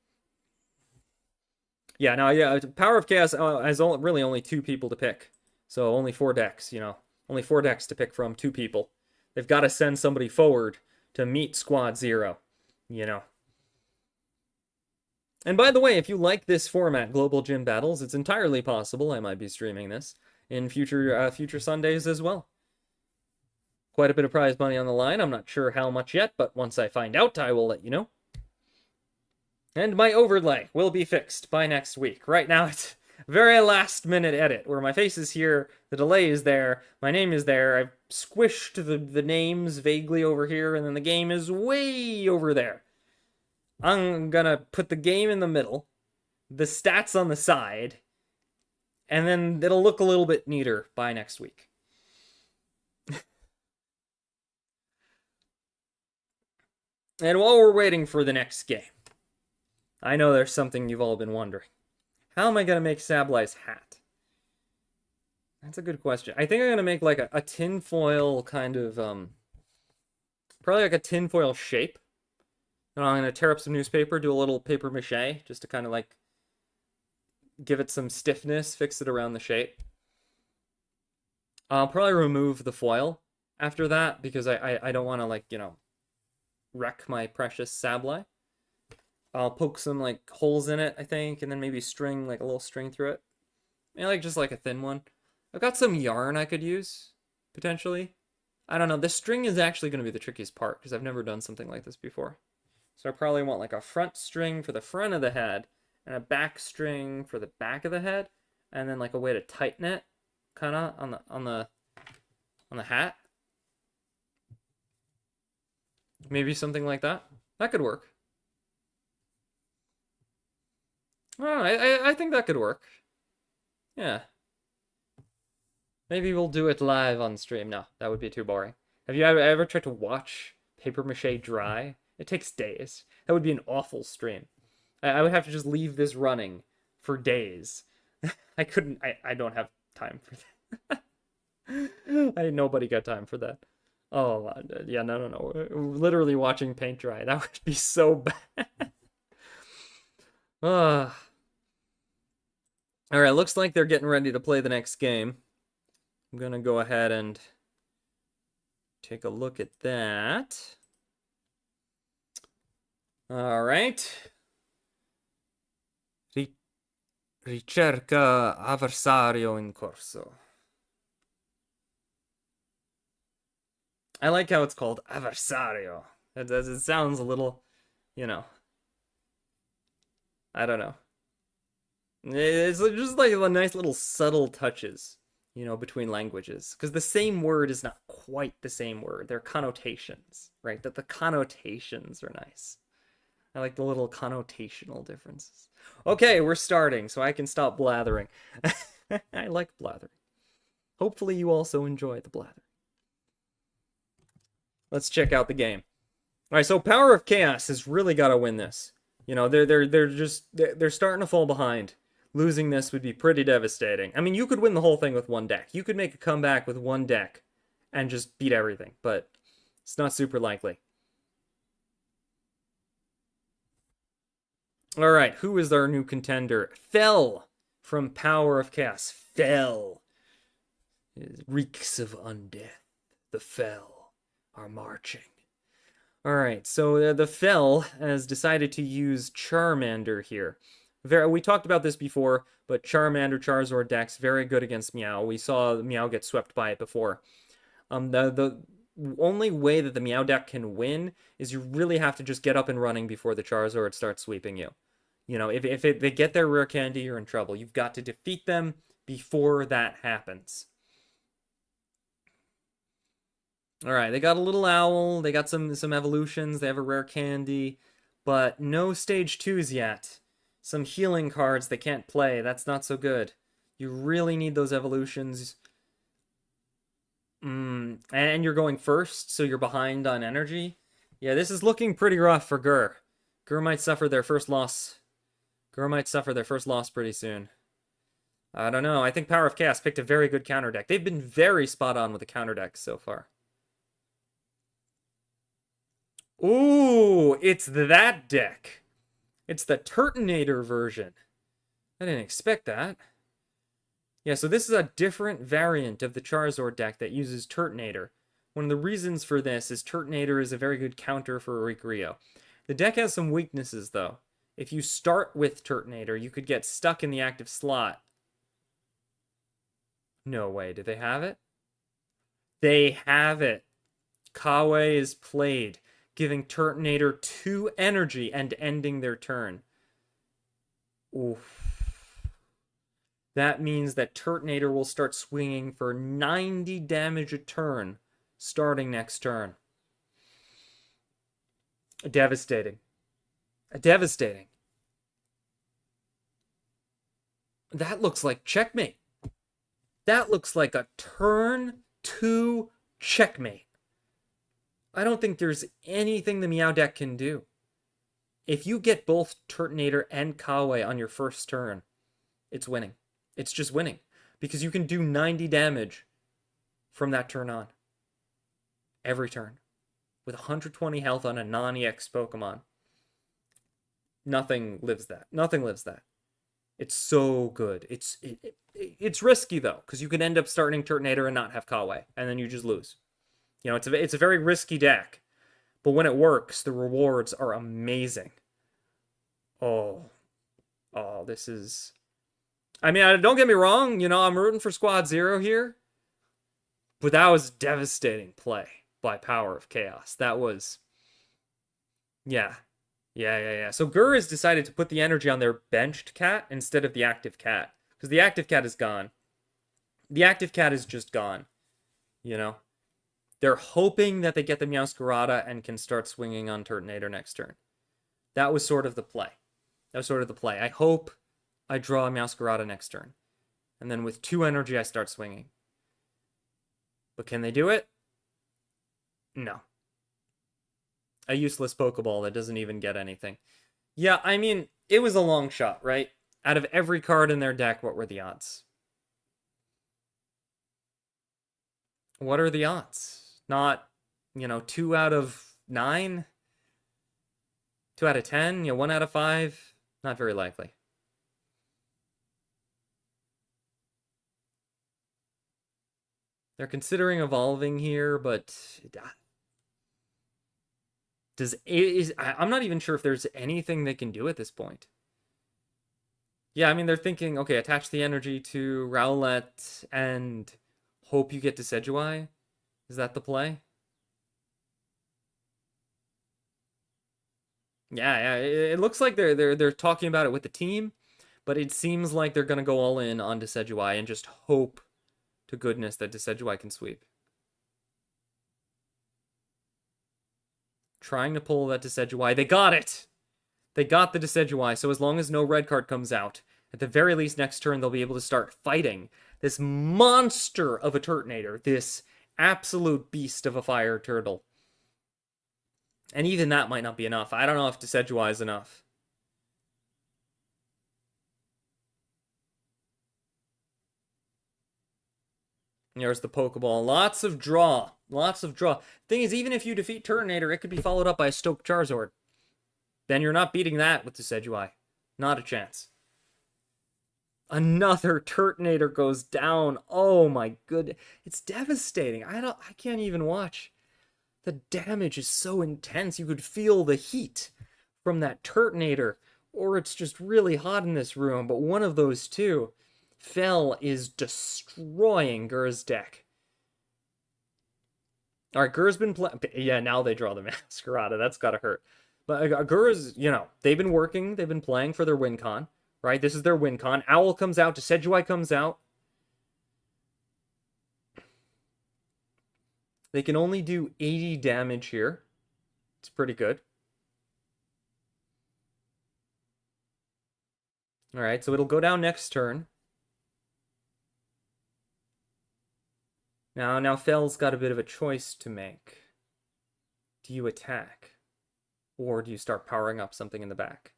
Yeah, Power of Chaos has really only 2 people to pick. So only 4 decks, you know. Only 4 decks to pick from, 2 people. They've got to send somebody forward to meet Squad Zero, you know. And by the way, if you like this format, Global Gym Battles, it's entirely possible I might be streaming this in future Sundays as well. Quite a bit of prize money on the line. I'm not sure how much yet, but once I find out, I will let you know. And my overlay will be fixed by next week. Right now, it's a very last-minute edit, where my face is here, the delay is there, my name is there, I've squished the names vaguely over here, and then the game is way over there. I'm gonna put the game in the middle, the stats on the side, and then it'll look a little bit neater by next week. And while we're waiting for the next game, I know there's something you've all been wondering. How am I going to make Sablei's hat? That's a good question. I think I'm going to make like a tinfoil kind of, probably like a tinfoil shape. And I'm going to tear up some newspaper, do a little paper mache, just to kind of like give it some stiffness, fix it around the shape. I'll probably remove the foil after that, because I don't want to, like, you know, wreck my precious Sableye. I'll poke some like holes in it, I think, and then maybe string, like a little string through it. Maybe like just like a thin one. I've got some yarn I could use, potentially. I don't know. The string is actually going to be the trickiest part, because I've never done something like this before. So I probably want like a front string for the front of the head, and a back string for the back of the head, and then like a way to tighten it, kind of on the hat. Maybe something like that. That could work. Oh, I think that could work. Yeah. Maybe we'll do it live on stream. No, that would be too boring. Have you ever tried to watch paper mache dry? It takes days. That would be an awful stream. I would have to just leave this running for days. I couldn't. I don't have time for that. Nobody got time for that. Oh, yeah, no. Literally watching paint dry. That would be so bad. All right, looks like they're getting ready to play the next game. I'm going to go ahead and take a look at that. All right. Ricerca avversario in corso. I like how it's called avversario. It sounds a little, you know, I don't know. It's just like the nice little subtle touches, you know, between languages. Because the same word is not quite the same word. They're connotations, right? That the connotations are nice. I like the little connotational differences. Okay, we're starting, so I can stop blathering. I like blathering. Hopefully you also enjoy the blather. Let's check out the game. All right, so Power of Chaos has really got to win this. You know, they're starting to fall behind. Losing this would be pretty devastating. I mean, you could win the whole thing with one deck. You could make a comeback with one deck and just beat everything, but it's not super likely. All right, who is our new contender? Fel from Power of Chaos. Fel. It reeks of undeath. The Fel are marching. Alright, so the Fel has decided to use Charmander here. We talked about this before, but Charmander, Charizard decks, very good against Meow. We saw Meow get swept by it before. The only way that the Meow deck can win is you really have to just get up and running before the Charizard starts sweeping you. You know, if they get their rare candy, you're in trouble. You've got to defeat them before that happens. Alright, they got a little owl, they got some evolutions, they have a rare candy, but no stage 2s yet. Some healing cards they can't play, that's not so good. You really need those evolutions. And you're going first, so you're behind on energy. Yeah, this is looking pretty rough for Gur. Gur might suffer their first loss. Gur might suffer their first loss pretty soon. I don't know, I think Power of Chaos picked a very good counter deck. They've been very spot on with the counter decks so far. Ooh, it's that deck. It's the Turtonator version. I didn't expect that. Yeah, so this is a different variant of the Charizard deck that uses Turtonator. One of the reasons for this is Turtonator is a very good counter for Arikrio. The deck has some weaknesses, though. If you start with Turtonator, you could get stuck in the active slot. No way, do they have it? They have it. Kawe is played, giving Turtonator 2 energy and ending their turn. Oof. That means that Turtonator will start swinging for 90 damage a turn, starting next turn. Devastating. Devastating. That looks like checkmate. That looks like a turn 2 checkmate. I don't think there's anything the Meow deck can do. If you get both Turtonator and Kawe on your first turn, it's winning. It's just winning. Because you can do 90 damage from that turn on. Every turn. With 120 health on a non-EX Pokemon. Nothing lives that. Nothing lives that. It's so good. It's risky, though, because you can end up starting Turtonator and not have Kawe, and then you just lose. You know, it's a very risky deck. But when it works, the rewards are amazing. Oh, this is... I mean, don't get me wrong, you know, I'm rooting for Squad Zero here. But that was devastating play by Power of Chaos. That was... Yeah. So Gur has decided to put the energy on their benched cat instead of the active cat. Because the active cat is gone. The active cat is just gone. You know? They're hoping that they get the Meowscarada and can start swinging on Turtonator next turn. That was sort of the play. I hope I draw a Meowscarada next turn. And then with 2 energy, I start swinging. But can they do it? No. A useless Pokeball that doesn't even get anything. Yeah, I mean, it was a long shot, right? Out of every card in their deck, what were the odds? What are the odds? Not, 2 out of 9? 2 out of 10? 1 out of 5? Not very likely. They're considering evolving here, but... I'm not even sure if there's anything they can do at this point. Yeah, I mean, they're thinking, okay, attach the energy to Rowlet and hope you get to Decidueye. Is that the play? Yeah, it looks like they're talking about it with the team, but it seems like they're gonna go all in on Decidueye and just hope to goodness that Decidueye can sweep. Trying to pull that Decidueye. They got it! They got the Decidueye, so as long as no red card comes out, at the very least next turn they'll be able to start fighting this monster of a Turtonator, this absolute beast of a fire turtle. And even that might not be enough. I don't know if Decidueye is enough. There's the Pokeball. Lots of draw. Thing is, even if you defeat Turtonator, it could be followed up by a Stoked Charizard. Then you're not beating that with Decidueye. Not a chance. Another Turtonator goes down. Oh my good. It's devastating. I can't even watch. The damage is so intense. You could feel the heat from that Turtonator, or it's just really hot in this room, but one of those two. Fel is destroying Gur's deck. All right, Gur's been playing. Yeah, now they draw the Masquerada. That's gotta hurt. But Gur's, they've been working. They've been playing for their win con, right? This is their win con. Owl comes out. Decidueye comes out. They can only do 80 damage here. It's pretty good. All right, so it'll go down next turn. Now Fel's got a bit of a choice to make. Do you attack? Or do you start powering up something in the back?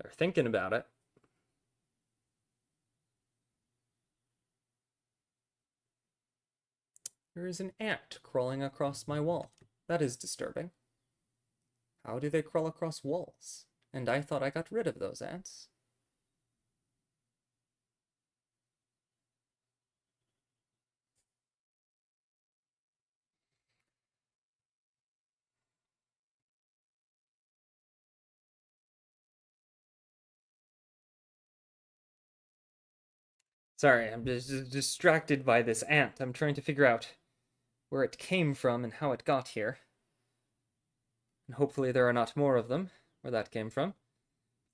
They're thinking about it. There is an ant crawling across my wall. That is disturbing. How do they crawl across walls? And I thought I got rid of those ants. Sorry, I'm just distracted by this ant. I'm trying to figure out where it came from and how it got here. And hopefully there are not more of them where that came from.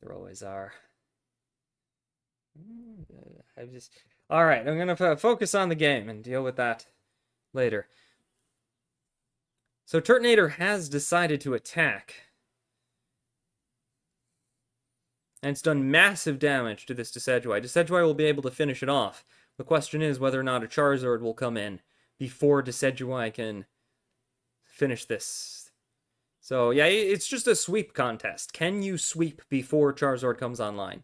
There always are. All right, I'm going to focus on the game and deal with that later. So Turtonator has decided to attack. And it's done massive damage to this Decidueye. Decidueye will be able to finish it off. The question is whether or not a Charizard will come in before Decidueye can finish this. So yeah, it's just a sweep contest. Can you sweep before Charizard comes online?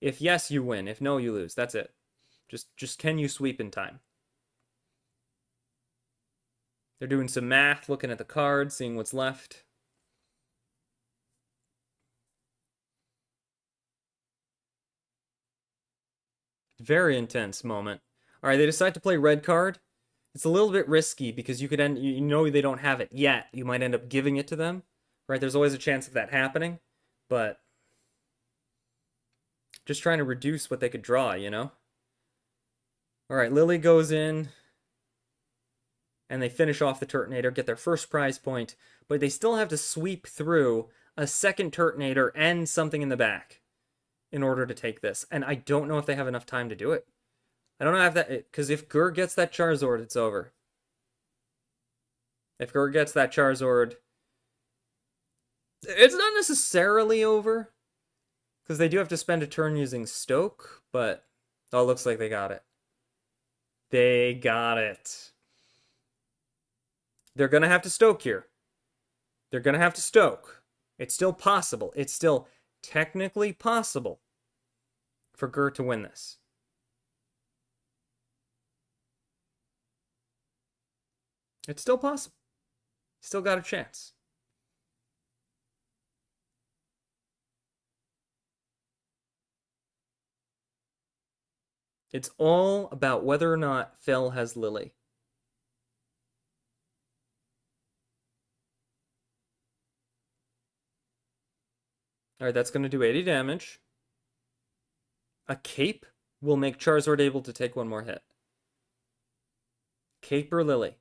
If yes, you win. If no, you lose. That's it. Just can you sweep in time? They're doing some math, looking at the cards, seeing what's left. Very intense moment. All right, they decide to play red card. It's a little bit risky because you could end, they don't have it yet. You might end up giving it to them, right? There's always a chance of that happening, but just trying to reduce what they could draw, All right, Lily goes in, and they finish off the Turtonator, get their first prize point, but they still have to sweep through a second Turtonator and something in the back in order to take this. And I don't know if they have enough time to do it. I don't know if that, because if Gur gets that Charizard, it's over. If Gur gets that Charizard, it's not necessarily over, because they do have to spend a turn using Stoke, but oh, it looks like they got it. They got it. They're going to have to Stoke here. They're going to have to Stoke. It's still possible. It's still technically possible for Gur to win this. It's still possible. Still got a chance. It's all about whether or not Fel has Lily. All right, that's going to do 80 damage. A Cape will make Charizard able to take one more hit. Cape or Lily.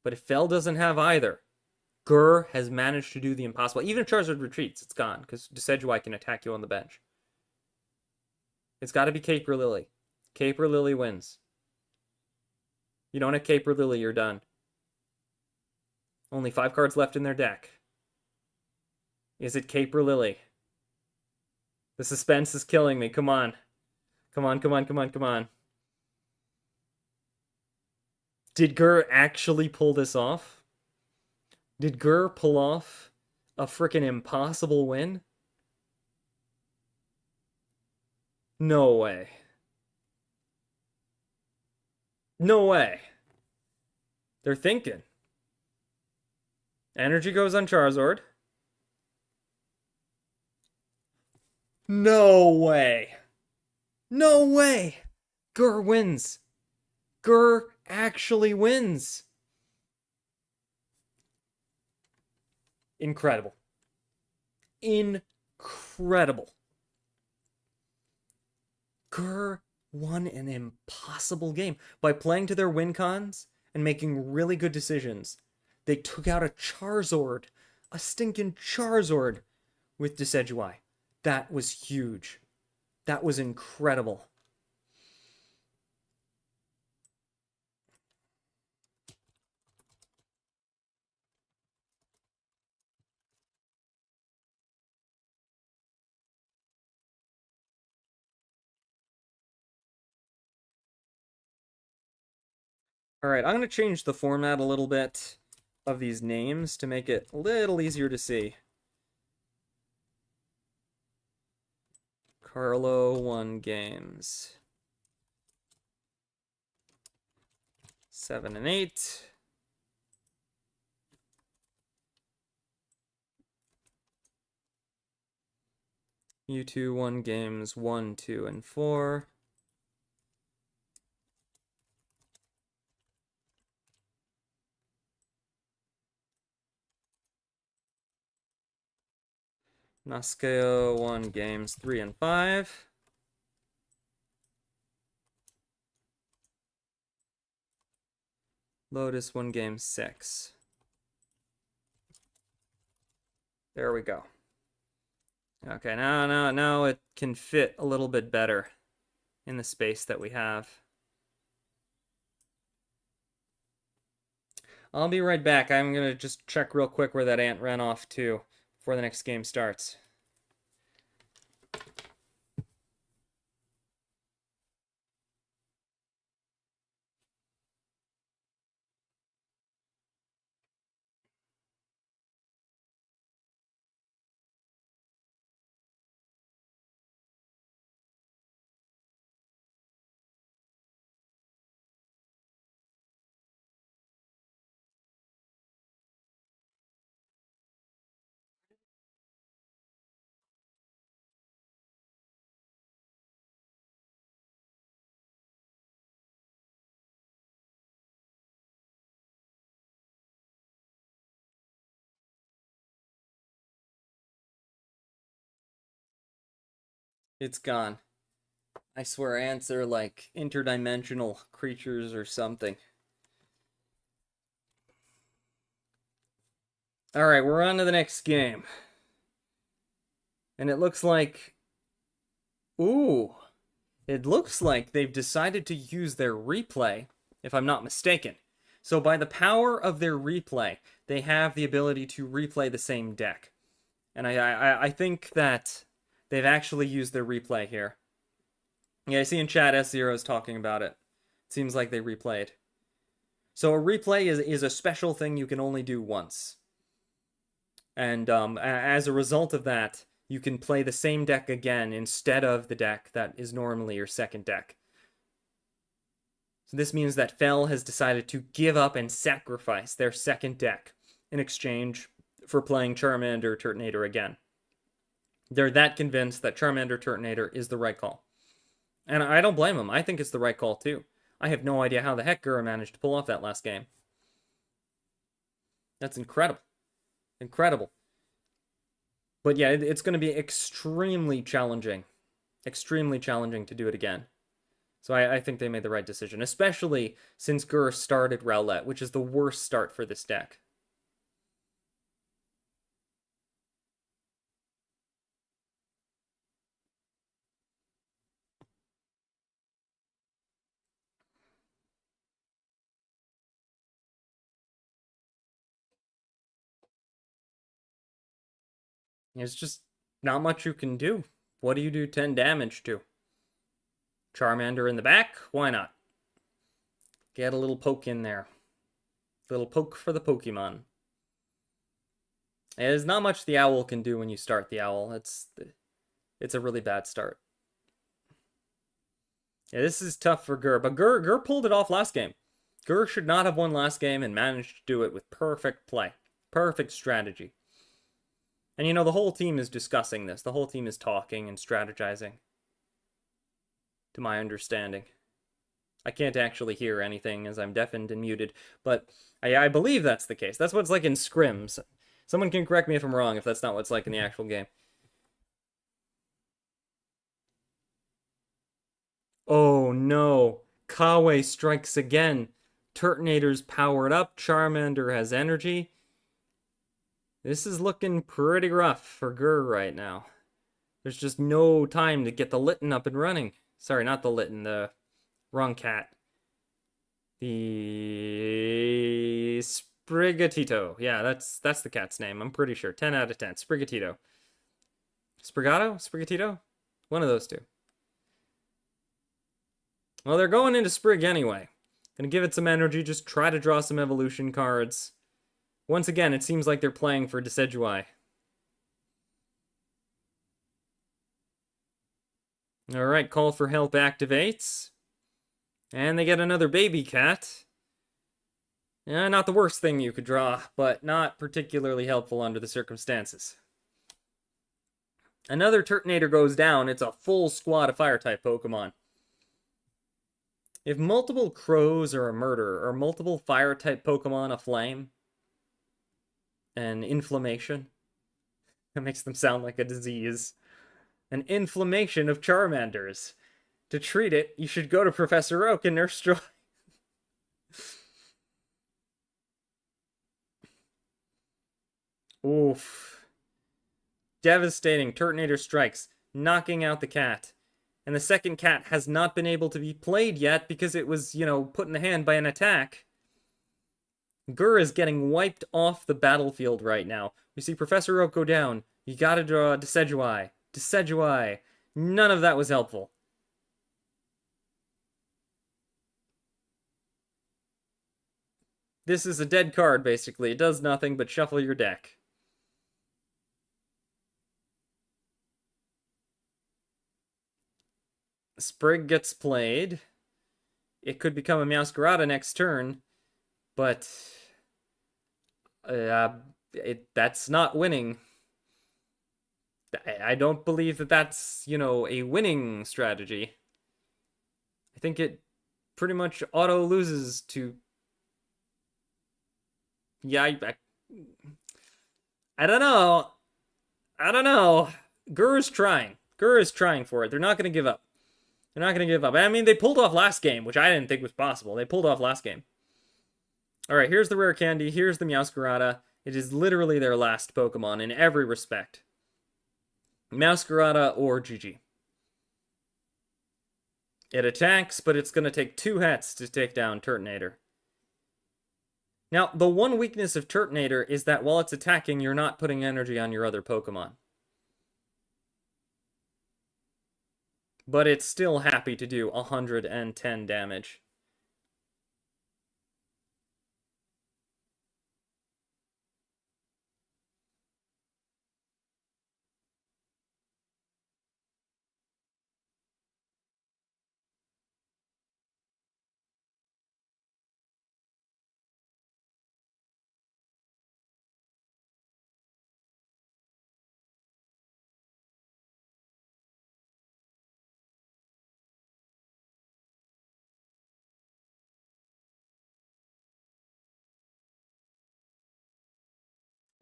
But if Fel doesn't have either, Gur has managed to do the impossible. Even if Charizard retreats, it's gone, because Decidueye can attack you on the bench. It's got to be Cape or Lily. Cape or Lily wins. You don't have Cape or Lily, you're done. Only 5 cards left in their deck. Is it Cape or Lily? The suspense is killing me. Come on. Come on, come on, come on, come on. Did Gur actually pull this off? Did Gur pull off a freaking impossible win? No way. No way. They're thinking. Energy goes on Charizard. No way. No way. Gur wins. Gur actually wins. Incredible. Incredible. Gur won an impossible game by playing to their win cons and making really good decisions. They took out a Charizard, a stinking Charizard, with Decidueye. That was huge. That was incredible. Alright, I'm going to change the format a little bit of these names to make it a little easier to see. Carlo won games 7 and 8. Mewtwo won games 1, 2, and 4. Nasceo won games 3 and 5. Lotus won game 6. There we go. Okay, now it can fit a little bit better in the space that we have. I'll be right back. I'm gonna just check real quick where that ant ran off to before the next game starts. It's gone. I swear ants are like interdimensional creatures or something. Alright, we're on to the next game. And it looks like... Ooh. It looks like they've decided to use their replay, if I'm not mistaken. So by the power of their replay, they have the ability to replay the same deck. And I think that they've actually used their replay here. Yeah, I see in chat S0 is talking about it. It seems like they replayed. So a replay is a special thing you can only do once. And as a result of that, you can play the same deck again instead of the deck that is normally your second deck. So this means that Fel has decided to give up and sacrifice their second deck in exchange for playing Charmander Turtonator again. They're that convinced that Charmander Turtonator is the right call. And I don't blame them. I think it's the right call too. I have no idea how the heck Gura managed to pull off that last game. That's incredible. Incredible. But yeah, it's going to be extremely challenging. Extremely challenging to do it again. So I think they made the right decision, especially since Gur started Rowlet, which is the worst start for this deck. It's just not much you can do. What do you do 10 damage to? Charmander in the back? Why not? Get a little poke in there. Little poke for the Pokemon. There's not much the owl can do when you start the owl. It's a really bad start. Yeah, this is tough for Gur, but Gur pulled it off last game. Gur should not have won last game and managed to do it with perfect play. Perfect strategy. And you know, the whole team is discussing this. The whole team is talking and strategizing, to my understanding. I can't actually hear anything as I'm deafened and muted, but I believe that's the case. That's what it's like in scrims. Someone can correct me if I'm wrong, if that's not what it's like in the actual game. Oh no, Kawe strikes again. Turtonator's powered up, Charmander has energy. This is looking pretty rough for Gur right now. There's just no time to get the Litten up and running. Sorry, not the Litten, the wrong cat. The Sprigatito. Yeah, that's the cat's name. I'm pretty sure. 10 out of 10. Sprigatito. Sprigato? Sprigatito? One of those two. Well, they're going into Sprig anyway. Gonna give it some energy, just try to draw some evolution cards. Once again, it seems like they're playing for Decidueye. Alright, call for help activates. And they get another baby cat. Not the worst thing you could draw, but not particularly helpful under the circumstances. Another Turtonator goes down. It's a full squad of Fire-type Pokemon. If multiple Crows are a murder, or multiple Fire-type Pokemon a flame, an inflammation, that makes them sound like a disease. An inflammation of Charmanders. To treat it, you should go to Professor Oak and Nurse Joy. Oof. Devastating. Turtonator strikes, knocking out the cat. And the second cat has not been able to be played yet because it was, put in the hand by an attack. Gur is getting wiped off the battlefield right now. We see Professor Oak go down. You gotta draw Decidueye. Decidueye. None of that was helpful. This is a dead card, basically. It does nothing but shuffle your deck. Sprig gets played. It could become a Meowscarada next turn, but that's not winning. I don't believe that that's, a winning strategy. I think it pretty much auto loses to... Yeah, I don't know. I don't know. Gur is trying. Gur is trying for it. They're not going to give up. They're not going to give up. I mean, they pulled off last game, which I didn't think was possible. They pulled off last game. Alright, here's the rare candy. Here's the Meowscarada. It is literally their last Pokemon in every respect. Meowscarada or GG. It attacks, but it's going to take 2 hits to take down Turtonator. Now, the one weakness of Turtonator is that while it's attacking, you're not putting energy on your other Pokemon. But it's still happy to do 110 damage.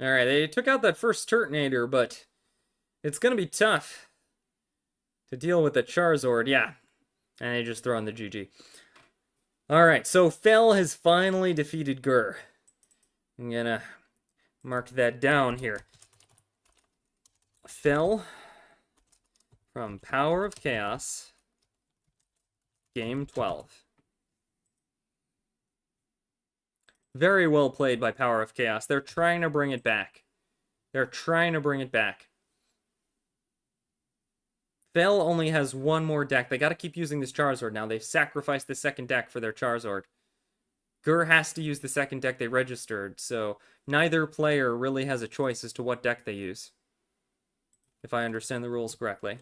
Alright, they took out that first Turtonator, but it's gonna be tough to deal with the Charizard, yeah. And they just throw in the GG. Alright, so Fel has finally defeated Gur. I'm gonna mark that down here. Fel from Power of Chaos, Game 12. Very well played by Power of Chaos. They're trying to bring it back. They're trying to bring it back. Fel only has one more deck. They gotta keep using this Charizard now. They've sacrificed the second deck for their Charizard. Gur has to use the second deck they registered, so neither player really has a choice as to what deck they use. If I understand the rules correctly.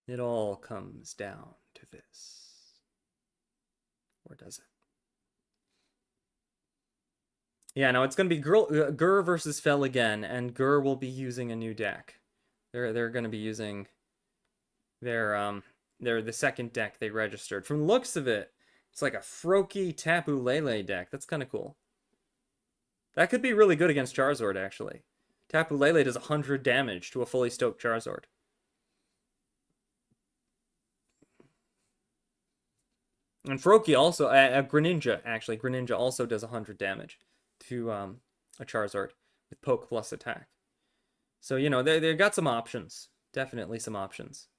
It all comes down to this. Or does it? Yeah, no, it's going to be Gur versus Fel again, and Gur will be using a new deck. They're going to be using their the second deck they registered. From the looks of it, it's like a Froakie Tapu Lele deck. That's kind of cool. That could be really good against Charizard, actually. Tapu Lele does 100 damage to a fully stoked Charizard. And Froakie also, Greninja, actually. Greninja also does 100 damage to a Charizard with Poke plus Attack. So, you know, they got some options. Definitely some options.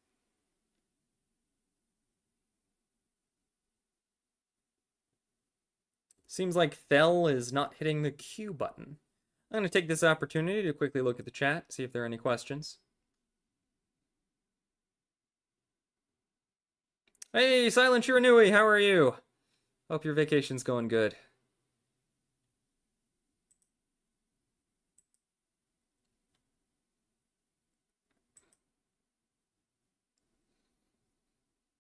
Seems like Fel is not hitting the Q button. I'm going to take this opportunity to quickly look at the chat, see if there are any questions. Hey, Silent Shiranui, how are you? Hope your vacation's going good.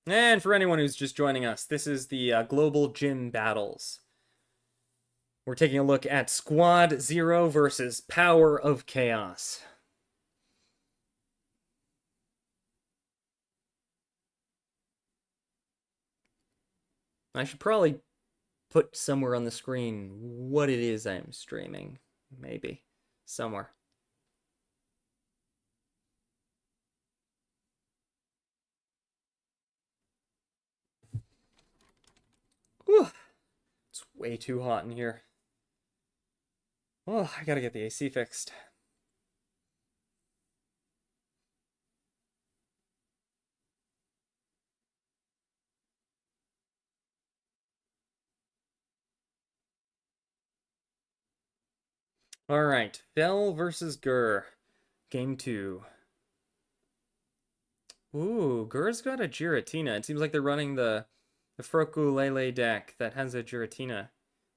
And for anyone who's just joining us, this is the Global Gym Battles. We're taking a look at Squad Zero versus Power of Chaos. I should probably put somewhere on the screen what it is I'm streaming. Maybe. Somewhere. Whew. It's way too hot in here. Oh, I gotta get the AC fixed. Alright, Fel versus Gur. Game 2. Ooh, Gur's got a Giratina. It seems like they're running the Froakie Lele deck that has a Giratina.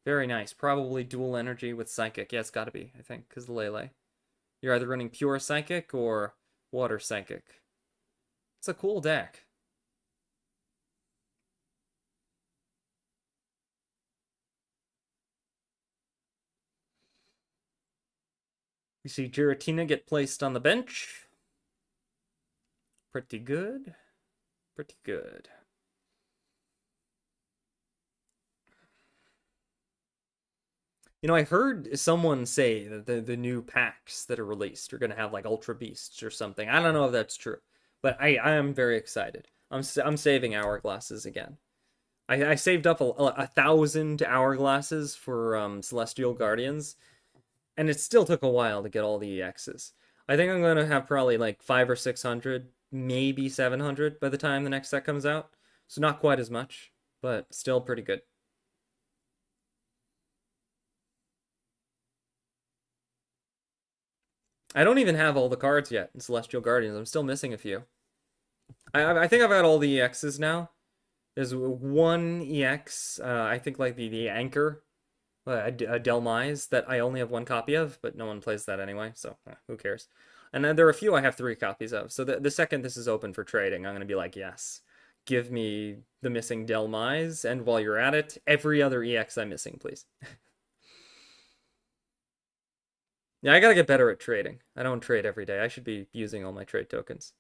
Very nice. Probably dual energy with Psychic. Yeah, it's gotta be, I think, because the Lele. You're either running pure Psychic or Water Psychic. It's a cool deck. You see Giratina get placed on the bench. Pretty good. Pretty good. You know, I heard someone say that the new packs that are released are going to have like Ultra Beasts or something. I don't know if that's true, but I am very excited. I'm saving hourglasses again. I saved up 1,000 hourglasses for Celestial Guardians, and it still took a while to get all the EXs. I think I'm going to have probably like 500 or 600, maybe 700 by the time the next set comes out. So not quite as much, but still pretty good. I don't even have all the cards yet in Celestial Guardians. I'm still missing a few. I think I've got all the EXs now. There's one EX, I think like the Anchor, a Delmise that I only have one copy of, but no one plays that anyway, so who cares? And then there are a few I have 3 copies of. So the second this is open for trading, I'm going to be like, yes, give me the missing Delmise, and while you're at it, every other EX I'm missing, please. Yeah, I gotta get better at trading. I don't trade every day. I should be using all my trade tokens.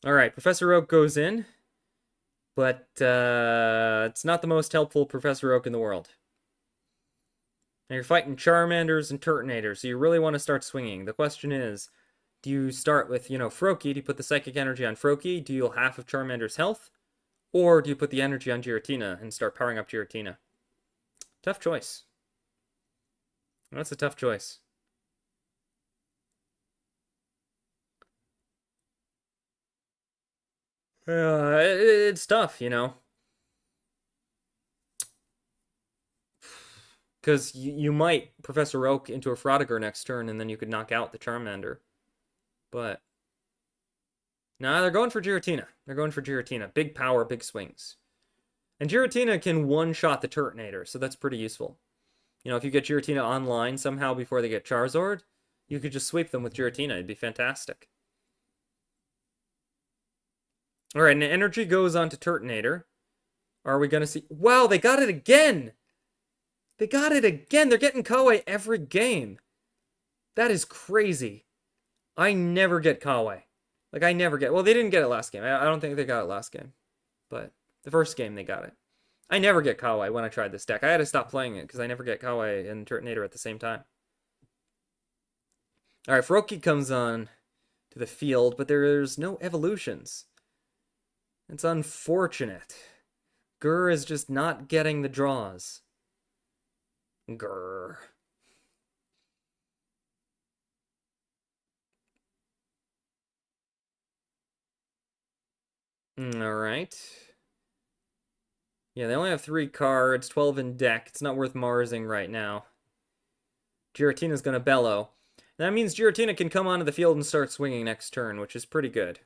All right, Professor Oak goes in, but it's not the most helpful Professor Oak in the world. Now you're fighting Charmanders and Turtonators, so you really want to start swinging. The question is, do you start with, Froakie? Do you put the Psychic Energy on Froakie, deal half of Charmander's health? Or do you put the energy on Giratina and start powering up Giratina? Tough choice. That's a tough choice. It's tough, because you might Professor Oak into a Frogger next turn, and then you could knock out the Charmander. But nah, they're going for Giratina. They're going for Giratina. Big power, big swings. And Giratina can one-shot the Turtonator, so that's pretty useful. If you get Giratina online somehow before they get Charizard, you could just sweep them with Giratina. It'd be fantastic. Alright, and energy goes on to Turtonator. Are we gonna see... Wow, they got it again! They got it again! They're getting Kawaii every game. That is crazy. I never get Kawaii. Like, I never get... Well, they didn't get it last game. I don't think they got it last game. But the first game, they got it. I never get Kawaii when I tried this deck. I had to stop playing it because I never get Kawaii and Turtonator at the same time. Alright, Froakie comes on to the field, but there's no evolutions. It's unfortunate. Grr is just not getting the draws. Grr. Alright. Yeah, they only have 3 cards, 12 in deck. It's not worth Marsing right now. Giratina's gonna bellow. That means Giratina can come onto the field and start swinging next turn, which is pretty good.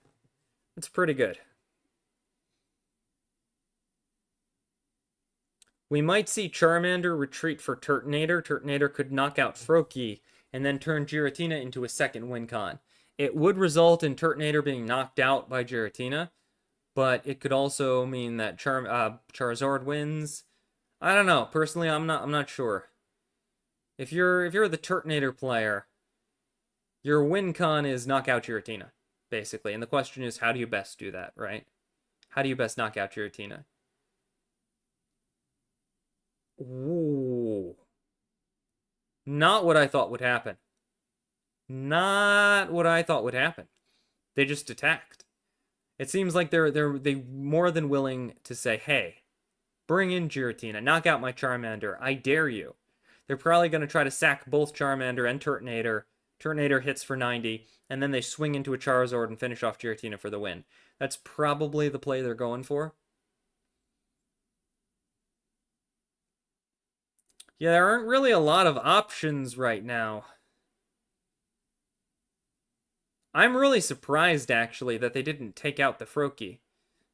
It's pretty good. We might see Charmander retreat for Turtonator. Turtonator could knock out Froakie and then turn Giratina into a second win con. It would result in Turtonator being knocked out by Giratina, but it could also mean that Charizard wins. I don't know. Personally, I'm not sure. If you're the Turtonator player, your win con is knock out Giratina, basically. And the question is, how do you best do that, right? How do you best knock out Giratina? Ooh. Not what I thought would happen. Not what I thought would happen. They just attacked. It seems like they're more than willing to say, hey, bring in Giratina, knock out my Charmander, I dare you. They're probably going to try to sack both Charmander and Turtonator. Turtonator hits for 90, and then they swing into a Charizard and finish off Giratina for the win. That's probably the play they're going for. Yeah, there aren't really a lot of options right now. I'm really surprised, actually, that they didn't take out the Froakie.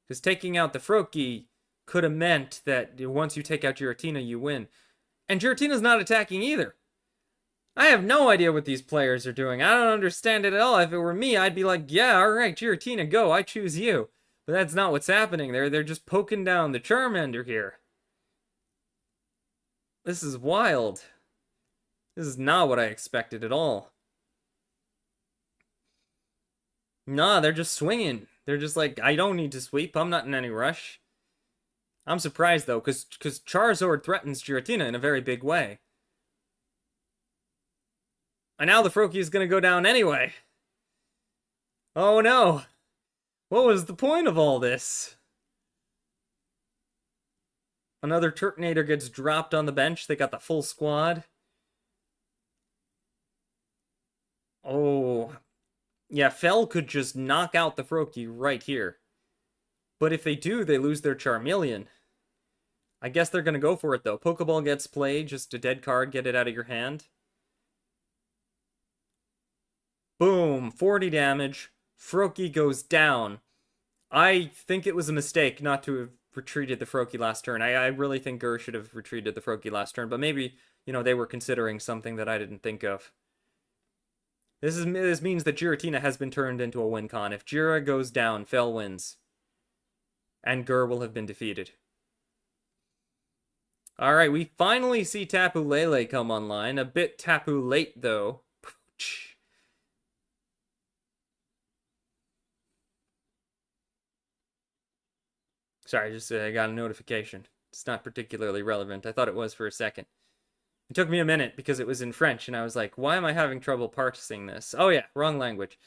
Because taking out the Froakie could have meant that once you take out Giratina, you win. And Giratina's not attacking either. I have no idea what these players are doing. I don't understand it at all. If it were me, I'd be like, yeah, alright, Giratina, go. I choose you. But that's not what's happening. They're just poking down the Charmander here. This is wild. This is not what I expected at all. Nah, they're just swinging. They're just like, I don't need to sweep. I'm not in any rush. I'm surprised, though, because Charizard threatens Giratina in a very big way. And now the Froakie is going to go down anyway. Oh, no. What was the point of all this? Another Turtonator gets dropped on the bench. They got the full squad. Oh. Yeah, Fel could just knock out the Froakie right here. But if they do, they lose their Charmeleon. I guess they're going to go for it, though. Pokeball gets played, just a dead card, get it out of your hand. Boom, 40 damage. Froakie goes down. I think it was a mistake not to have retreated the Froakie last turn. I really think Grr should have retreated the Froakie last turn, but maybe, they were considering something that I didn't think of. This means that Giratina has been turned into a win con. If Jira goes down, Fel wins. And Grr will have been defeated. Alright, we finally see Tapu Lele come online. A bit Tapu late, though. Sorry, I got a notification. It's not particularly relevant. I thought it was for a second. It took me a minute because it was in French, and I was like, why am I having trouble parsing this? Oh yeah, wrong language.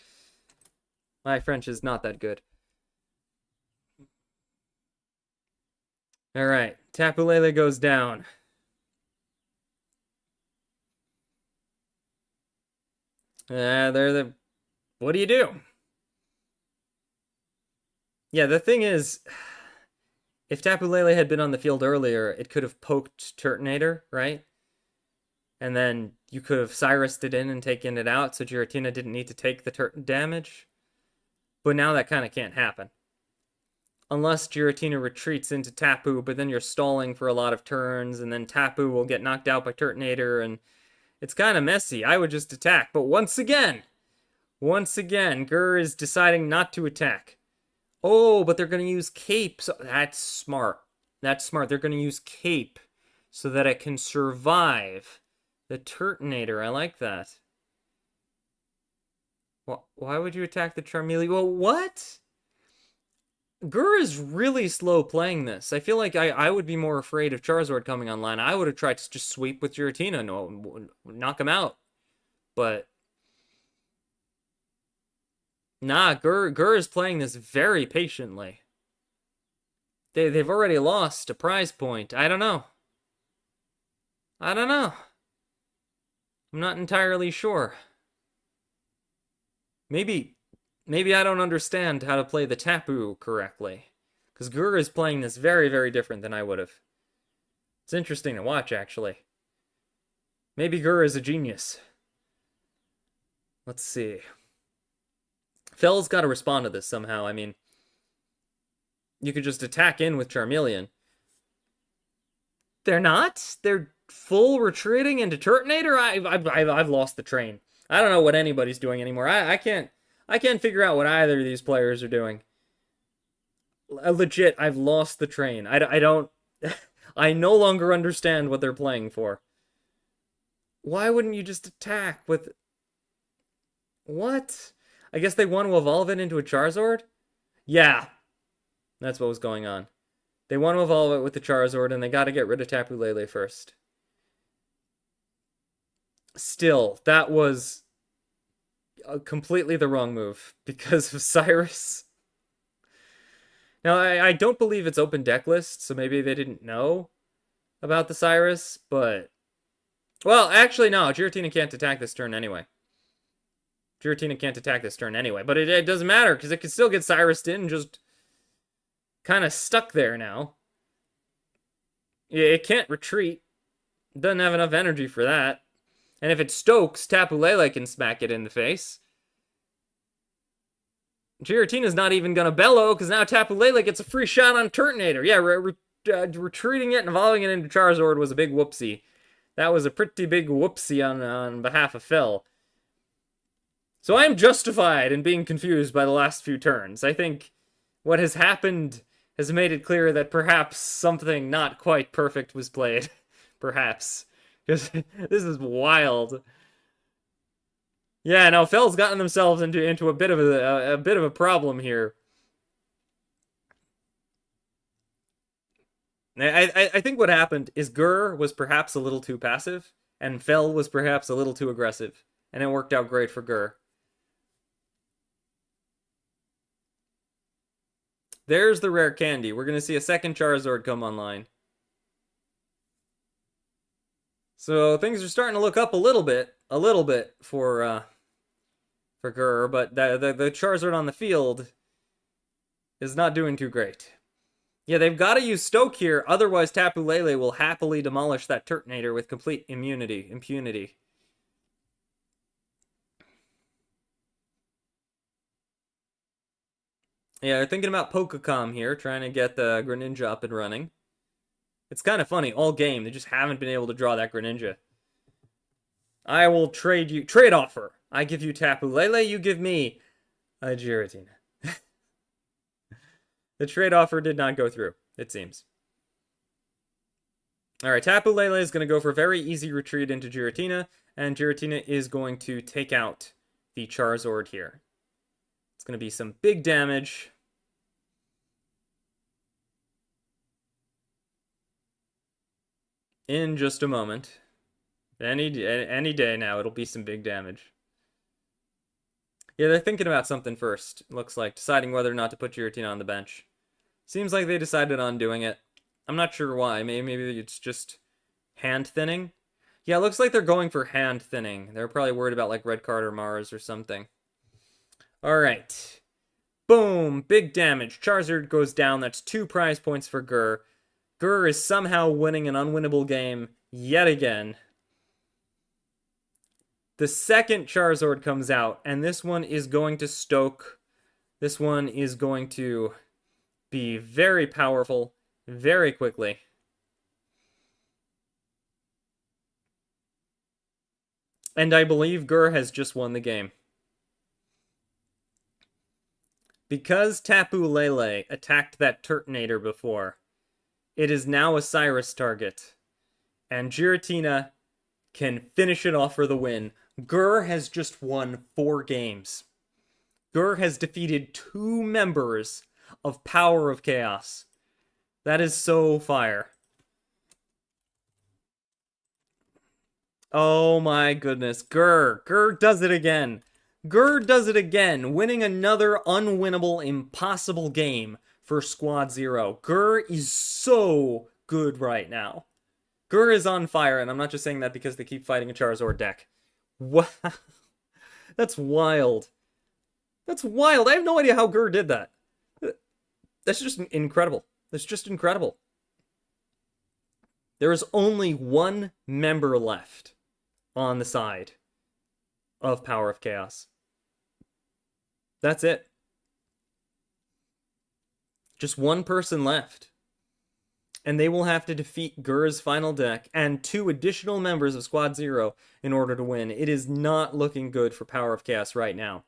My French is not that good. Alright, Tapu Lele goes down. What do you do? Yeah, the thing is, if Tapu Lele had been on the field earlier, it could have poked Turtonator, right? And then you could have Cyrused it in and taken it out, so Giratina didn't need to take the damage. But now that kind of can't happen. Unless Giratina retreats into Tapu, but then you're stalling for a lot of turns, and then Tapu will get knocked out by Turtonator, and it's kind of messy. I would just attack, but once again, Grr is deciding not to attack. Oh, but they're going to use Cape. So that's smart. That's smart. They're going to use Cape so that it can survive the Turtonator. I like that. Why would you attack the Charmeleon? Well, what? Gur is really slow playing this. I feel like I would be more afraid of Charizard coming online. I would have tried to just sweep with Giratina, no, knock him out. But nah, Gur is playing this very patiently. They've already lost a prize point. I don't know. I don't know. I'm not entirely sure. Maybe I don't understand how to play the Tapu correctly. Because Gur is playing this very, very different than I would have. It's interesting to watch, actually. Maybe Gur is a genius. Let's see. Fell's got to respond to this somehow. I mean, you could just attack in with Charmeleon. They're not? They're full retreating into Turtonator? I've lost the train. I don't know what anybody's doing anymore. I can't figure out what either of these players are doing. Legit, I've lost the train. I don't... I no longer understand what they're playing for. Why wouldn't you just attack with... What? I guess they want to evolve it into a Charizard? Yeah. That's what was going on. They want to evolve it with the Charizard, and they got to get rid of Tapu Lele first. Still, that was completely the wrong move because of Cyrus. Now, I don't believe it's open deck list, so maybe they didn't know about the Cyrus, but... Well, actually, no. Giratina can't attack this turn anyway. Giratina can't attack this turn anyway, but it doesn't matter because it can still get Cyrused in, just kind of stuck there now. It can't retreat. It doesn't have enough energy for that. And if it Stokes, Tapu Lele can smack it in the face. Giratina's not even going to bellow because now Tapu Lele gets a free shot on Turtonator. Yeah, retreating it and evolving it into Charizard was a big whoopsie. That was a pretty big whoopsie on behalf of Phil. So I am justified in being confused by the last few turns. I think what has happened has made it clear that perhaps something not quite perfect was played. Perhaps. Because this is wild. Yeah, now Fell's gotten themselves into a bit of a problem here. I think what happened is Gur was perhaps a little too passive, and Fell was perhaps a little too aggressive, and it worked out great for Gur. There's the rare candy. We're gonna see a second Charizard come online. So things are starting to look up a little bit for Gur, but the Charizard on the field is not doing too great. Yeah, they've got to use Stoke here, otherwise Tapu Lele will happily demolish that Turtonator with complete impunity. Yeah, they're thinking about Pokecom here, trying to get the Greninja up and running. It's kind of funny, all game, they just haven't been able to draw that Greninja. I will trade you... Trade offer! I give you Tapu Lele, you give me a Giratina. The trade offer did not go through, it seems. Alright, Tapu Lele is going to go for very easy retreat into Giratina, and Giratina is going to take out the Charizard here. It's going to be some big damage. In just a moment. Any day now, it'll be some big damage. Yeah, they're thinking about something first, looks like. Deciding whether or not to put Giratina on the bench. Seems like they decided on doing it. I'm not sure why. Maybe it's just hand thinning. Yeah, it looks like they're going for hand thinning. They're probably worried about like Red Card or Mars or something. Alright. Boom! Big damage. Charizard goes down. That's 2 prize points for Gur. Gur is somehow winning an unwinnable game yet again. The second Charizard comes out, and this one is going to Stoke. This one is going to be very powerful very quickly. And I believe Gur has just won the game. Because Tapu Lele attacked that Turtonator before, it is now a Cyrus target. And Giratina can finish it off for the win. Gur has just won 4 games. Gur has defeated 2 members of Power of Chaos. That is so fire. Oh my goodness. Gur does it again. Gur does it again, winning another unwinnable, impossible game for Squad Zero. Gur is so good right now. Gur is on fire, and I'm not just saying that because they keep fighting a Charizard deck. Wow. That's wild. That's wild. I have no idea how Gur did that. That's just incredible. That's just incredible. There is only 1 member left on the side of Power of Chaos. That's it. Just 1 person left. And they will have to defeat Gur's final deck and 2 additional members of Squad Zero in order to win. It is not looking good for Power of Chaos right now.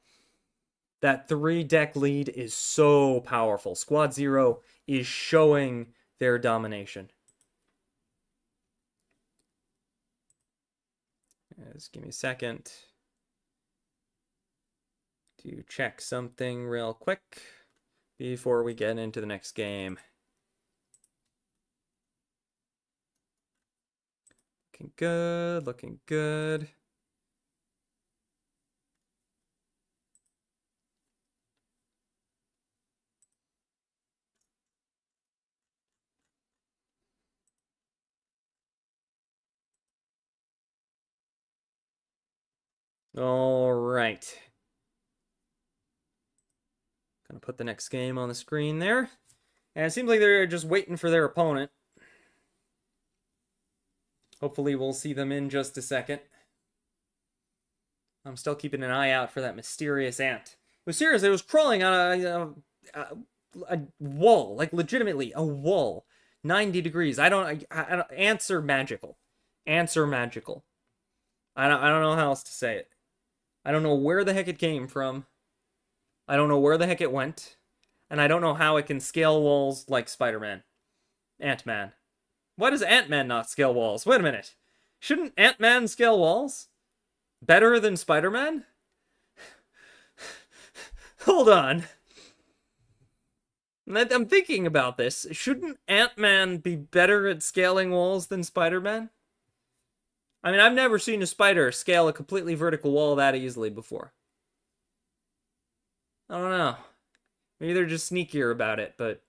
That 3-deck lead is so powerful. Squad Zero is showing their domination. Just give me a second to check something real quick before we get into the next game. Looking good, looking good. All right. Gonna put the next game on the screen there. And it seems like they're just waiting for their opponent. Hopefully we'll see them in just a second. I'm still keeping an eye out for that mysterious ant. It was serious. It was crawling on a wall, like legitimately a wall, 90 degrees. I don't. Ants are magical. Ants are magical. I don't know how else to say it. I don't know where the heck it came from. I don't know where the heck it went. And I don't know how it can scale walls like Spider-Man. Ant-Man. Why does Ant-Man not scale walls? Wait a minute. Shouldn't Ant-Man scale walls? Better than Spider-Man? Hold on. I'm thinking about this. Shouldn't Ant-Man be better at scaling walls than Spider-Man? I mean, I've never seen a spider scale a completely vertical wall that easily before. I don't know. Maybe they're just sneakier about it, but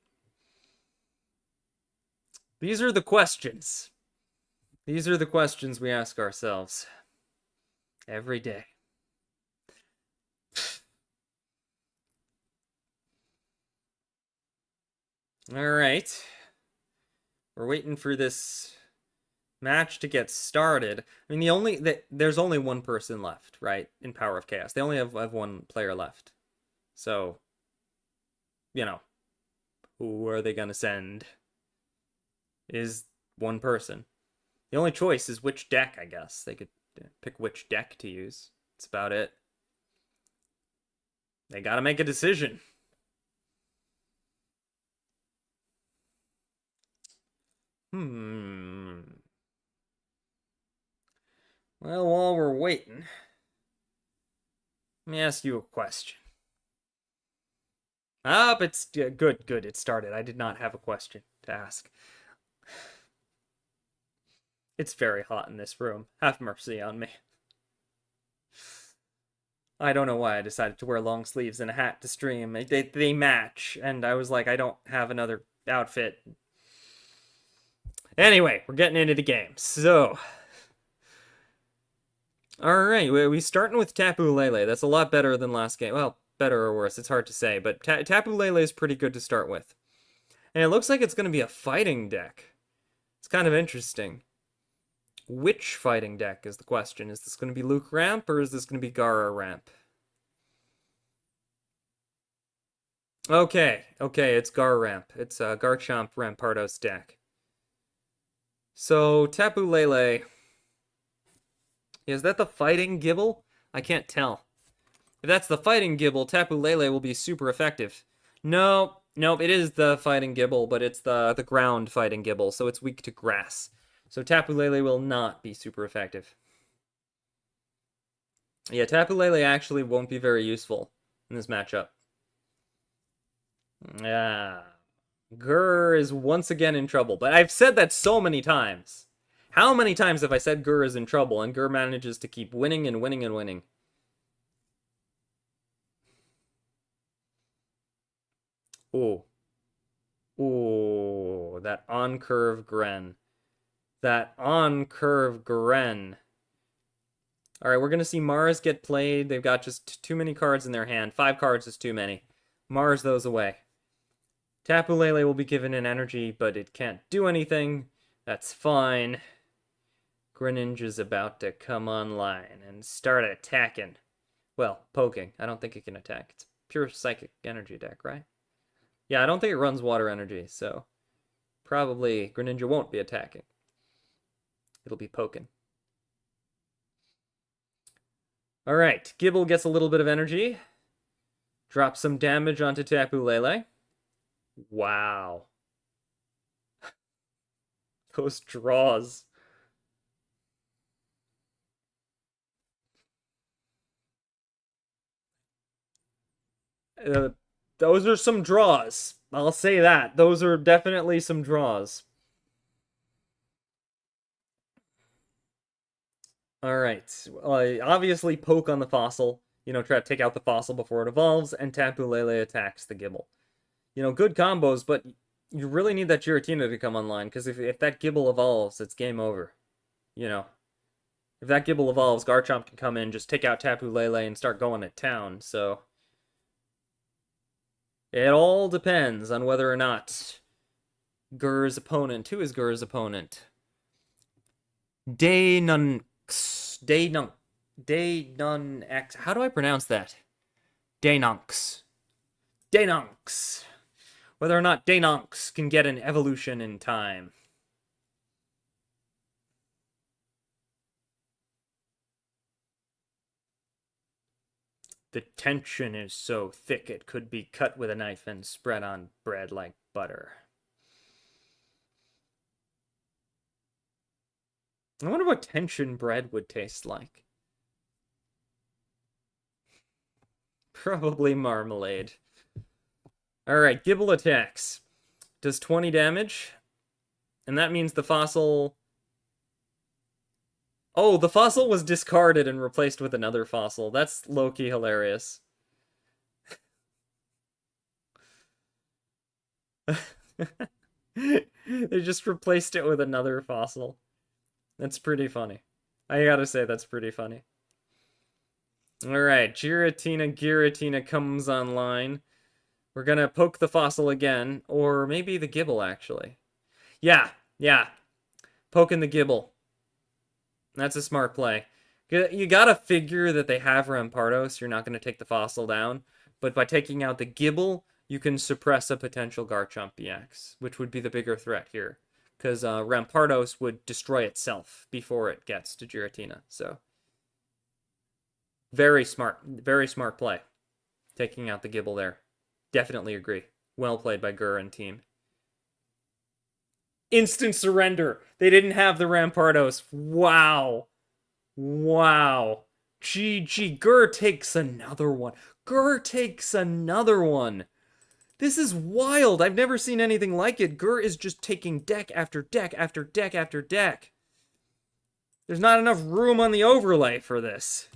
these are the questions. These are the questions we ask ourselves every day. All right. We're waiting for this match to get started. I mean, there's only 1 person left, right? In Power of Chaos. They only have 1 player left. So, you know, who are they going to send? Is 1 person. The only choice is which deck, I guess. They could pick which deck to use. That's about it. They got to make a decision. Well, while we're waiting, let me ask you a question. It's good. It started. I did not have a question to ask. It's very hot in this room. Have mercy on me. I don't know why I decided to wear long sleeves and a hat to stream. They match, and I was like, I don't have another outfit. Anyway, we're getting into the game. So, all right, we starting with Tapu Lele. That's a lot better than last game. Well, better or worse, it's hard to say, but Tapu Lele is pretty good to start with. And it looks like it's going to be a fighting deck. It's kind of interesting. Which fighting deck is the question? Is this going to be Luke Ramp, or is this going to be Gara Ramp? Okay, it's Gara Ramp. It's Garchomp Rampardos deck. So, Tapu Lele. Is that the fighting Gible? I can't tell. If that's the fighting Gible, Tapu Lele will be super effective. No, nope, it is the fighting Gible, but it's the ground fighting Gible, so it's weak to grass. So Tapu Lele will not be super effective. Yeah, Tapu Lele actually won't be very useful in this matchup. Yeah. Gurr is once again in trouble, but I've said that so many times. How many times have I said Gurr is in trouble, and Gurr manages to keep winning and winning and winning? Ooh. Ooh, that on-curve Gren. That on-curve Gren. Alright, we're gonna see Mars get played. They've got just too many cards in their hand. 5 cards is too many. Mars those away. Tapu Lele will be given an energy, but it can't do anything. That's fine. Greninja's about to come online and start attacking. Well, poking. I don't think it can attack. It's pure psychic energy deck, right? Yeah, I don't think it runs water energy, so probably Greninja won't be attacking. It'll be poking. Alright, Gible gets a little bit of energy. Drops some damage onto Tapu Lele. Wow. Those draws. Those are some draws. I'll say that. Those are definitely some draws. Alright. Obviously, poke on the fossil. Try to take out the fossil before it evolves, and Tapu Lele attacks the Gible. Good combos, but you really need that Giratina to come online, because if that Gible evolves, it's game over. If that Gible evolves, Garchomp can come in, just take out Tapu Lele, and start going to town, so... It all depends on whether or not Gurr's opponent... Who is Gurr's opponent? Daynunx. How do I pronounce that? Daynunx. Daynunx. Whether or not Daynunx can get an evolution in time. The tension is so thick it could be cut with a knife and spread on bread like butter. I wonder what tension bread would taste like. Probably marmalade. Alright, Gible attacks. Does 20 damage. And that means the fossil... Oh, the fossil was discarded and replaced with another fossil. That's low-key hilarious. They just replaced it with another fossil. That's pretty funny. I gotta say, that's pretty funny. Alright, Giratina comes online. We're gonna poke the fossil again, or maybe the Gible, actually. Yeah. Poking the Gible. That's a smart play. You gotta figure that they have Rampardos, you're not gonna take the fossil down, but by taking out the Gible, you can suppress a potential Garchomp EX, which would be the bigger threat here. Because Rampardos would destroy itself before it gets to Giratina, so... Very smart play. Taking out the Gible there. Definitely agree. Well played by Gurr and team. Instant surrender. They didn't have the Rampardos. Wow. GG. Gurr takes another one. This is wild. I've never seen anything like it. Gurr is just taking deck after deck after deck after deck. There's not enough room on the overlay for this.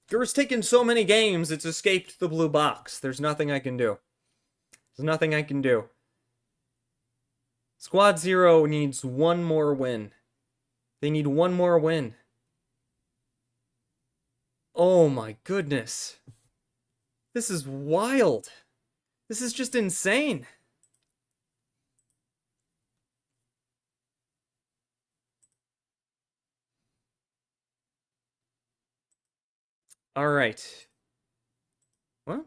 Gurr's taken so many games, it's escaped the blue box. There's nothing I can do. Squad Zero needs one more win. They need one more win. Oh my goodness. This is wild. This is just insane. All right. Well,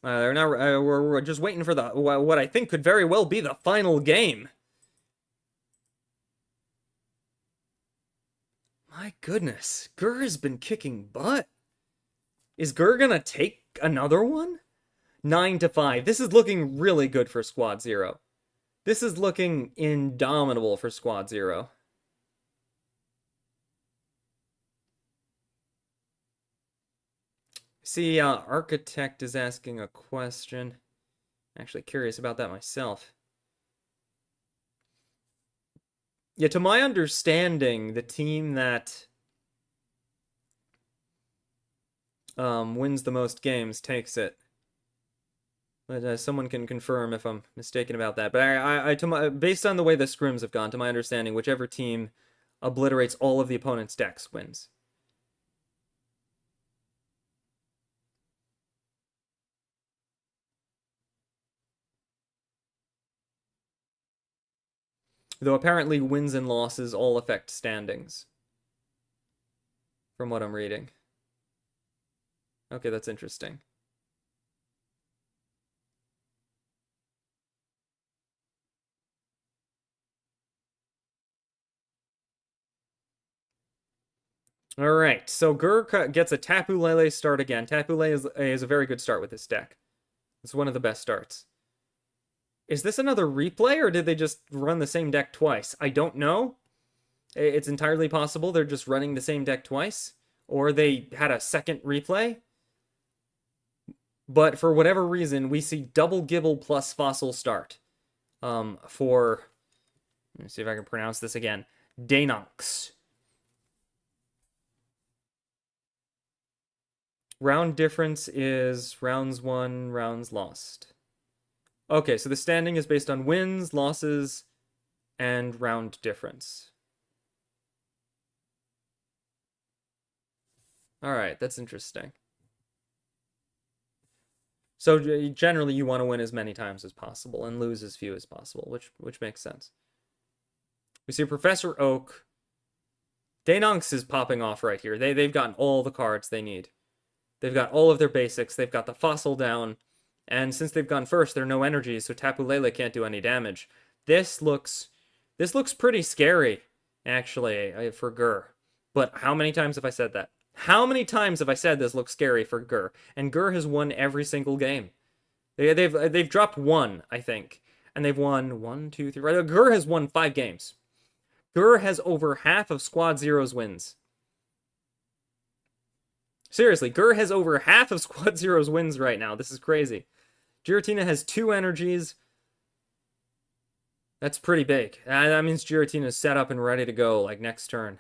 we're just waiting for what I think could very well be the final game. My goodness, Gur has been kicking butt. Is Gur gonna take another one? 9-5. This is looking really good for Squad Zero. This is looking indomitable for Squad Zero. See, Architect is asking a question. Actually curious about that myself. Yeah, to my understanding, the team that wins the most games takes it. But someone can confirm if I'm mistaken about that. But based on the way the scrims have gone, to my understanding, whichever team obliterates all of the opponent's decks wins. Though apparently wins and losses all affect standings. From what I'm reading. Okay, that's interesting. Alright, so Gur gets a Tapu Lele start again. Tapu Lele is a very good start with this deck. It's one of the best starts. Is this another replay, or did they just run the same deck twice? I don't know. It's entirely possible they're just running the same deck twice, or they had a second replay. But for whatever reason, we see double Gible plus Fossil start. For, let me see if I can pronounce this again, Daynonx. Round difference is rounds won, rounds lost. Okay, so the standing is based on wins, losses, and round difference. Alright, that's interesting. So generally you want to win as many times as possible and lose as few as possible, which makes sense. We see Professor Oak. Daynonx is popping off right here. They've gotten all the cards they need. They've got all of their basics. They've got the Fossil down. And since they've gone first, there are no energies, so Tapu Lele can't do any damage. This looks pretty scary, actually, for Gur. But how many times have I said that? How many times have I said this looks scary for Gur? And Gur has won every single game. They've dropped one, I think. And they've won 1, 2, 3. Right? Gur has won 5 games. Gur has over half of Squad Zero's wins. Seriously, Gur has over half of Squad Zero's wins right now. This is crazy. Giratina has 2 energies. That's pretty big. That means Giratina is set up and ready to go, like, next turn.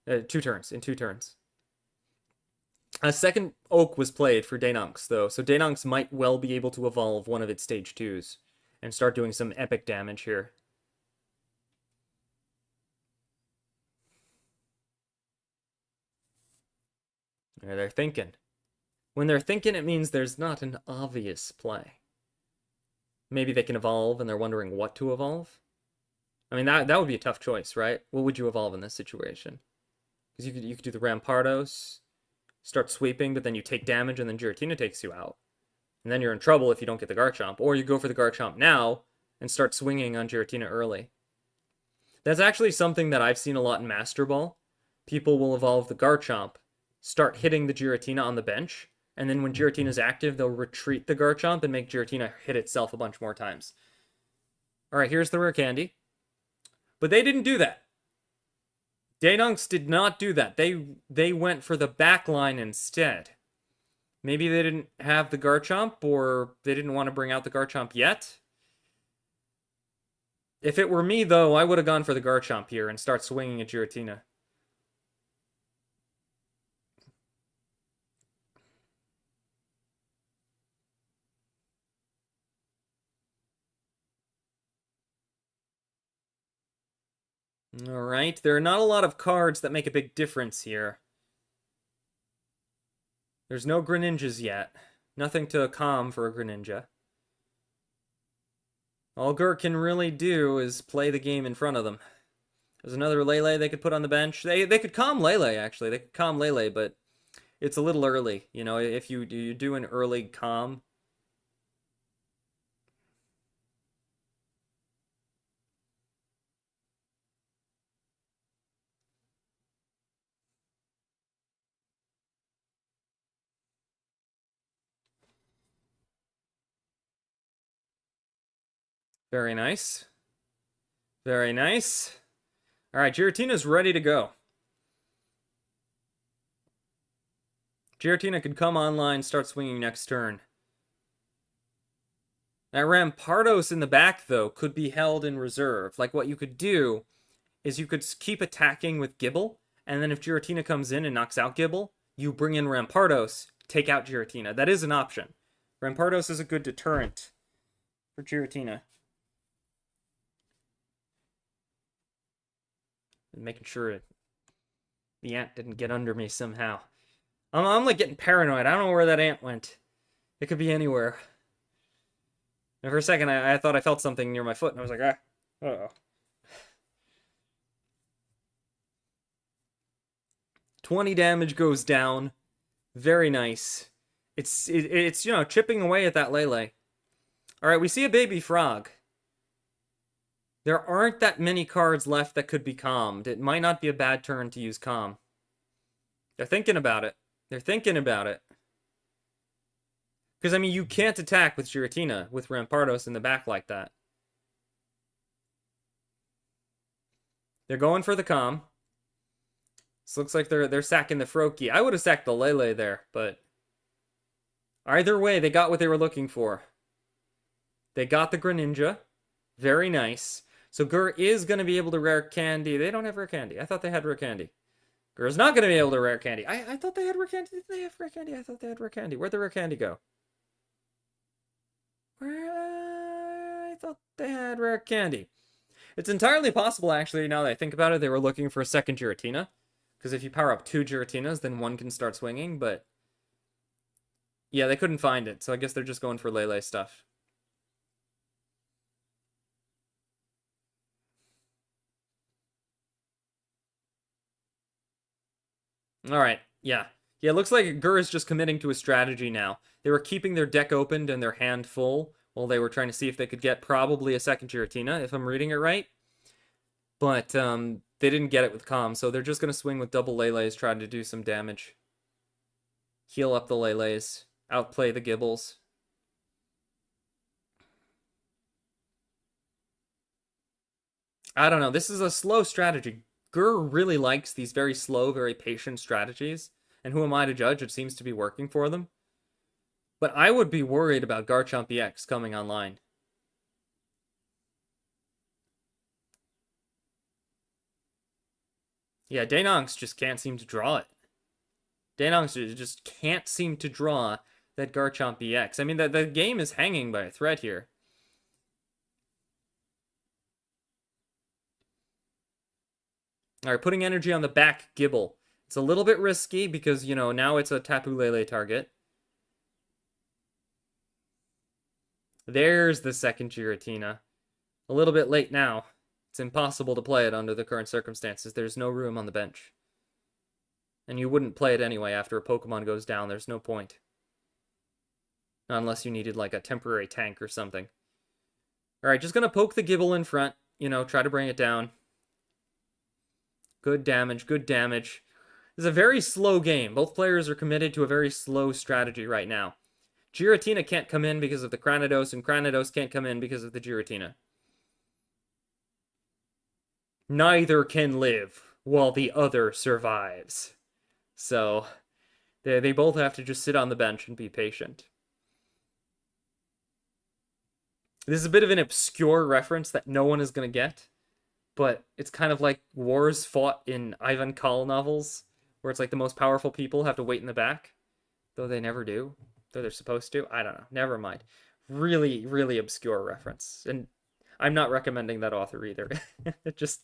2 turns, in 2 turns. A second Oak was played for Daynonx, though, so Daynonx might well be able to evolve one of its stage 2s and start doing some epic damage here. They're thinking. When they're thinking, it means there's not an obvious play. Maybe they can evolve and they're wondering what to evolve. I mean, that would be a tough choice, right? What would you evolve in this situation? Because you could do the Rampardos, start sweeping, but then you take damage and then Giratina takes you out. And then you're in trouble if you don't get the Garchomp. Or you go for the Garchomp now and start swinging on Giratina early. That's actually something that I've seen a lot in Master Ball. People will evolve the Garchomp, start hitting the Giratina on the bench, and then when Giratina's active, they'll retreat the Garchomp and make Giratina hit itself a bunch more times. Alright, here's the rare candy. But they didn't do that. Daynonx did not do that. They went for the backline instead. Maybe they didn't have the Garchomp, or they didn't want to bring out the Garchomp yet. If it were me, though, I would have gone for the Garchomp here and start swinging at Giratina. Alright, there are not a lot of cards that make a big difference here. There's no Greninjas yet. Nothing to calm for a Greninja. All Gur can really do is play the game in front of them. There's another Lele they could put on the bench. They could calm Lele, actually. They could calm Lele, but it's a little early. You know, if you do an early calm. Very nice. Very nice. All right, Giratina's ready to go. Giratina could come online, start swinging next turn. That Rampardos in the back, though, could be held in reserve. Like, what you could do is you could keep attacking with Gible, and then if Giratina comes in and knocks out Gible, you bring in Rampardos, take out Giratina. That is an option. Rampardos is a good deterrent for Giratina. And making sure the ant didn't get under me somehow. I'm like getting paranoid. I don't know where that ant went. It could be anywhere. And for a second, I thought I felt something near my foot, and I was like, ah, uh-oh. 20 damage goes down. Very nice. It's you know, chipping away at that Lele. All right, we see a baby frog. There aren't that many cards left that could be calmed. It might not be a bad turn to use calm. They're thinking about it. They're thinking about it. Because, I mean, you can't attack with Giratina with Rampardos in the back like that. They're going for the calm. This looks like they're sacking the Froakie. I would have sacked the Lele there, but either way, they got what they were looking for. They got the Greninja. Very nice. So Gur is going to be able to rare candy. They don't have rare candy. I thought they had rare candy. Gur's not going to be able to rare candy. I thought they had rare candy. Did they have rare candy? I thought they had rare candy. Where'd the rare candy go? I thought they had rare candy. It's entirely possible, actually, now that I think about it, they were looking for a second Giratina. Because if you power up 2 Giratinas, then one can start swinging, but yeah, they couldn't find it, so I guess they're just going for Lele stuff. Alright, yeah. Yeah, it looks like Gur is just committing to a strategy now. They were keeping their deck opened and their hand full while they were trying to see if they could get probably a second Giratina, if I'm reading it right. But they didn't get it with Calm, so they're just going to swing with double Lele's, trying to do some damage. Heal up the Lele's, outplay the Gibbles. I don't know, this is a slow strategy. Gur really likes these very slow, very patient strategies, and who am I to judge? It seems to be working for them. But I would be worried about Garchomp EX coming online. Yeah, Daynonx just can't seem to draw it. Daynonx just can't seem to draw that Garchomp EX. I mean, the game is hanging by a thread here. All right, putting energy on the back Gible. It's a little bit risky because, you know, now it's a Tapu Lele target. There's the second Giratina. A little bit late now. It's impossible to play it under the current circumstances. There's no room on the bench. And you wouldn't play it anyway after a Pokemon goes down. There's no point. Not unless you needed like a temporary tank or something. Alright, just gonna poke the Gible in front. You know, try to bring it down. Good damage, good damage. This is a very slow game. Both players are committed to a very slow strategy right now. Giratina can't come in because of the Cranidos, and Cranidos can't come in because of the Giratina. Neither can live while the other survives. So, they both have to just sit on the bench and be patient. This is a bit of an obscure reference that no one is going to get. But it's kind of like wars fought in Ivan Kahl novels, where it's like the most powerful people have to wait in the back. Though they never do. Though they're supposed to. I don't know. Never mind. Really, really obscure reference. And I'm not recommending that author either. It just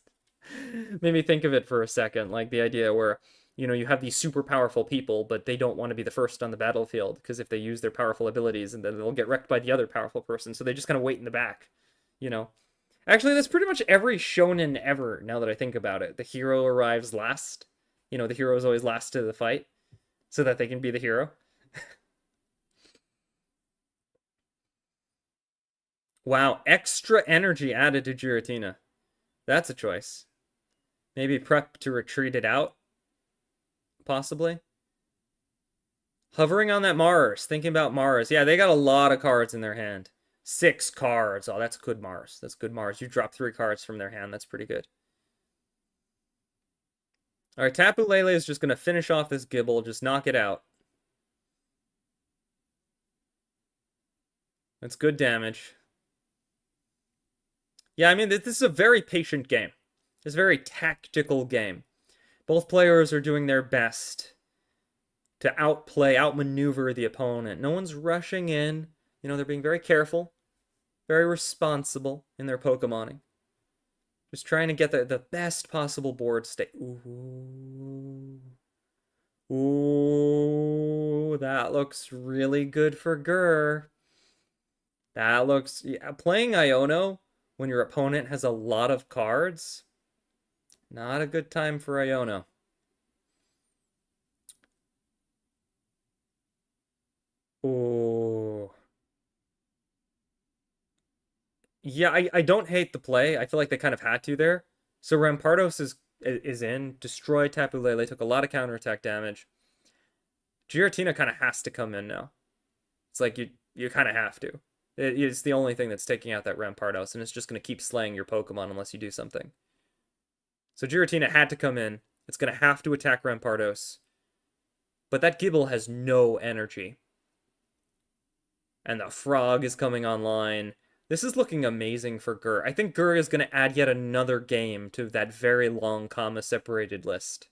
made me think of it for a second. Like the idea where, you know, you have these super powerful people, but they don't want to be the first on the battlefield. Because if they use their powerful abilities, and then they'll get wrecked by the other powerful person. So they just kind of wait in the back. You know? Actually, that's pretty much every shonen ever, now that I think about it. The hero arrives last. You know, the hero is always last to the fight, so that they can be the hero. Wow, extra energy added to Giratina. That's a choice. Maybe prep to retreat it out? Possibly? Hovering on that Mars, thinking about Mars. Yeah, they got a lot of cards in their hand. 6 cards. Oh, that's good Mars. That's good Mars. You drop 3 cards from their hand. That's pretty good. All right, Tapu Lele is just going to finish off this Gible. Just knock it out. That's good damage. Yeah, I mean, this is a very patient game. It's a very tactical game. Both players are doing their best to outplay, outmaneuver the opponent. No one's rushing in. You know, they're being very careful, very responsible in their Pokemoning. Just trying to get the best possible board state. Ooh. Ooh, that looks really good for Gur. That looks... Yeah, playing Iono when your opponent has a lot of cards, not a good time for Iono. Ooh. Yeah, I don't hate the play. I feel like they kind of had to there. So Rampardos is in. Destroy Tapu Lele. Took a lot of counterattack damage. Giratina kind of has to come in now. It's like you kind of have to. It's the only thing that's taking out that Rampardos, and it's just going to keep slaying your Pokemon unless you do something. So Giratina had to come in. It's going to have to attack Rampardos. But that Gible has no energy. And the Frog is coming online. This is looking amazing for Gur. I think Gur is going to add yet another game to that very long comma-separated list.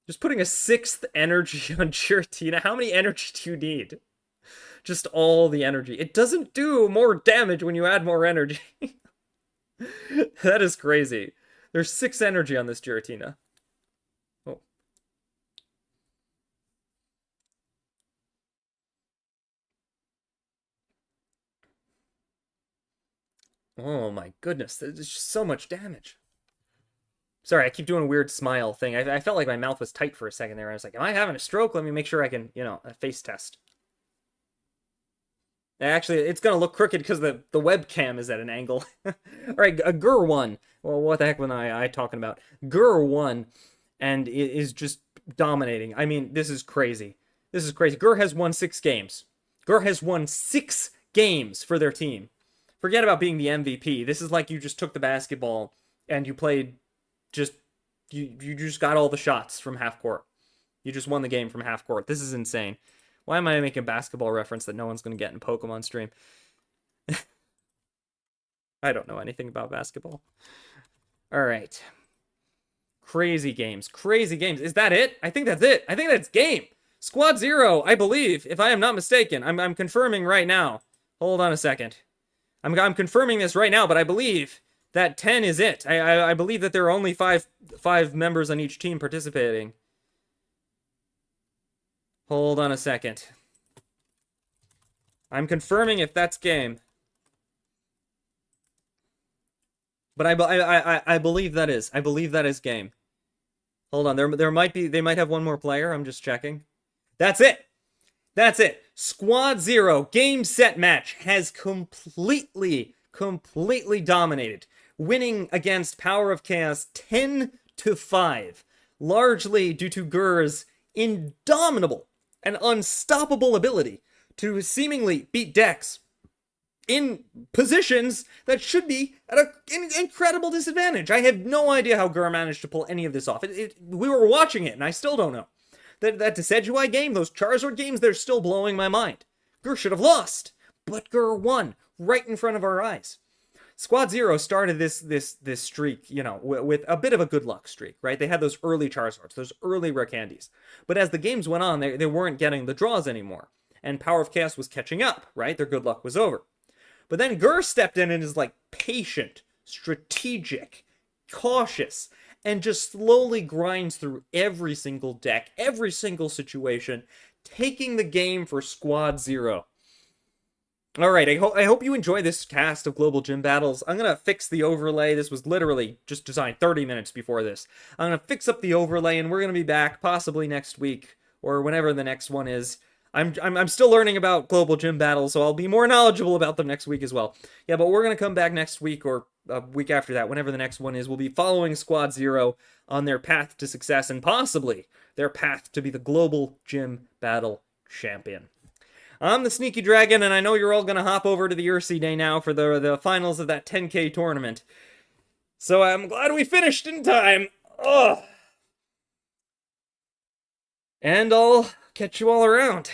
Just putting a 6th energy on Giratina. How many energy do you need? Just all the energy. It doesn't do more damage when you add more energy. That is crazy. There's 6 energy on this Giratina. Oh. Oh my goodness. There's just so much damage. Sorry, I keep doing a weird smile thing. I felt like my mouth was tight for a second there. I was like, am I having a stroke? Let me make sure I can, you know, a face test. Actually, it's going to look crooked because the webcam is at an angle. All right, Gur won. Well, what the heck was I talking about? Gur won and is just dominating. I mean, this is crazy. This is crazy. Gur has won 6 games. Gur has won 6 games for their team. Forget about being the MVP. This is like you just took the basketball and you played just... You just got all the shots from half court. You just won the game from half court. This is insane. Why am I making a basketball reference that no one's going to get in Pokemon stream? I don't know anything about basketball. All right. Crazy games. Crazy games. Is that it? I think that's it. I think that's game. Squad 0, I believe, if I am not mistaken. I'm confirming right now. Hold on a second. I'm confirming this right now, but I believe that 10 is it. I believe that there are only five members on each team participating. Hold on a second. I'm confirming if that's game. But I believe that is. I believe that is game. Hold on. There might be... They might have one more player. I'm just checking. That's it. That's it. Squad 0 game set match has completely dominated, winning against Power of Chaos 10-5, largely due to Gur's indomitable and unstoppable ability to seemingly beat decks in positions that should be at an incredible disadvantage. I have no idea how Gur managed to pull any of this off. We were watching it, and I still don't know. That Decidueye game, those Charizard games, they're still blowing my mind. Gur should have lost, but Gur won right in front of our eyes. Squad 0 started this streak, you know, with a bit of a good luck streak, right? They had those early Charizards, those early rare candies. But as the games went on, they weren't getting the draws anymore. And Power of Chaos was catching up, right? Their good luck was over. But then Gur stepped in and is like patient, strategic, cautious, and just slowly grinds through every single deck, every single situation, taking the game for Squad 0. All right, I hope you enjoy this cast of Global Gym Battles. I'm going to fix the overlay. This was literally just designed 30 minutes before this. I'm going to fix up the overlay, and we're going to be back possibly next week or whenever the next one is. I'm still learning about Global Gym Battles, so I'll be more knowledgeable about them next week as well. Yeah, but we're going to come back next week or a week after that, whenever the next one is. We'll be following Squad 0 on their path to success and possibly their path to be the Global Gym Battle champion. I'm the Sneaky Dragon, and I know you're all gonna hop over to the Ursi Day now for the finals of that 10K tournament. So I'm glad we finished in time. Ugh. And I'll catch you all around.